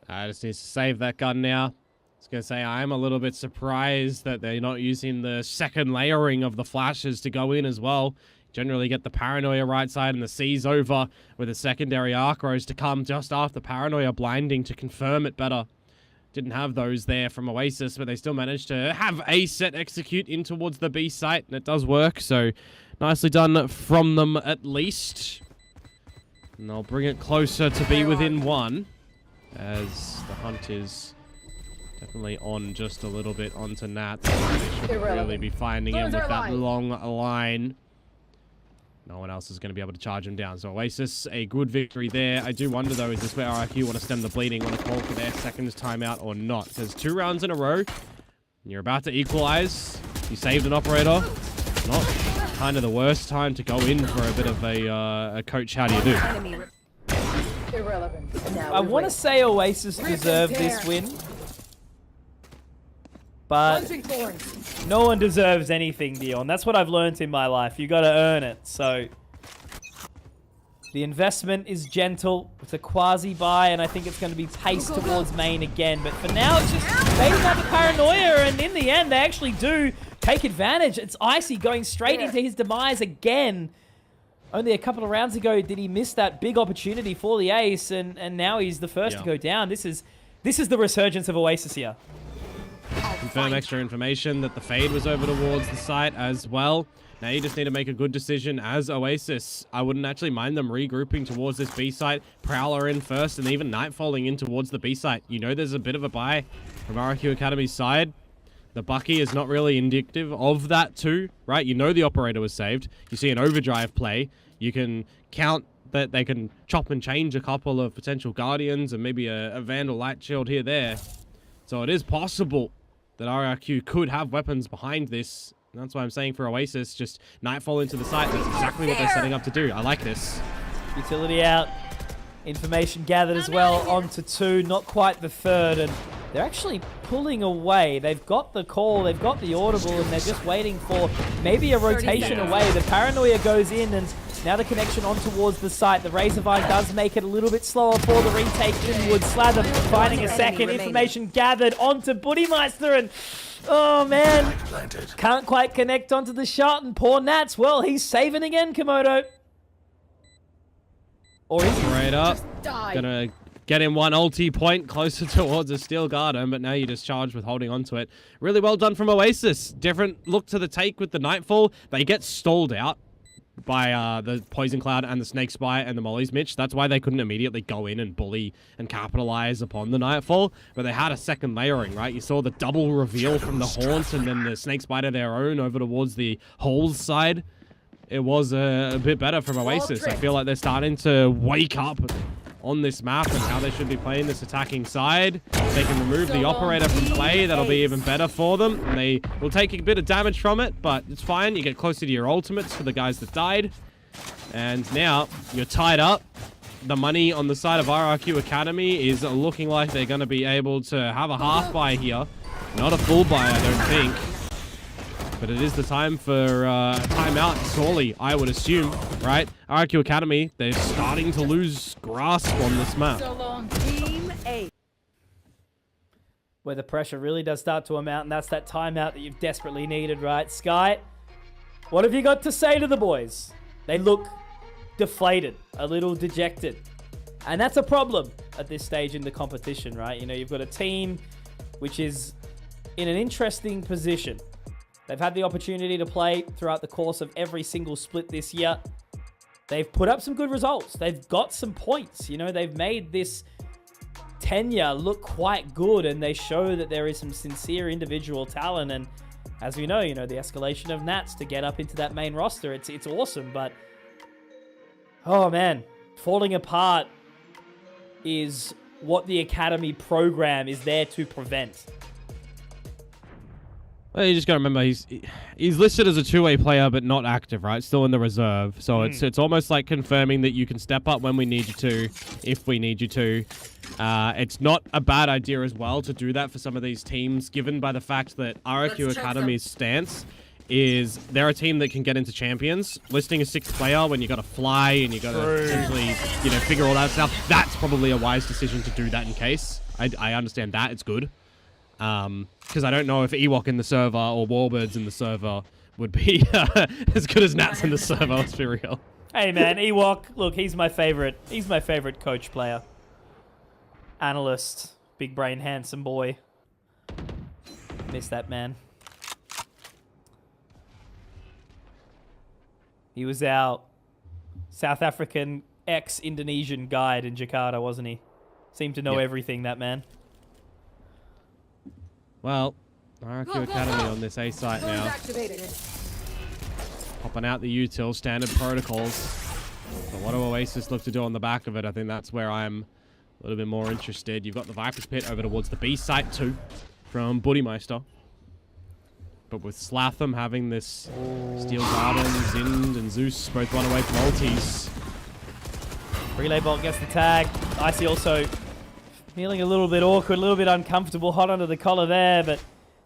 I just need to save that gun now. I was going to say, I'm a little bit surprised that they're not using the second layering of the flashes to go in as well. Generally get the Paranoia right side and the C's over with a secondary Arcros to come just after Paranoia blinding to confirm it better. Didn't have those there from Oasis, but they still managed to have a set execute in towards the B site, and it does work, so nicely done from them at least. And they'll bring it closer to be within one, as the hunt is Definitely on just a little bit onto Nats. They should really be finding him with that long line. No one else is going to be able to charge him down. So Oasis, a good victory there. I do wonder, though, is this where RRQ want to stem the bleeding, want to call for their second timeout or not? Because 2 rounds in a row, you're about to equalize. You saved an operator. Not kind of the worst time to go in for a bit of a coach. How do you do? Irrelevant. Now I want to say Oasis deserved this win. But no one deserves anything, Dion. That's what I've learned in my life. You got to earn it. So the investment is gentle. It's a quasi-buy, and I think it's going to be paced towards main again. But for now, it's just fading out the paranoia, and in the end, they actually do take advantage. It's Icy going straight into his demise again. Only a couple of rounds ago did he miss that big opportunity for the ace, and now he's the first to go down. This is the resurgence of Oasis here. Confirm extra information that the fade was over towards the site as well. Now you just need to make a good decision as Oasis. I wouldn't actually mind them regrouping towards this B site. Prowler in first and even Nightfalling in towards the B site. You know there's a bit of a buy from RRQ Academy's side. The Bucky is not really indicative of that too, right? You know the operator was saved. You see an overdrive play. You can count that they can chop and change a couple of potential Guardians and maybe a Vandal Light Shield here, there. So it is possible that RRQ could have weapons behind this. And that's why I'm saying for Oasis, just Nightfall into the site. That's exactly what they're setting up to do. I like this. Utility out. Information gathered as well onto 2. Not quite the third. And they're actually pulling away. They've got the call. They've got the audible. And they're just waiting for maybe a rotation away. The paranoia goes in. And now the connection on towards the site. The Razorvine does make it a little bit slower for the retake inward. Slather finding a second. Information gathered onto Buddymeister. And oh, man. Can't quite connect onto the shot. And poor Nats, well, he's saving again, Komodo. Or is he? Right up. Gonna get him one ulti point closer towards a Steel Garden, but now you just charged with holding onto it. Really well done from Oasis. Different look to the take with the Nightfall. They get stalled out by the Poison Cloud and the Snake Spy and the Molly's Mitch. That's why they couldn't immediately go in and bully and capitalize upon the Nightfall. But they had a second layering, right? You saw the double reveal from the Haunt and then the Snake Spider their own over towards the Holes side. It was a bit better from Oasis. I feel like they're starting to wake up on this map and how they should be playing this attacking side. If they can remove the operator from play, that'll be even better for them. And they will take a bit of damage from it, but it's fine. You get closer to your ultimates for the guys that died. And now you're tied up. The money on the side of RRQ Academy is looking like they're going to be able to have a half buy here. Not a full buy, I don't think. But it is the time for timeout, sorely, I would assume, right? RRQ Academy, they're starting to lose grasp on this map. So long, Team A. Where the pressure really does start to amount, and that's that timeout that you've desperately needed, right? Sky, what have you got to say to the boys? They look deflated, a little dejected. And that's a problem at this stage in the competition, right? You know, you've got a team which is in an interesting position. They've had the opportunity to play throughout the course of every single split this year. They've put up some good results. They've got some points. You know, they've made this tenure look quite good, and they show that there is some sincere individual talent. And as we know, you know, the escalation of Nats to get up into that main roster, it's awesome. But, oh man, falling apart is what the Academy program is there to prevent. Well, you just got to remember he's listed as a two-way player, but not active, right? Still in the reserve. So it's almost like confirming that you can step up when we need you to, if we need you to. It's not a bad idea as well to do that for some of these teams, given by the fact that RRQ Academy's stance is they're a team that can get into champions. Listing a sixth player when you got to fly and you got to essentially, you know, figure all that stuff. That's probably a wise decision to do that in case. I understand that. It's good. Because I don't know if Ewok in the server or Warbirds in the server would be as good as Nats in the server, let's be real. Hey man, Ewok, look, he's my favorite coach player. Analyst, big brain, handsome boy. Miss that man. He was our South African ex-Indonesian guide in Jakarta, wasn't he? Seemed to know everything, that man. Well, RRQ Academy on this A site now. Activated. Popping out the util, standard protocols. But what do Oasis look to do on the back of it? I think that's where I'm a little bit more interested. You've got the Viper's Pit over towards the B site too, from Buddymeister. But with Slatham having this Steel Garden, Zind and Zeus both run away from ultis. Relay Bolt gets the tag. Icy also feeling a little bit awkward, a little bit uncomfortable, hot under the collar there, but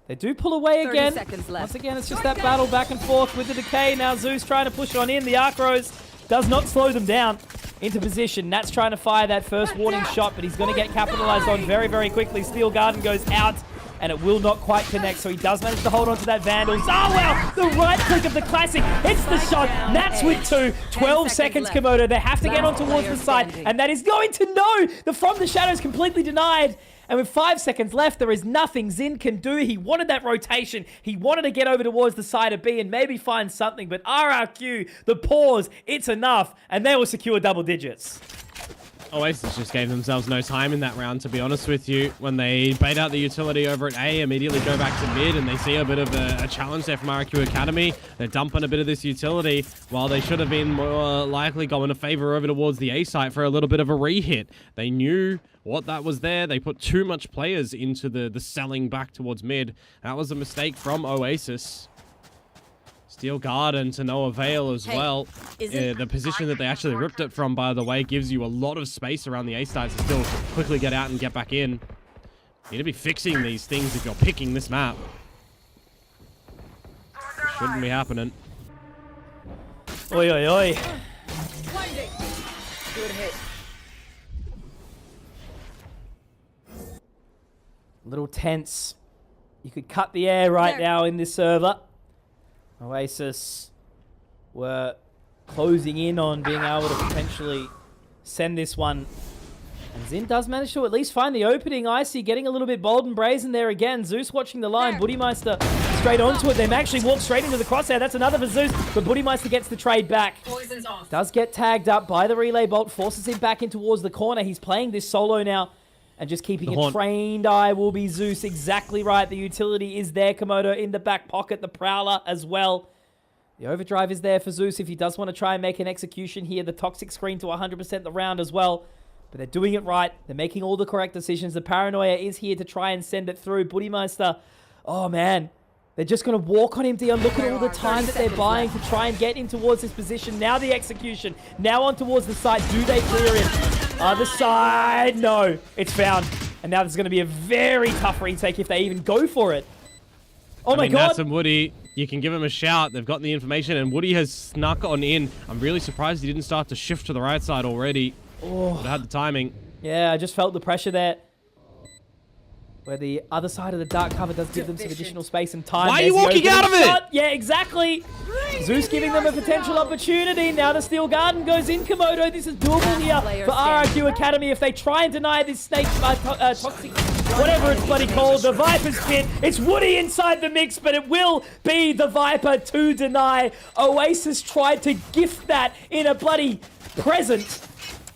they do pull away 30 again. seconds left. Once again, it's just that battle back and forth with the decay. Now Zeus trying to push on in. The Arc Rose does not slow them down into position. Nat's trying to fire that first warning shot, but he's going to get capitalized on very, very quickly. Steel Garden goes out, and it will not quite connect, so he does manage to hold on to that Vandal. Oh, wow! The right click of the Classic hits the shot. Nats with 2. 12 seconds, Komodo. They have to get on towards the side, and that is going to no! The From the Shadows completely denied. And with 5 seconds left, there is nothing Zin can do. He wanted that rotation. He wanted to get over towards the side of B and maybe find something. But RRQ, the pause, it's enough. And they will secure double digits. Oasis just gave themselves no time in that round, to be honest with you. When they bait out the utility over at A, immediately go back to mid, and they see a bit of a challenge there from RRQ Academy. They're dumping a bit of this utility, while they should have been more likely going to favor over towards the A site for a little bit of a re-hit. They knew what that was there. They put too much players into the selling back towards mid. That was a mistake from Oasis. Steel Garden to no avail as well. The position that they actually ripped it from, by the way, gives you a lot of space around the A site to still quickly get out and get back in. You need to be fixing these things if you're picking this map. Shouldn't be happening. Oi, oi, oi. Good hit. A little tense. You could cut the air right now in this server. Oasis were closing in on being able to potentially send this one. And Zin does manage to at least find the opening. Icy getting a little bit bold and brazen there again. Zeus watching the line. Buddymeister straight onto it. They actually walk straight into the crosshair. That's another for Zeus, but Buddymeister gets the trade back. Does get tagged up by the relay bolt. Forces him back in towards the corner. He's playing this solo now. And just keeping a trained eye will be Zeus. Exactly right. The utility is there. Komodo in the back pocket. The Prowler as well. The overdrive is there for Zeus if he does want to try and make an execution here. The toxic screen to 100% the round as well. But they're doing it right. They're making all the correct decisions. The paranoia is here to try and send it through. Buddymeister, oh man. They're just going to walk on him, Dion. Look at all the time that they're buying to try and get in towards this position. Now the execution. Now on towards the side. Do they clear him? Other side. No. It's found. And now there's going to be a very tough retake if they even go for it. Oh my god. Nats and Woody, you can give them a shout. They've gotten the information, and Woody has snuck on in. I'm really surprised he didn't start to shift to the right side already. Oh. But had the timing. Yeah, I just felt the pressure there. Where the other side of the dark cover does give them some additional space and time. Why are you walking out of it? Yeah, exactly. Zeus giving them a potential opportunity. Now the Steel Garden goes in, Komodo. This is doable here for RRQ Academy. If they try and deny this snake, toxic, whatever it's bloody called, the Viper's Pit. It's Woody inside the mix, but it will be the Viper to deny. Oasis tried to gift that in a bloody present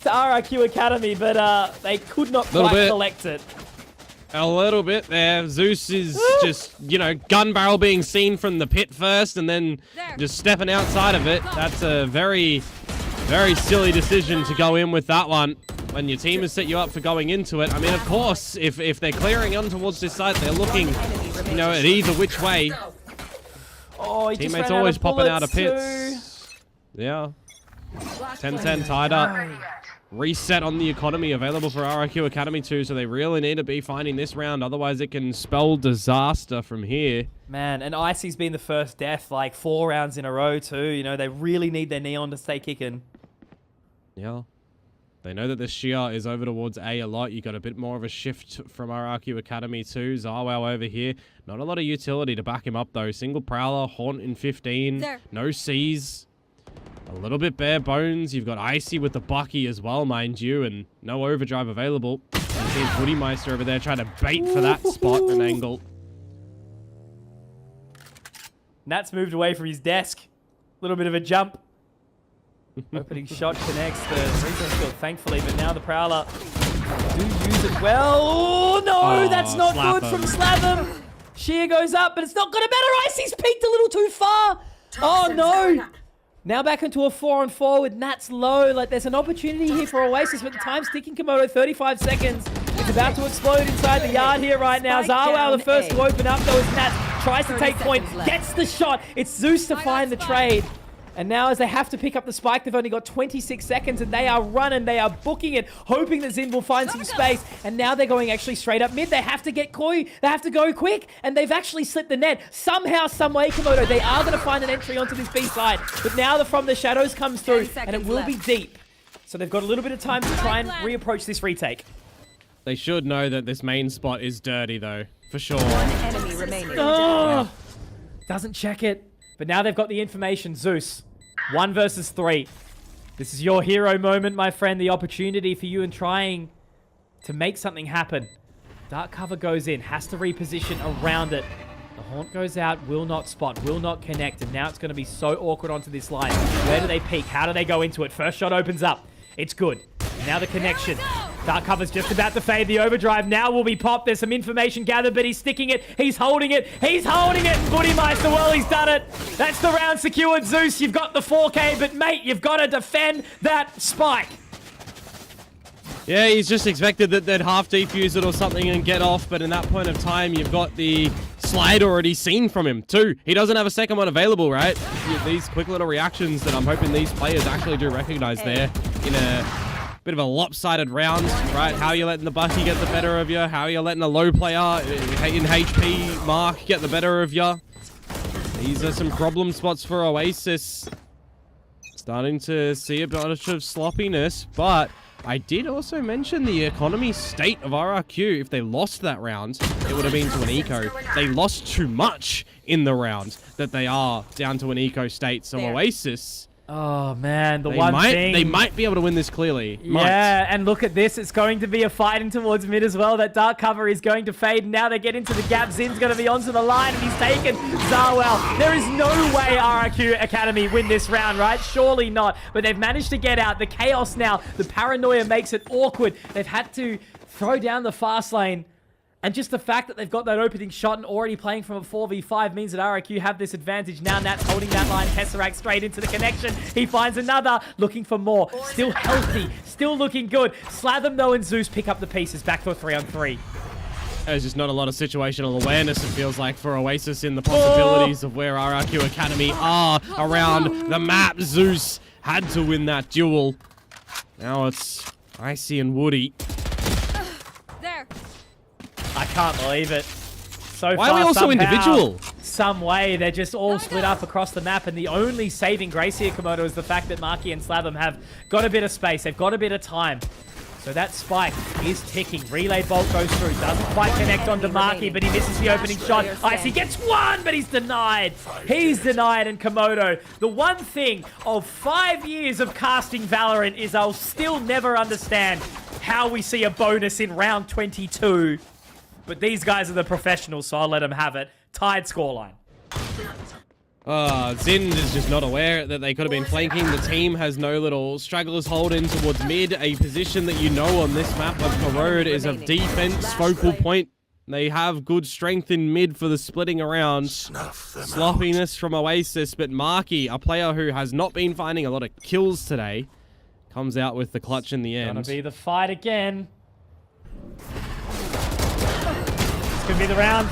to RRQ Academy, but they could not quite collect it. A little bit there. Zeus is just, you know, gun barrel being seen from the pit first and then just stepping outside of it. That's a very, very silly decision to go in with that one when your team has set you up for going into it. I mean, of course, if they're clearing on towards this side, they're looking, you know, at either which way. Oh, teammates always popping out of pits. Yeah. 10-10 tied up. Reset on the economy available for RRQ Academy 2, so they really need to be finding this round, otherwise it can spell disaster from here. Man, and Icy's been the first death like 4 rounds in a row too. You know, they really need their Neon to stay kicking. Yeah. They know that the Shia is over towards A lot. You got a bit more of a shift from RRQ Academy 2. Zawao over here. Not a lot of utility to back him up though. Single Prowler, Haunt in 15. No C's. A little bit bare bones. You've got Icy with the Bucky as well, mind you, and no overdrive available. And seeing Buddymeister over there trying to bait for that spot and angle. Nat's moved away from his desk. A little bit of a jump. Opening shot connects the resource field, thankfully, but now the Prowler do use it well. Oh, no, that's not good from Slatham. Sheer goes up, but it's not gonna matter. Icy's peaked a little too far. Oh no! Now back into a 4-on-4 with Nats low. Like, there's an opportunity here for Oasis, but the time's ticking. Komodo, 35 seconds. It's about to explode inside the yard here right now. Zarwell, the first to open up, though, as Nats tries to take point, gets the shot. It's Zeus to find the trade. And now as they have to pick up the spike, they've only got 26 seconds, and they are running, they are booking it, hoping that Zin will find some space. And now they're going actually straight up mid. They have to get Koi. They have to go quick, and they've actually slipped the net. Somehow, some way, Komodo, they are going to find an entry onto this B side. But now the From the Shadows comes through, and it will be deep. So they've got a little bit of time to try and reapproach this retake. They should know that this main spot is dirty, though, for sure. One enemy remaining. Oh, doesn't check it. But now they've got the information. Zeus, 1 versus 3. This is your hero moment, my friend. The opportunity for you in trying to make something happen. Dark cover goes in, has to reposition around it. The haunt goes out, will not spot, will not connect, and now it's going to be so awkward onto this line. Where do they peek? How do they go into it? First shot opens up. It's good. Now the connection. Dark cover's just about to fade. The overdrive now will be popped. There's some information gathered, but he's sticking it. He's holding it. He's holding it. Buddymeister, well, he's done it. That's the round secured. Zeus, you've got the 4K, but mate, you've got to defend that spike. Yeah, he's just expected that they'd half defuse it or something and get off, but in that point of time, you've got the slide already seen from him, too. He doesn't have a second one available, right? These quick little reactions that I'm hoping these players actually do recognize there in a bit of a lopsided round, right? How are you letting the Bucky get the better of you? How are you letting a low player in HP mark get the better of you? These are some problem spots for Oasis. Starting to see a bunch of sloppiness, but I did also mention the economy state of RRQ. If they lost that round, it would have been to an eco. They lost too much in the round that they are down to an eco state. So Oasis, oh man, they might be able to win this clearly. Yeah, and look at this. It's going to be a fighting towards mid as well. That dark cover is going to fade. Now they get into the gap. Zin's going to be onto the line, and he's taken Zarwell. There is no way RRQ Academy win this round, right? Surely not. But they've managed to get out. The chaos now, the paranoia makes it awkward. They've had to throw down the fast lane. And just the fact that they've got that opening shot and already playing from a 4v5 means that RRQ have this advantage. Now Nat's holding that line. Tesseract straight into the connection. He finds another, looking for more. Still healthy, still looking good. Slatham, though, and Zeus pick up the pieces. Back to a 3-on-3. There's just not a lot of situational awareness, it feels like, for Oasis in the possibilities of where RRQ Academy are around the map. Zeus had to win that duel. Now it's Icy and Woody. I can't believe it. So Why are we all so individual? Some way, they're just all split up across the map, and the only saving grace here, Komodo, is the fact that Maki and Slatham have got a bit of space. They've got a bit of time. So that spike is ticking. Relay bolt goes through. Doesn't quite connect onto Maki, but he misses the opening shot. Icy gets one, but he's denied. He's denied, and Komodo, the one thing of 5 years of casting Valorant is I'll still never understand how we see a bonus in round 22. But these guys are the professionals, so I'll let them have it. Tied scoreline. Zin is just not aware that they could have been flanking. The team has no little stragglers hold in towards mid, a position that you know on this map of Corrode is a defense focal point. They have good strength in mid for the splitting around. Sloppiness from Oasis, but Marky, a player who has not been finding a lot of kills today, comes out with the clutch in the end. Gonna be the fight again. Could be the round.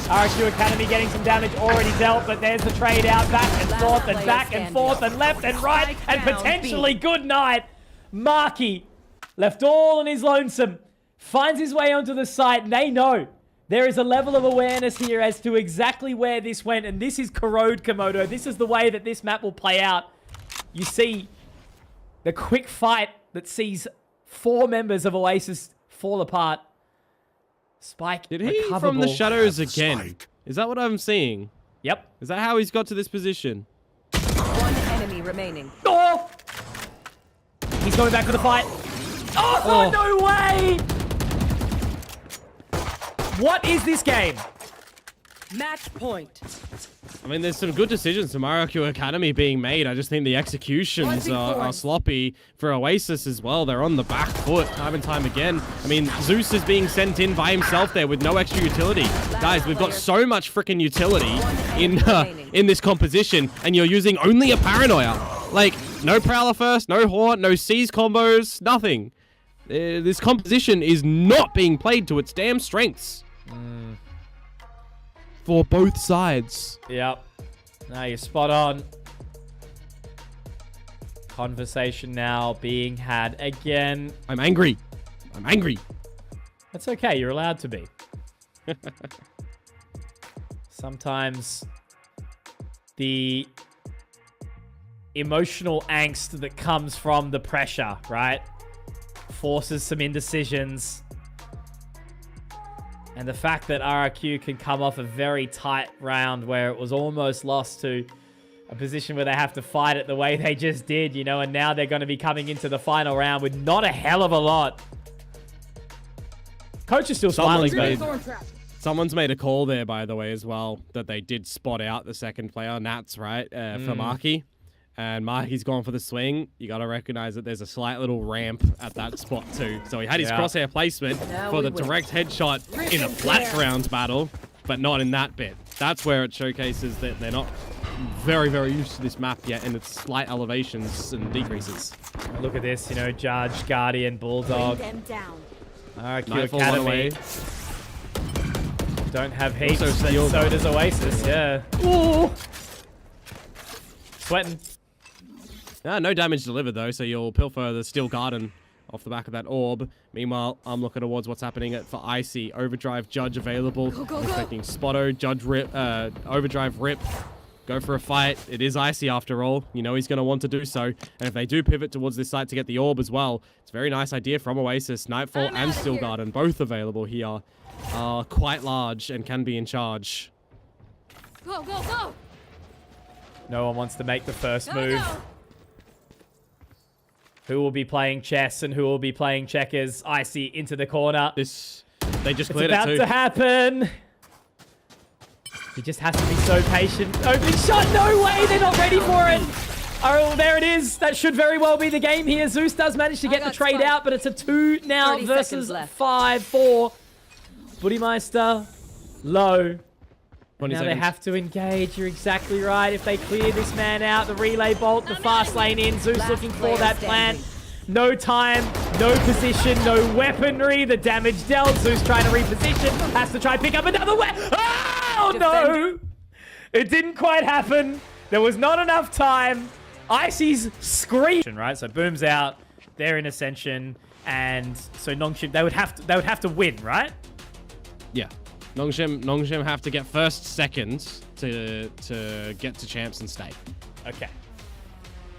RRQ Academy getting some damage already dealt, but there's the trade out, back and forth and back and forth and left and right, and potentially good night. Marky, left all on his lonesome, finds his way onto the site, and they know there is a level of awareness here as to exactly where this went, and this is Corrode, Komodo. This is the way that this map will play out. You see the quick fight that sees 4 members of Oasis fall apart. Spike. Did he from the shadows again? Is that what I'm seeing? Yep. Is that how he's got to this position? One enemy remaining. Oh! He's going back for the fight. Oh, no way! What is this game? Match point. I mean, there's some good decisions from RRQA Academy being made. I just think the executions are sloppy for Oasis as well. They're on the back foot time and time again. I mean, Zeus is being sent in by himself there with no extra utility. Guys, we've got so much freaking utility in this composition, and you're using only a Paranoia. Like, no Prowler first, no Haunt, no Seize combos, nothing. This composition is not being played to its damn strengths. For both sides. Yep. No, you're spot on. Conversation now being had again. I'm angry. I'm angry. That's okay. You're allowed to be. Sometimes the emotional angst that comes from the pressure, right, forces some indecisions. And the fact that RRQ can come off a very tight round where it was almost lost to a position where they have to fight it the way they just did, you know, and now they're going to be coming into the final round with not a hell of a lot. Coach is still smiling, but... Someone's made a call there, by the way, as well, that they did spot out the second player, Nats, right, for Marky. And Marky's gone for the swing. You got to recognize that there's a slight little ramp at that spot too. So he had his crosshair placement for the direct headshot in a flat round battle, but not in that bit. That's where it showcases that they're not very, very used to this map yet and its slight elevations and decreases. Look at this, you know, Judge, Guardian, Bulldog. RRQ Academy. Don't have heaps, but so does Oasis, yeah. Ooh! Sweating. No damage delivered, though, so you'll pilfer the Steel Garden off the back of that orb. Meanwhile, I'm looking towards what's happening for Icy. Overdrive, Judge available. Expecting Spotto, Judge rip, Overdrive rip. Go for a fight. It is Icy after all. You know he's going to want to do so. And if they do pivot towards this site to get the orb as well, it's a very nice idea from Oasis. Nightfall and Steel Garden, both available here, are quite large and can be in charge. Go, go, go! No one wants to make the first move. Who will be playing chess and who will be playing checkers? Icy into the corner. They just cleared it too. It's about to happen. He just has to be so patient. Opening shot. No way. They're not ready for it. Oh, there it is. That should very well be the game here. Zeus does manage to get the trade out, but it's a 2 now versus 5 for Buddymeister. Low. Now they have to engage. You're exactly right. If they clear this man out, the relay bolt, the fast lane in. Zeus looking for that plant. No time, no position, no weaponry. The damage dealt. Zeus trying to reposition. Has to try and pick up another weapon. Oh, no! It didn't quite happen. There was not enough time. Icy's scream. Right, so Boom's out. They're in Ascension. And so Nongshim, they would have to win, right? Yeah. Nongshim have to get first, second to get to champs and stay. Okay.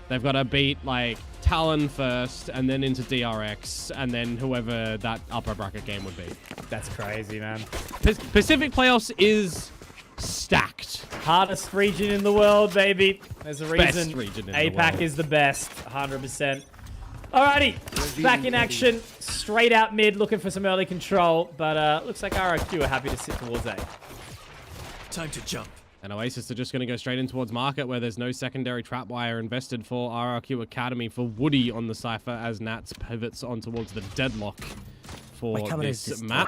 They've got to beat like Talon first, and then into DRX, and then whoever that upper bracket game would be. That's crazy, man. Pacific playoffs is stacked. Hardest region in the world, baby. There's a reason Best region in the APAC world. is the best, 100%. Alrighty, back in action. Straight out mid, looking for some early control, but looks like RRQ are happy to sit towards A. Time to jump. And Oasis are just going to go straight in towards market where there's no secondary trapwire invested for RRQ Academy for Woody on the Cypher as Nats pivots on towards the deadlock for this map.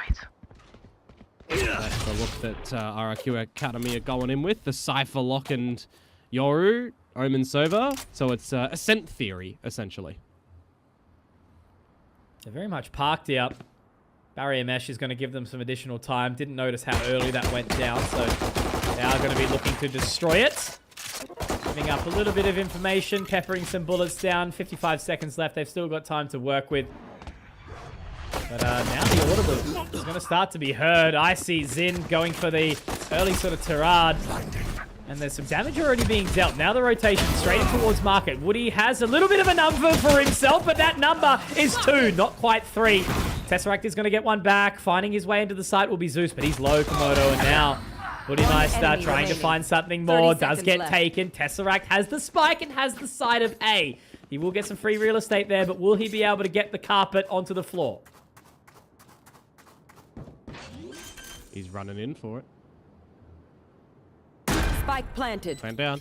That's the look that RRQ Academy are going in with. The Cypher Lock and Yoru, Omen Sova. So it's Ascent Theory, essentially. They're very much parked here. Barrier Mesh is going to give them some additional time. Didn't notice how early that went down, so they are going to be looking to destroy it. Giving up a little bit of information, peppering some bullets down. 55 seconds left. They've still got time to work with. But now the audible is going to start to be heard. I see Zin going for the early sort of tirade. And there's some damage already being dealt. Now the rotation straight in towards market. Woody has a little bit of a number for himself, but that number is 2, not quite 3. Tesseract is going to get one back. Finding his way into the site will be Zeus, but he's low, Komodo. And now Buddymeister trying to find something more. Does get taken. Tesseract has the spike and has the side of A. He will get some free real estate there, but will he be able to get the carpet onto the floor? He's running in for it. Spike planted. Plant down.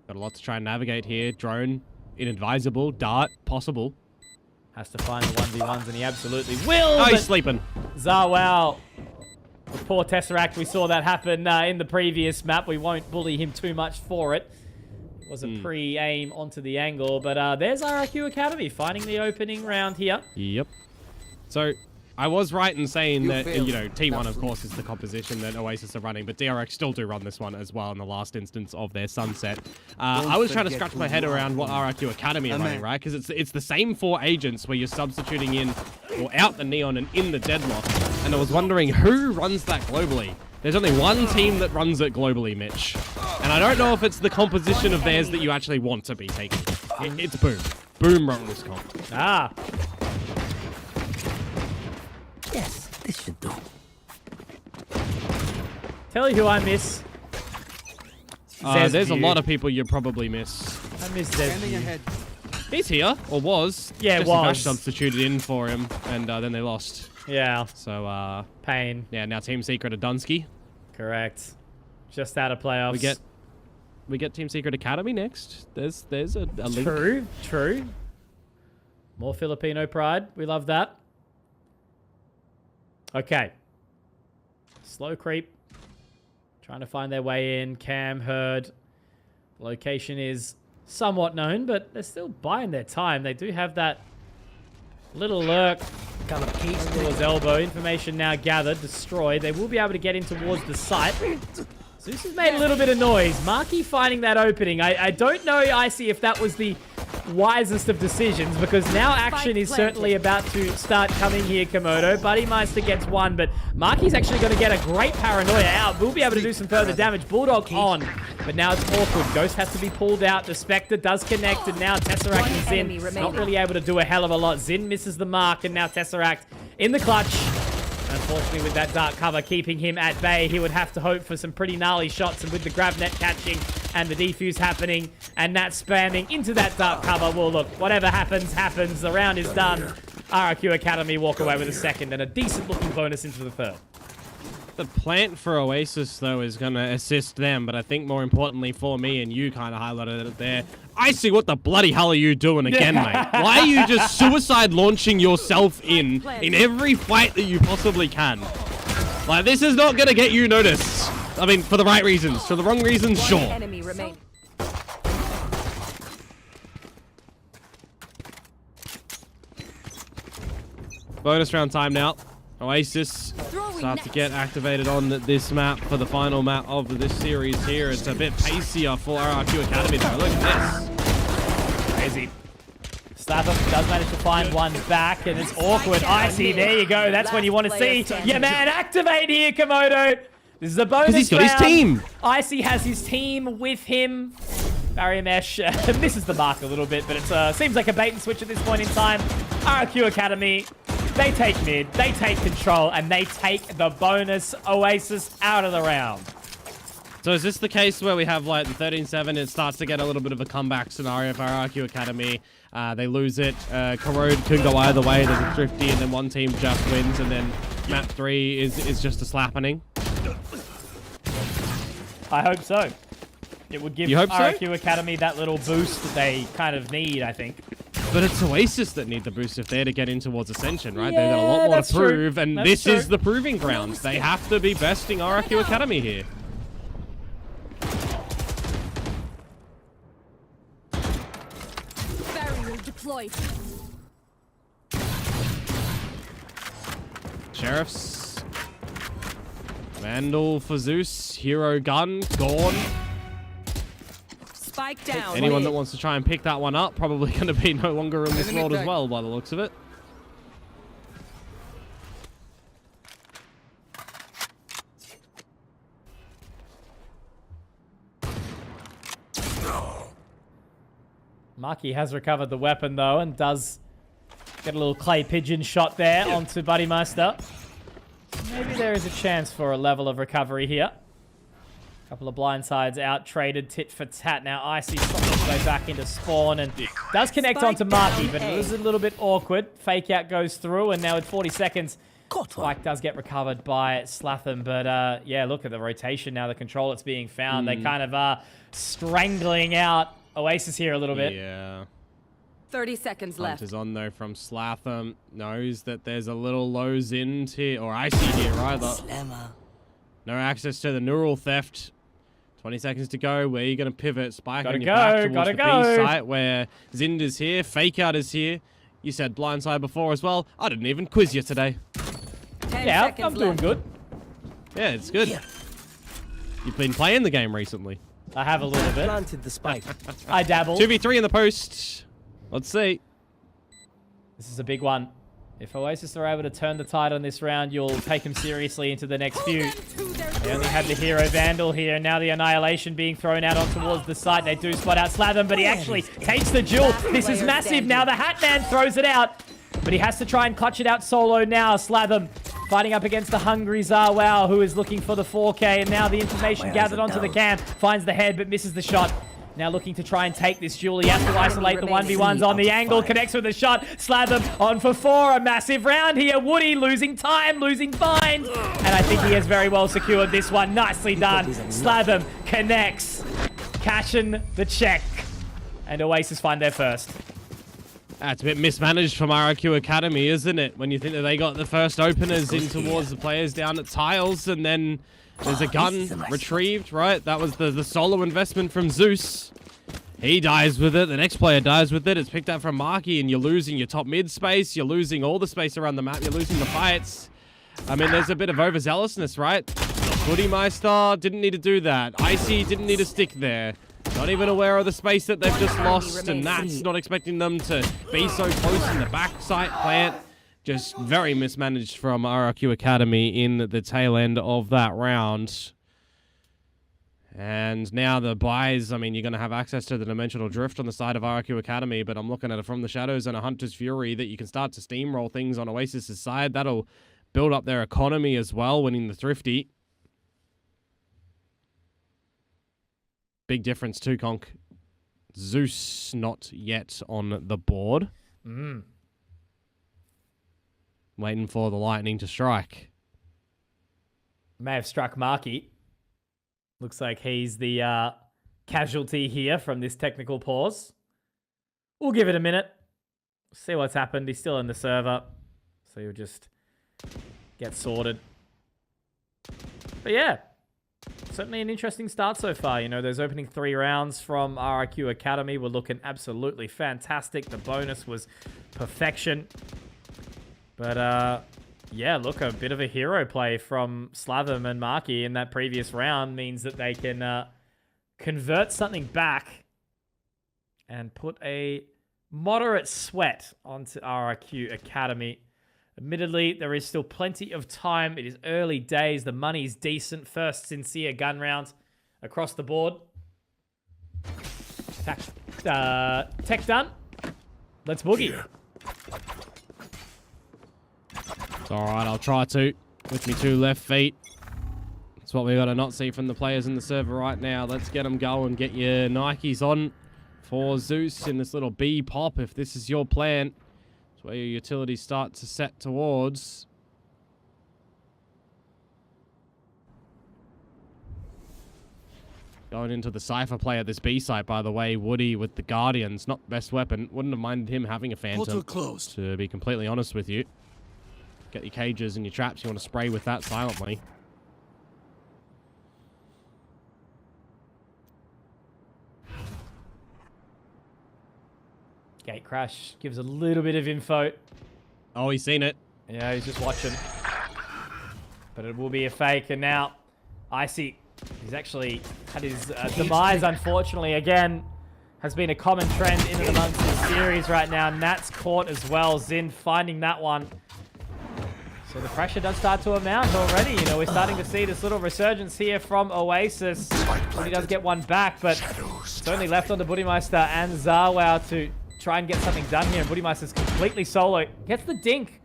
Got a lot to try and navigate here. Drone, inadvisable. Dart, possible. Has to find the 1v1s, and he absolutely will. Oh, but he's sleeping. Zawal, the poor Tesseract, we saw that happen in the previous map. We won't bully him too much for it. It was a pre-aim onto the angle, but there's RRQ Academy finding the opening round here. Yep. So, I was right in saying that, failed. you know, T1, of course, is the composition that Oasis are running, but DRX still do run this one as well in the last instance of their sunset. I was trying to scratch my head around what RRQ Academy are running, right? Because it's the same 4 agents where you're substituting in or out the Neon and in the Deadlock. And I was wondering who runs that globally. There's only one team that runs it globally, Mitch. And I don't know if it's the composition of theirs that you actually want to be taking. It's Boom. Boom run this comp. Ah. Yes, this should do. Tell you who I miss. There's a lot of people you probably miss. I miss Standing Zesview. ahead. He's here, or was. Yeah, Jesse was. Bash substituted in for him, and then they lost. Yeah, So, pain. yeah, now Team Secret are Dunsky. Correct. Just out of playoffs. We get Team Secret Academy next. There's a link. True, true. More Filipino pride. We love that. Okay. Slow creep. Trying to find their way in. Cam, Hurd. Location is somewhat known, but they're still buying their time. They do have that little lurk. His elbow. Information now gathered. Destroyed. They will be able to get in towards the site. Zeus has made a little bit of noise. Marky finding that opening. I don't know, Icy, if that was the wisest of decisions, because now action is certainly about to start coming here, Komodo. Buddy Meister gets one, but Marky's actually going to get a great paranoia out. We'll be able to do some further damage. Bulldog on, but now it's awkward. Ghost has to be pulled out. The Spectre does connect, and now Tesseract and Zin not really able to do a hell of a lot. Zin misses the mark, and now Tesseract in the clutch. Unfortunately, with that dark cover keeping him at bay, he would have to hope for some pretty gnarly shots. And with the grab net catching and the defuse happening and that spamming into that dark cover, well, look, whatever happens, happens. The round is done. RRQ Academy walk away with a second and a decent-looking bonus into the third. The plant for Oasis, though, is going to assist them, but I think more importantly for me, and you kind of highlighted it there, I see what the bloody hell are you doing again, mate? Why are you just suicide launching yourself in every fight that you possibly can? Like, this is not going to get you noticed. I mean, for the right reasons. For the wrong reasons, sure. Enemy remain. Bonus round time now. Oasis start to get activated on this map for the final map of this series here. It's a bit pacier for RRQ Academy though. Look at this. Crazy. Slapper does manage to find one back, and it's awkward. Icy, there you go. That's when you want to see your man activate here, Komodo. This is a bonus round. Because he's got his team. Icy has his team with him. Barrier Mesh misses the mark a little bit, but it seems like a bait and switch at this point in time. RRQ Academy, they take mid, they take control, and they take the bonus. Oasis out of the round. So is this the case where we have like the 13-7, it starts to get a little bit of a comeback scenario for RRQ Academy. They lose it. Corrode could go either way. There's a thrifty, and then one team just wins, and then map 3 is just a slappening. I hope so. It would give RRQ Academy that little boost that they kind of need, I think. But it's Oasis that need the boost if they're to get in towards Ascension, right? Yeah, They've got a lot more that's to prove, true. and That's this true. is the proving ground. They have to be besting RRQ Academy here. Barrier deployed. Sheriffs. Vandal for Zeus. Hero gun. Gone. Spike down. Anyone that wants to try and pick that one up probably going to be no longer in this Enemy world as tag. well, by the looks of it. Marky has recovered the weapon, though, and does get a little clay pigeon shot there onto Buddy Meister. Maybe there is a chance for a level of recovery here. Couple of blindsides out, traded tit for tat. Now Icy stops his way back into spawn and does connect onto Marky, but it was a little bit awkward. Fake out goes through, and now with 40 seconds Caught one. Spike does get recovered by Slatham, but yeah, look at the rotation now, the control that's being found. They kind of are strangling out Oasis here a little bit. Yeah. 30 seconds Hunt left. is on though from Slatham. Knows that there's a little low Zind here, or Icy here rather. Slammer. No access to the neural theft. 20 seconds to go. Where are you going to pivot? Spike Gotta on your go, back towards gotta the go. B site where Zind is here. Fake out is here. You said blindside before as well. I didn't even quiz you today. 10 Yeah, seconds I'm doing left. good. Yeah, it's good. You've been playing the game recently. I have a little bit. Planted the spike. I dabble. 2v3 in the post. Let's see. This is a big one. If Oasis are able to turn the tide on this round, you'll take them seriously into the next few. They only have the hero Vandal here. Now the Annihilation being thrown out on towards the site. They do spot out Slatham, but he actually takes the duel. This is massive. Now the Hatman throws it out, but he has to try and clutch it out solo now. Slatham fighting up against the hungry Zawao, who is looking for the 4K, and now the information gathered onto the cam. Finds the head, but misses the shot. Now looking to try and take this duel. He has to isolate the 1v1s on the angle. Connects with the shot. Slatham on for 4. A massive round here. Woody losing time, losing bind. And I think he has very well secured this one. Nicely done. Slatham connects. Cashing the check. And Oasis find their first. That's a bit mismanaged from RRQ Academy, isn't it? When you think that they got the first openers in towards the players down at tiles, and then there's a gun retrieved, right? That was the solo investment from Zeus. He dies with it. The next player dies with it. It's picked up from Marky, and you're losing your top mid space. You're losing all the space around the map. You're losing the fights. I mean, there's a bit of overzealousness, right? Bootymeister didn't need to do that. Icy didn't need to stick there. Not even aware of the space that they've just lost, and that's not expecting them to be so close in the backside plant. Just very mismanaged from RRQ Academy in the tail end of that round. And now the buys, I mean, you're going to have access to the Dimensional Drift on the side of RRQ Academy, but I'm looking at it from the Shadows and a Hunter's Fury that you can start to steamroll things on Oasis's side. That'll build up their economy as well, winning the Thrifty. Big difference too, Conk. Zeus not yet on the board. Waiting for the lightning to strike. May have struck Marky. Looks like he's the casualty here from this technical pause. We'll give it a minute. See what's happened. He's still in the server. So he'll just get sorted. But yeah. Certainly an interesting start so far. You know, those opening 3 rounds from RRQ Academy were looking absolutely fantastic. The bonus was perfection. But, yeah, look, a bit of a hero play from Slatham and Marky in that previous round means that they can convert something back and put a moderate sweat onto RRQ Academy. Admittedly, there is still plenty of time. It is early days. The money is decent. First sincere gun round across the board. Tech done. Let's boogie. It's alright, I'll try to. With me 2 left feet. That's what we got to not see from the players in the server right now. Let's get them going. Get your Nikes on for Zeus in this little B pop if this is your plan. Where your utilities start to set towards. Going into the Cypher play at this B site, by the way. Woody with the Guardians, not best weapon. Wouldn't have minded him having a Phantom. Portal closed. To be completely honest with you. Get your cages and your traps. You want to spray with that silently. Gate crash gives a little bit of info. Oh, he's seen it. Yeah, he's just watching. But it will be a fake. And now, Icy, he's actually had his demise, unfortunately, again. Has been a common trend in and amongst the series right now. Nat's caught as well. Zin finding that one. So the pressure does start to amount already. You know, we're starting to see this little resurgence here from Oasis. He does get one back, but it's only left on the Bootymeister and Zawao to try and get something done here. And Bootymeister's completely solo. Gets the dink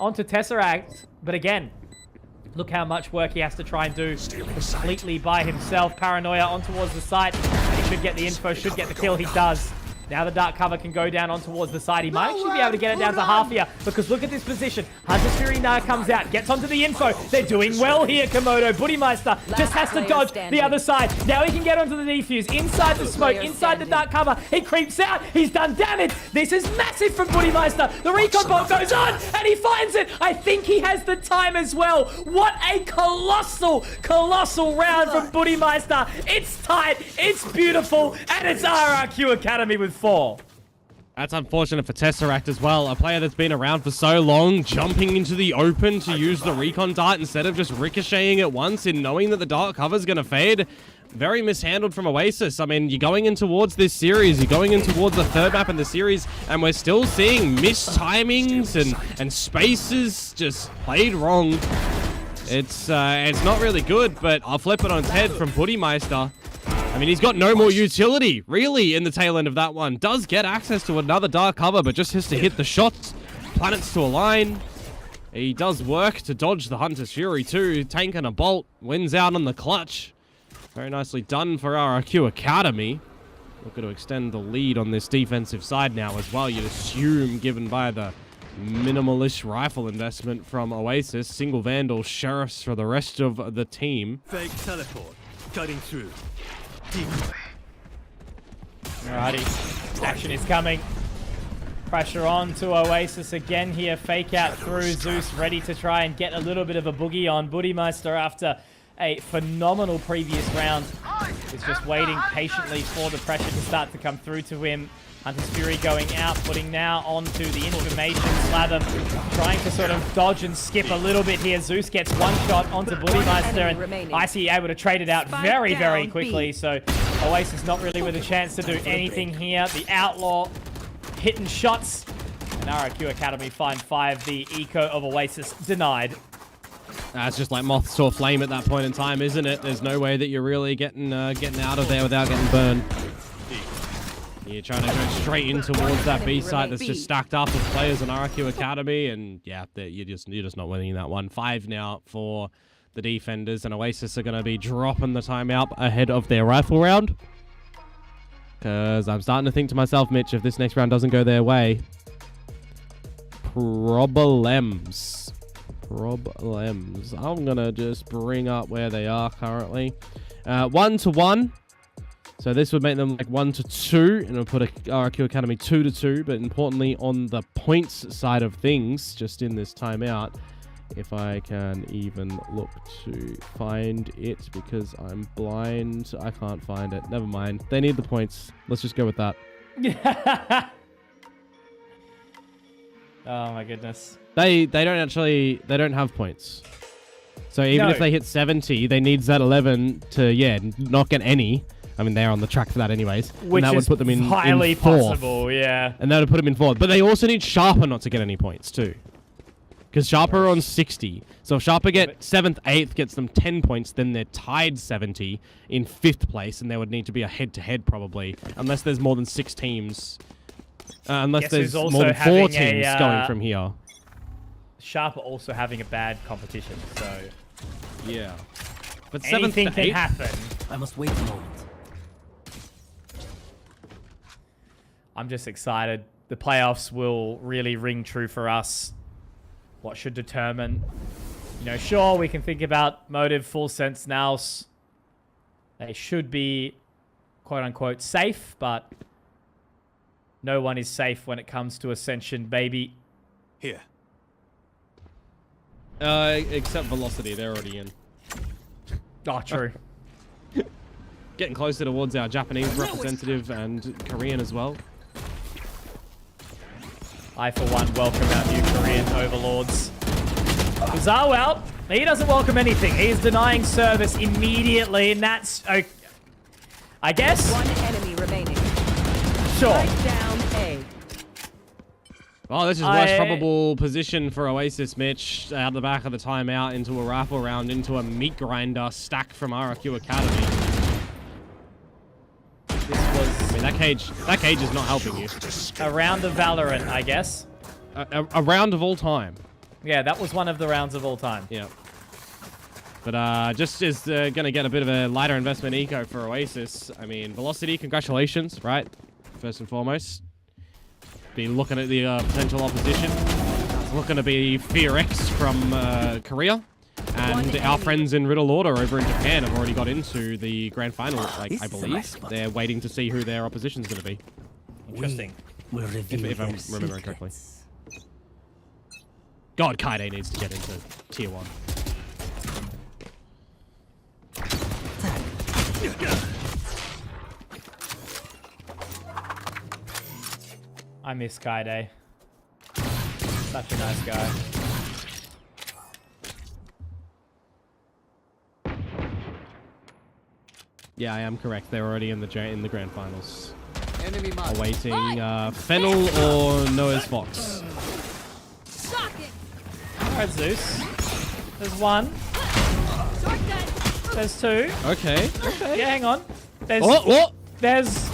onto Tesseract. But again, look how much work he has to try and do completely by himself. Paranoia on towards the site. And he should get the info, should get the kill. He does. Now the dark cover can go down on towards the side. He might actually be able to get it down to half here, because look at this position. Hunter's Fury now comes out, gets onto the info. They're doing well here, Komodo. Buddymeister just has to dodge the other side. Now he can get onto the defuse, inside the smoke, inside the dark cover. He creeps out. He's done damage. This is massive from Buddymeister. The recon bolt goes on, and he finds it. I think he has the time as well. What a colossal round from Buddymeister. It's tight, it's beautiful, and it's RRQ Academy with 4. That's unfortunate for Tesseract as well. A player that's been around for so long, jumping into the open to use the recon dart instead of just ricocheting it once and knowing that the dark cover's going to fade. Very mishandled from Oasis. I mean, you're going in towards this series. You're going in towards the third map in the series, and we're still seeing missed timings and spaces just played wrong. It's not really good, but I'll flip it on its head from Buddymeister. I mean, he's got no more utility, really, in the tail end of that one. Does get access to another dark cover, but just has to hit the shots. Planets to align. He does work to dodge the Hunter's Fury too. Tank and a bolt. Wins out on the clutch. Very nicely done for RRQ Academy. Looking to extend the lead on this defensive side now as well, you'd assume, given by the minimalish rifle investment from Oasis. Single Vandal Sheriffs for the rest of the team. Fake teleport. Cutting through. Alrighty, action is coming. Pressure on to Oasis again here. Fake out through. Zeus ready to try and get a little bit of a boogie on Buddymeister after a phenomenal previous round. He's just waiting patiently for the pressure to start to come through to him. Hunter's Fury going out, putting now onto the information slather, trying to sort of dodge and skip a little bit here. Zeus gets one shot onto Buddymeister, and Icy able to trade it out very, very quickly. So Oasis not really with a chance to do anything here. The Outlaw hitting shots, and RRQ Academy find 5. The eco of Oasis denied. It's just like moth saw flame at that point in time, isn't it? There's no way that you're really getting out of there without getting burned. You're trying to go straight in towards that B site that's just stacked up with players in RRQ Academy, and yeah, you're just not winning that one. 5 now for the defenders, and Oasis are going to be dropping the timeout ahead of their rifle round. Because I'm starting to think to myself, Mitch, if this next round doesn't go their way, problems. I'm going to just bring up where they are currently. 1-1. So this would make them like 1-2, and it'll put RRQ Academy 2-2. But importantly, on the points side of things, just in this timeout, if I can even look to find it, because I'm blind, I can't find it. Never mind. They need the points. Let's just go with that. Oh my goodness. They don't have points. So even if they hit 70, they need Z11 to not get any. I mean, they're on the track for that anyways. Which and that is would put them in highly fourth. possible, yeah. And that would put them in 4th. But they also need Sharper not to get any points too. Because Sharper are on 60. So if Sharper get 7th, 8th, gets them 10 points, then they're tied 70 in 5th place, and there would need to be a head-to-head probably. Unless there's more than 6 teams. Unless there's more than 4 teams going from here. Sharper also having a bad competition, so... Yeah. But anything 7th to can 8th? happen. I must wait a moment. I'm just excited. The playoffs will really ring true for us. What should determine... sure, we can think about Motive, Full Sense, Nous. They should be, quote-unquote, safe, but no one is safe when it comes to Ascension, baby. Here. Except Velocity, they're already in. Oh, true. Getting closer towards our Japanese representative and Korean as well. I, for one, welcome our new Korean overlords. Zawell, he doesn't welcome anything. He is denying service immediately, and that's... I guess? One enemy remaining. Sure. Strike down A. Oh, this is worst probable position for Oasis, Mitch. Out the back of the timeout, into a rifle round, into a meat grinder stack from RRQ Academy. This was... I mean, that cage is not helping you. a round of Valorant, I guess. A round of all time. Yeah, that was one of the rounds of all time. Yeah. But just is going to get a bit of a lighter investment eco for Oasis. I mean, Velocity, congratulations, right? first and foremost. Be looking at the potential opposition. It's looking to be Fear X from Korea. And our friends in Riddle Order over in Japan have already got into the grand final, like, I believe. They're waiting to see who their opposition's going to be. Interesting. We'll reveal If I'm remembering correctly. God, Kaide needs to get into Tier 1. I miss Kaide. Such a nice guy. Yeah, I am correct. They're already in the grand finals. Enemy mark. Awaiting Fennel or Noah's Fox. Alright, Zeus. There's one. There's two. Okay. Yeah, hang on. There's... What? There's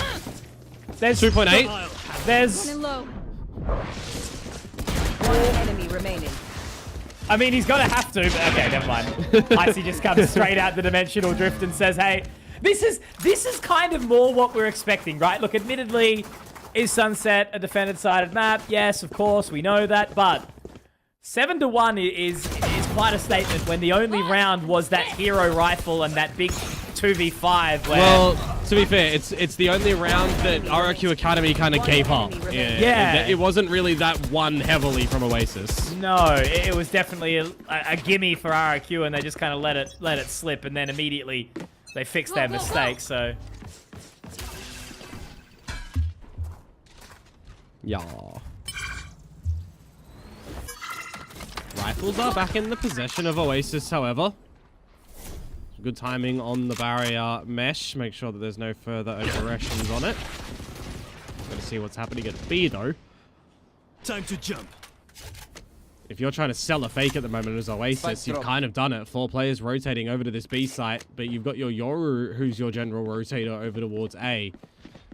2.8. There's... One enemy remaining. I mean, he's gonna have to, but okay, never mind. Icy just comes straight out the dimensional drift and says, hey, this is kind of more what we're expecting, right? Look, admittedly, is Sunset a defended-sided map? Yes, of course, we know that, but 7-1 is quite a statement when the only round was that hero rifle and that big 2v5 where... Well, to be fair, it's the only round that RRQ Academy kind of gave up. Yeah. It wasn't really that one heavily from Oasis. No, it was definitely a gimme for RRQ, and they just kind of let it slip, and then immediately they fixed their mistake. So Yeah. Rifles are back in the possession of Oasis, however. Good timing on the barrier mesh. Make sure that there's no further aggressions on it. Gonna see what's happening at B, though. Time to jump. If you're trying to sell a fake at the moment as Oasis, you've kind of done it. 4 players rotating over to this B site, but you've got your Yoru, who's your general rotator, over towards A.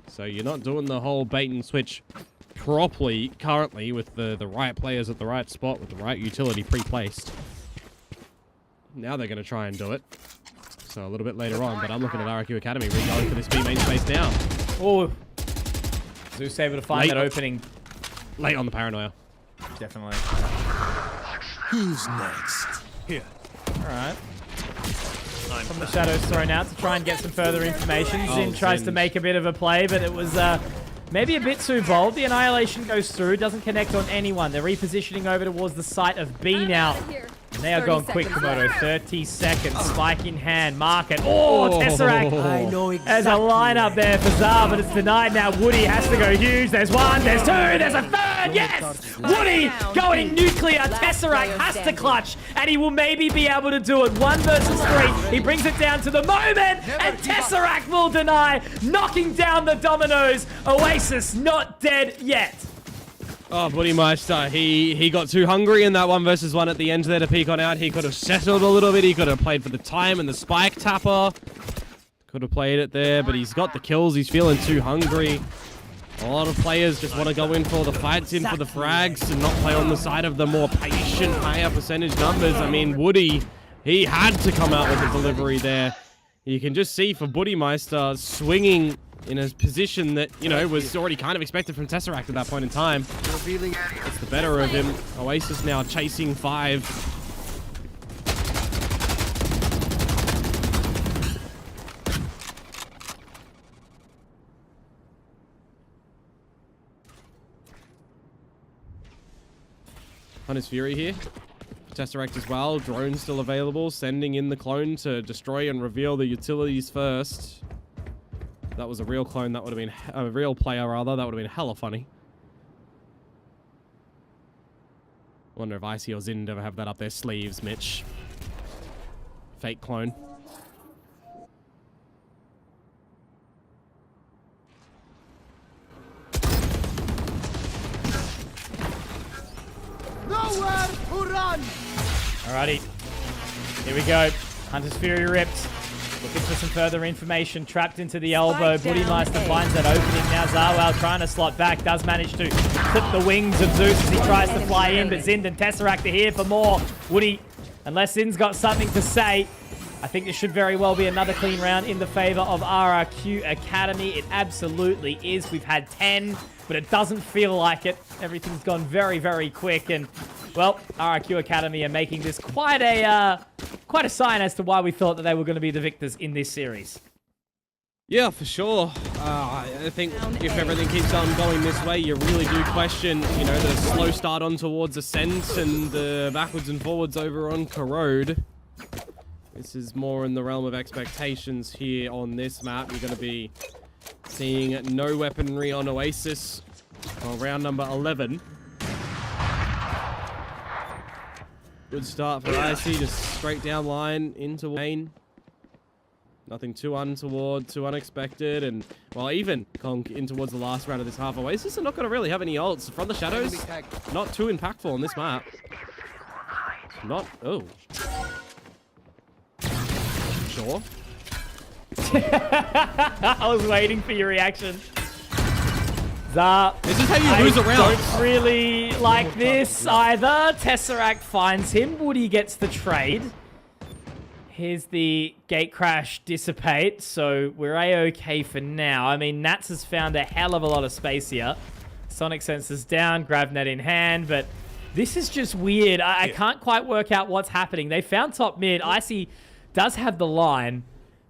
So you're not doing the whole bait and switch properly currently with the right players at the right spot with the right utility pre-placed. Now they're going to try and do it. So a little bit later on, but I'm looking at RRQ Academy re-going for this B main space now. oh, Zeus able to find that opening. Late on the paranoia. Definitely. Who's next? Here. Alright. From the shadows thrown out to try and get some further information. Zin tries to make a bit of a play, but it was maybe a bit too bold. The Annihilation goes through, doesn't connect on anyone. They're repositioning over towards the site of B now. And they are going quick, Komodo. 30 seconds. Spike in hand. Mark it. Oh, Tesseract. I know exactly. There's a lineup there for Zar, but it's denied now. Woody has to go huge. There's one. There's two. There's a third. Yes! Woody going nuclear. Tesseract has to clutch, and he will maybe be able to do it. 1 versus 3. He brings it down to the moment, and Tesseract will deny, knocking down the dominoes. Oasis not dead yet. Oh, Buddy Meister, he got too hungry in that 1 versus 1 at the end there to peek on out. He could have settled a little bit. He could have played for the time and the spike tapper. Could have played it there, but he's got the kills. He's feeling too hungry. A lot of players just want to go in for the fights, in for the frags, and not play on the side of the more patient, higher percentage numbers. I mean, Woody, he had to come out with a delivery there. You can just see for Buddy Meister swinging in a position that, you know, was already kind of expected from Tesseract at that point in time. It's the better of him. Oasis now chasing 5. Hunter's Fury here. Tesseract as well. Drone still available. Sending in the clone to destroy and reveal the utilities first. If that was a real clone, that would have been a real player, rather. That would have been hella funny. Wonder if Icy or Zin ever have that up their sleeves, Mitch. Fake clone. Nowhere to run. Alrighty. Here we go. Hunter's Fury ripped. Looking for some further information. Trapped into the elbow. Buddy Meister finds that opening now. Zarwell trying to slot back. Does manage to clip the wings of Zeus as he tries to fly in. But Zind and Tesseract are here for more. Woody, unless Zin's got something to say. I think this should very well be another clean round in the favor of RRQ Academy. It absolutely is. We've had 10, but it doesn't feel like it. Everything's gone very, very quick. And, well, RRQ Academy are making this quite a sign as to why we thought that they were going to be the victors in this series. Yeah, for sure. I think if everything keeps on going this way, you really do question, you know, the slow start on towards Ascent and the backwards and forwards over on Corrode. This is more in the realm of expectations here on this map. You're going to be seeing no weaponry on Oasis on round number 11. Good start for Icy, just straight down line into main. Nothing too untoward, too unexpected, and, well, even Conk in towards the last round of this half. Oasis are not going to really have any ults. From the shadows, not too impactful on this map. Not, oh. Sure. I was waiting for your reaction. This is how you lose a round. I don't really like this either. Tesseract finds him. Woody gets the trade. Here's the gate crash dissipate, so we're A-okay for now. I mean, Nats has found a hell of a lot of space here. Sonic sensors down, GravNet in hand, but this is just weird. I can't quite work out what's happening. They found top mid. Icy does have the line,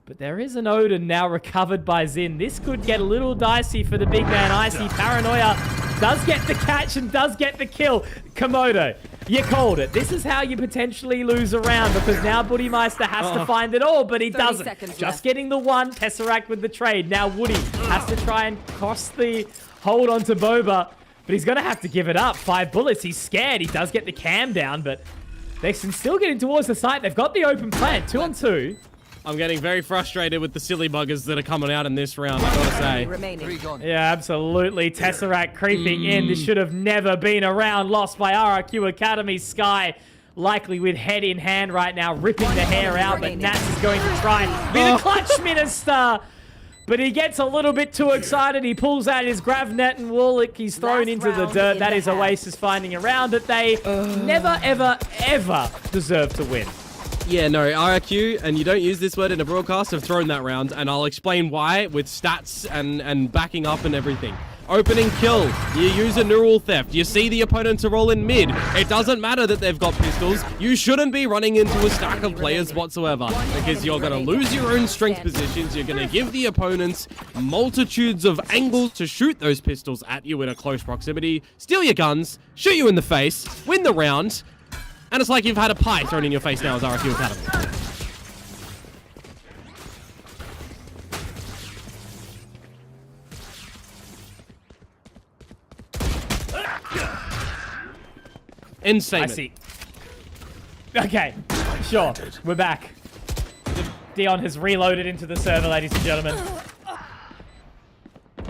but there is an Odin now recovered by Zin. This could get a little dicey for the big man Icy. Paranoia does get the catch and does get the kill. Komodo, you called it. This is how you potentially lose a round, because now Buddymeister has to find it all, but he doesn't. Just left. getting the one, Tesseract with the trade. Now Woody has to try and cross the hold onto Boba, but he's going to have to give it up. 5 bullets. He's scared. He does get the cam down, but they can still get in towards the site. They've got the open plant. 2 on 2. I'm getting very frustrated with the silly buggers that are coming out in this round, I gotta say. Remaining. Yeah, absolutely. Tesseract creeping in. This should have never been a round lost by RRQ Academy. Sky likely with head in hand right now, ripping the hair out, but Nats is going to try and be the clutch minister. But he gets a little bit too excited. He pulls out his GravNet and Warlick. He's thrown into the dirt. That is Oasis finding a round that they never, ever, ever deserve to win. Yeah, no, RRQ, and you don't use this word in a broadcast, have thrown that round, and I'll explain why with stats and backing up and everything. Opening kill, you use a neural theft, you see the opponent to roll in mid. It doesn't matter that they've got pistols. You shouldn't be running into a stack of players whatsoever, because you're going to lose your own strength positions. You're going to give the opponents multitudes of angles to shoot those pistols at you in a close proximity, steal your guns, shoot you in the face, win the round. And it's like you've had a pie thrown in your face now as RRQ Academy. End statement. I see. Okay, sure. We're back. Dion has reloaded into the server, ladies and gentlemen.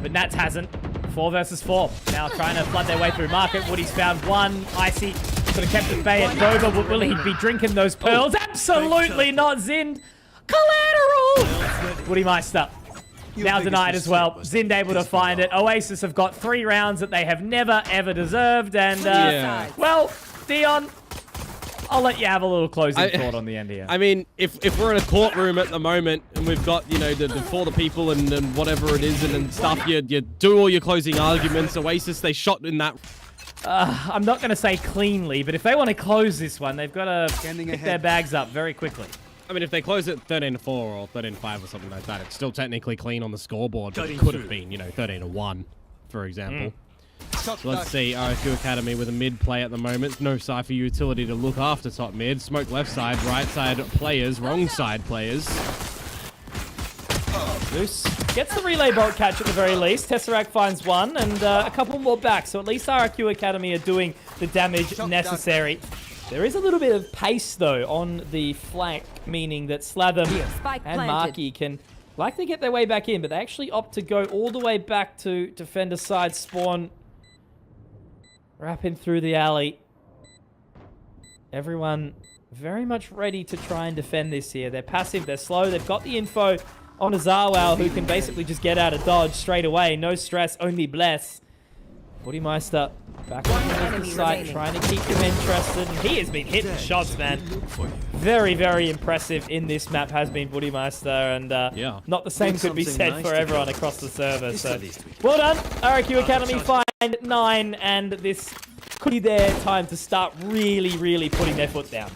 But Nats hasn't. 4 versus 4. Now trying to flood their way through market. Woody's found one. Icy could have kept at bay at Boba. Will he be drinking those pearls? Absolutely not. Zind. Collateral! Buddymeister. Now denied as well. Zind able to find it. Oasis have got 3 rounds that they have never, ever deserved. And, well, Dion, I'll let you have a little closing thought on the end here. I mean, if we're in a courtroom at the moment and we've got, you know, for the people and whatever it is and stuff, you do all your closing arguments. Oasis, they shot in that. I'm not going to say cleanly, but if they want to close this one, they've got to pick their bags up very quickly. I mean, if they close it 13-4 or 13-5 or something like that, it's still technically clean on the scoreboard, but it could have been, you know, 13-1, for example. So let's see, RRQ Academy with a mid play at the moment. No Cypher utility to look after top mid. Smoke left side, right side players, wrong side players. Zeus gets the relay bolt catch at the very least. Tesseract finds one and a couple more back. So at least RRQ Academy are doing the damage necessary. There is a little bit of pace, though, on the flank, meaning that Slatham and Marky can likely get their way back in, but they actually opt to go all the way back to defender side spawn. Wrapping through the alley. Everyone very much ready to try and defend this here. They're passive, they're slow, they've got the info on a Zawal who can basically just get out of dodge straight away. No stress, only bless. Buddymeister back on the enemy site, remaining. trying to keep them interested. And he has been hitting shots, man. Very, very impressive in this map has been Buddymeister, and Yeah. not the same Did could be something said nice for to everyone go. across the server. It's So the least we can. well done, RRQ Academy. Find 9, and this could be their time to start really, really putting their foot down.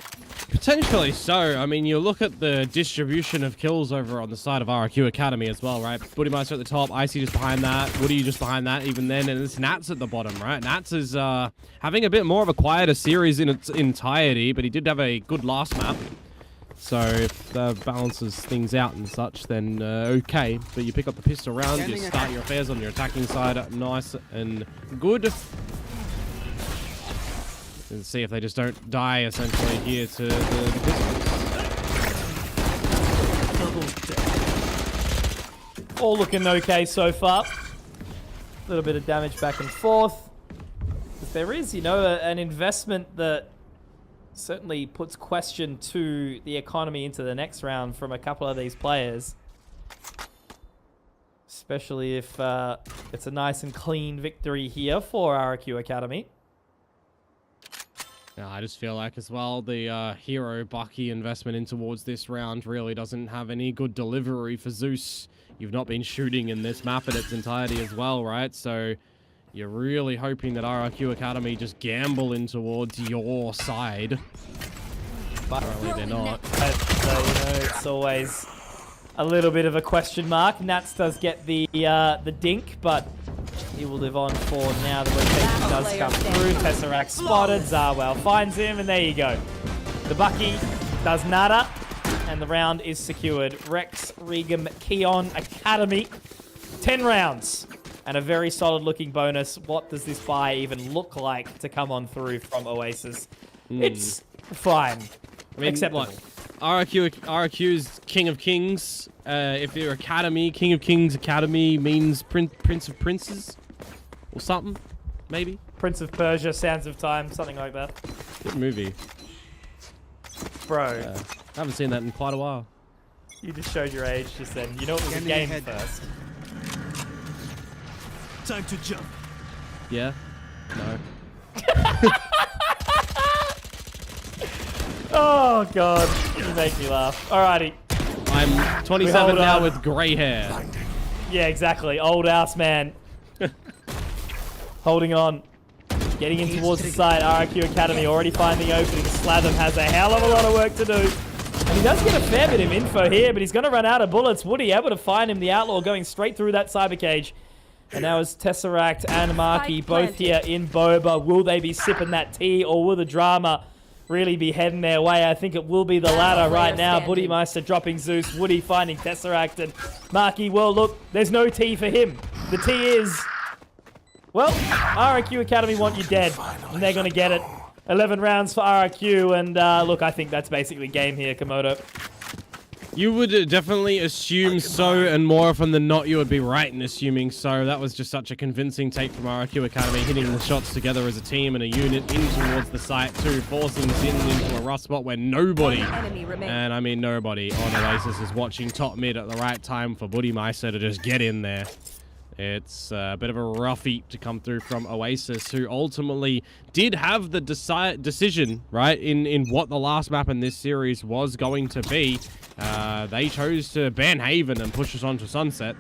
Potentially so. I mean, you look at the distribution of kills over on the side of RRQ Academy as well, right? Buddymeister at the top, Icy just behind that, Woody just behind that even then, and it's Nats at the bottom, right? Nats is having a bit more of a quieter series in its entirety, but he did have a good last map. So if that balances things out and such, then okay. But you pick up the pistol round, you start your affairs on your attacking side, nice and good. And see if they just don't die essentially here to the pistols. All looking okay so far. A little bit of damage back and forth. But there is, you know, an investment that certainly puts question to the economy into the next round from a couple of these players. Especially if it's a nice and clean victory here for RRQ Academy. Yeah, I just feel like as well the hero Bucky investment in towards this round really doesn't have any good delivery for Zeus. You've not been shooting in this map in its entirety as well, right? So you're really hoping that RRQ Academy just gamble in towards your side. But apparently they're not. But, it's always a little bit of a question mark. Nats does get the dink, but he will live on for now. The rotation does come through. Tesseract spotted. Zarwell finds him, and there you go. The Bucky does nada, and the round is secured. Rex, Regum, Keon Academy. 10 rounds, and a very solid-looking bonus. What does this buy even look like to come on through from Oasis? It's fine. I mean, acceptable. what? RRQ's King of Kings. If you're Academy, King of Kings Academy means Prince of Princes or something, maybe. Prince of Persia, Sands of Time, something like that. Good movie. Bro, I haven't seen that in quite a while. you just showed your age just then. You know it was a Enemy game head. first. Time to jump. Yeah? No. Oh, God. You make me laugh. Alrighty. I'm 27 hold now on. with grey hair. Yeah, exactly. Old ass man. Holding on. Getting in towards the side. RRQ Academy already finding opening. Slatham has a hell of a lot of work to do. And he does get a fair bit of info here, but he's going to run out of bullets. Woody able to find him. The Outlaw going straight through that cyber cage. And now is Tesseract and Marky both here in Boba. Will they be sipping that tea, or will the drama really be heading their way? I think it will be the latter right now. Buddymeister dropping Zeus. Woody finding Tesseract, and Marky, well, look, there's no tea for him. The tea is, well, RRQ Academy want you dead, and they're going to get it. 11 rounds for RRQ, and look, I think that's basically game here, Komodo. You would definitely assume so, and more often than not, you would be right in assuming so. That was just such a convincing take from RRQ Academy, hitting the shots together as a team and a unit in towards the site too, forcing Zin into a rough spot where nobody, Enemy remaining. and I mean nobody, on Oasis is watching top mid at the right time for Buddymeister to just get in there. It's a bit of a rough eat to come through from Oasis, who ultimately did have the decision, right, in what the last map in this series was going to be. They chose to ban Haven and push us on to Sunset.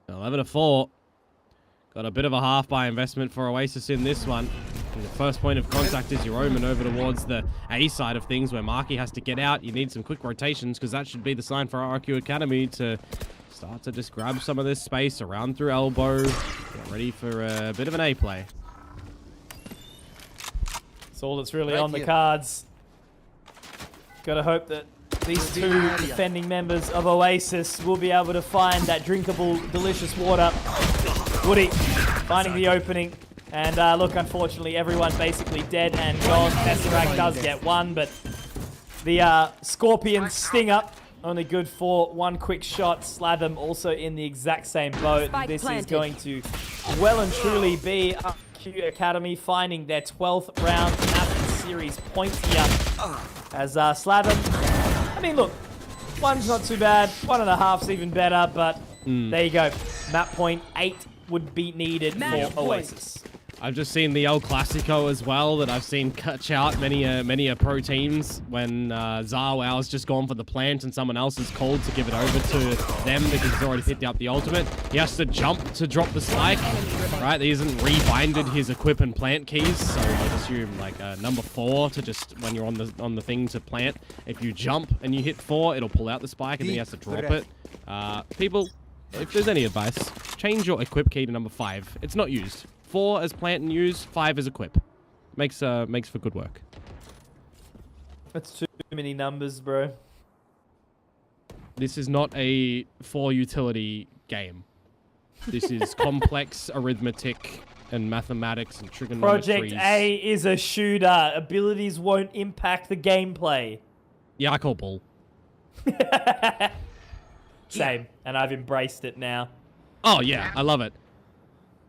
$11-4. Got a bit of a half-buy investment for Oasis in this one. And the first point of contact is your Omen over towards the A side of things, where Marky has to get out. You need some quick rotations, because that should be the sign for RRQ Academy to start to just grab some of this space around through elbow. Get ready for a bit of an A play. That's all that's really on the cards. Gotta hope that these two defending members of Oasis will be able to find that drinkable, delicious water. Woody finding the opening. And look, unfortunately, everyone basically dead and gone. Tesseract does get one, but the Scorpion Stinger, only good for one quick shot. Slatham also in the exact same boat. This is going to well and truly be RRQ Academy finding their 12th round map series point here. As Slatham, I mean, look, One's not too bad. 1.5's even better, but there you go. Map point 8 would be needed for Oasis. I've just seen the El Clasico as well that I've seen catch out many a pro teams when Zawow's just gone for the plant and someone else is called to give it over to them because he's already picked up the ultimate. He has to jump to drop the spike, right? He hasn't rebinded his equip and plant keys, so I'd assume like number 4 to just when you're on the thing to plant. If you jump and you hit 4, it'll pull out the spike and then he has to drop it. People, if there's any advice, change your equip key to number 5. It's not used. 4 as plant and use, 5 as equip. Makes for good work. That's too many numbers, bro. This is not a 4 utility game. This is complex arithmetic and mathematics and trigonometry. Project A is a shooter. Abilities won't impact the gameplay. Yeah, I call bull. Same, and I've embraced it now. Oh yeah, I love it.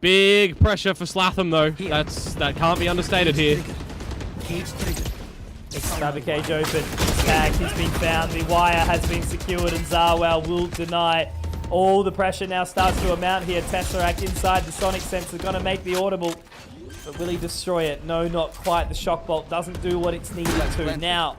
Big pressure for Slatham though. That can't be understated here. Another cage open. Tag has been found. The wire has been secured, and Zarwell will deny. All the pressure now starts to amount here. Tesseract inside the sonic sensor, gonna make the audible. But will he destroy it? No, not quite. The shock bolt doesn't do what it's needed to. Now,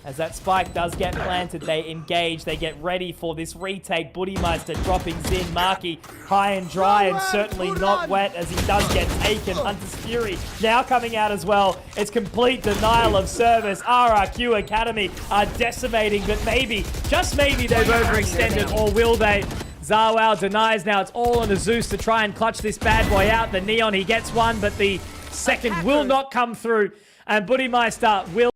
as that spike does get planted, they engage. They get ready for this retake. Buddymeister dropping Zin. Marky high and dry and certainly not wet as he does get taken. Hunter's Fury now coming out as well. It's complete denial of service. RRQ Academy are decimating, but maybe, just maybe, they've overextended, or will they? Zawal denies now. It's all on the Zeus to try and clutch this bad boy out. The Neon, he gets one, but the second will not come through. And Buddymeister will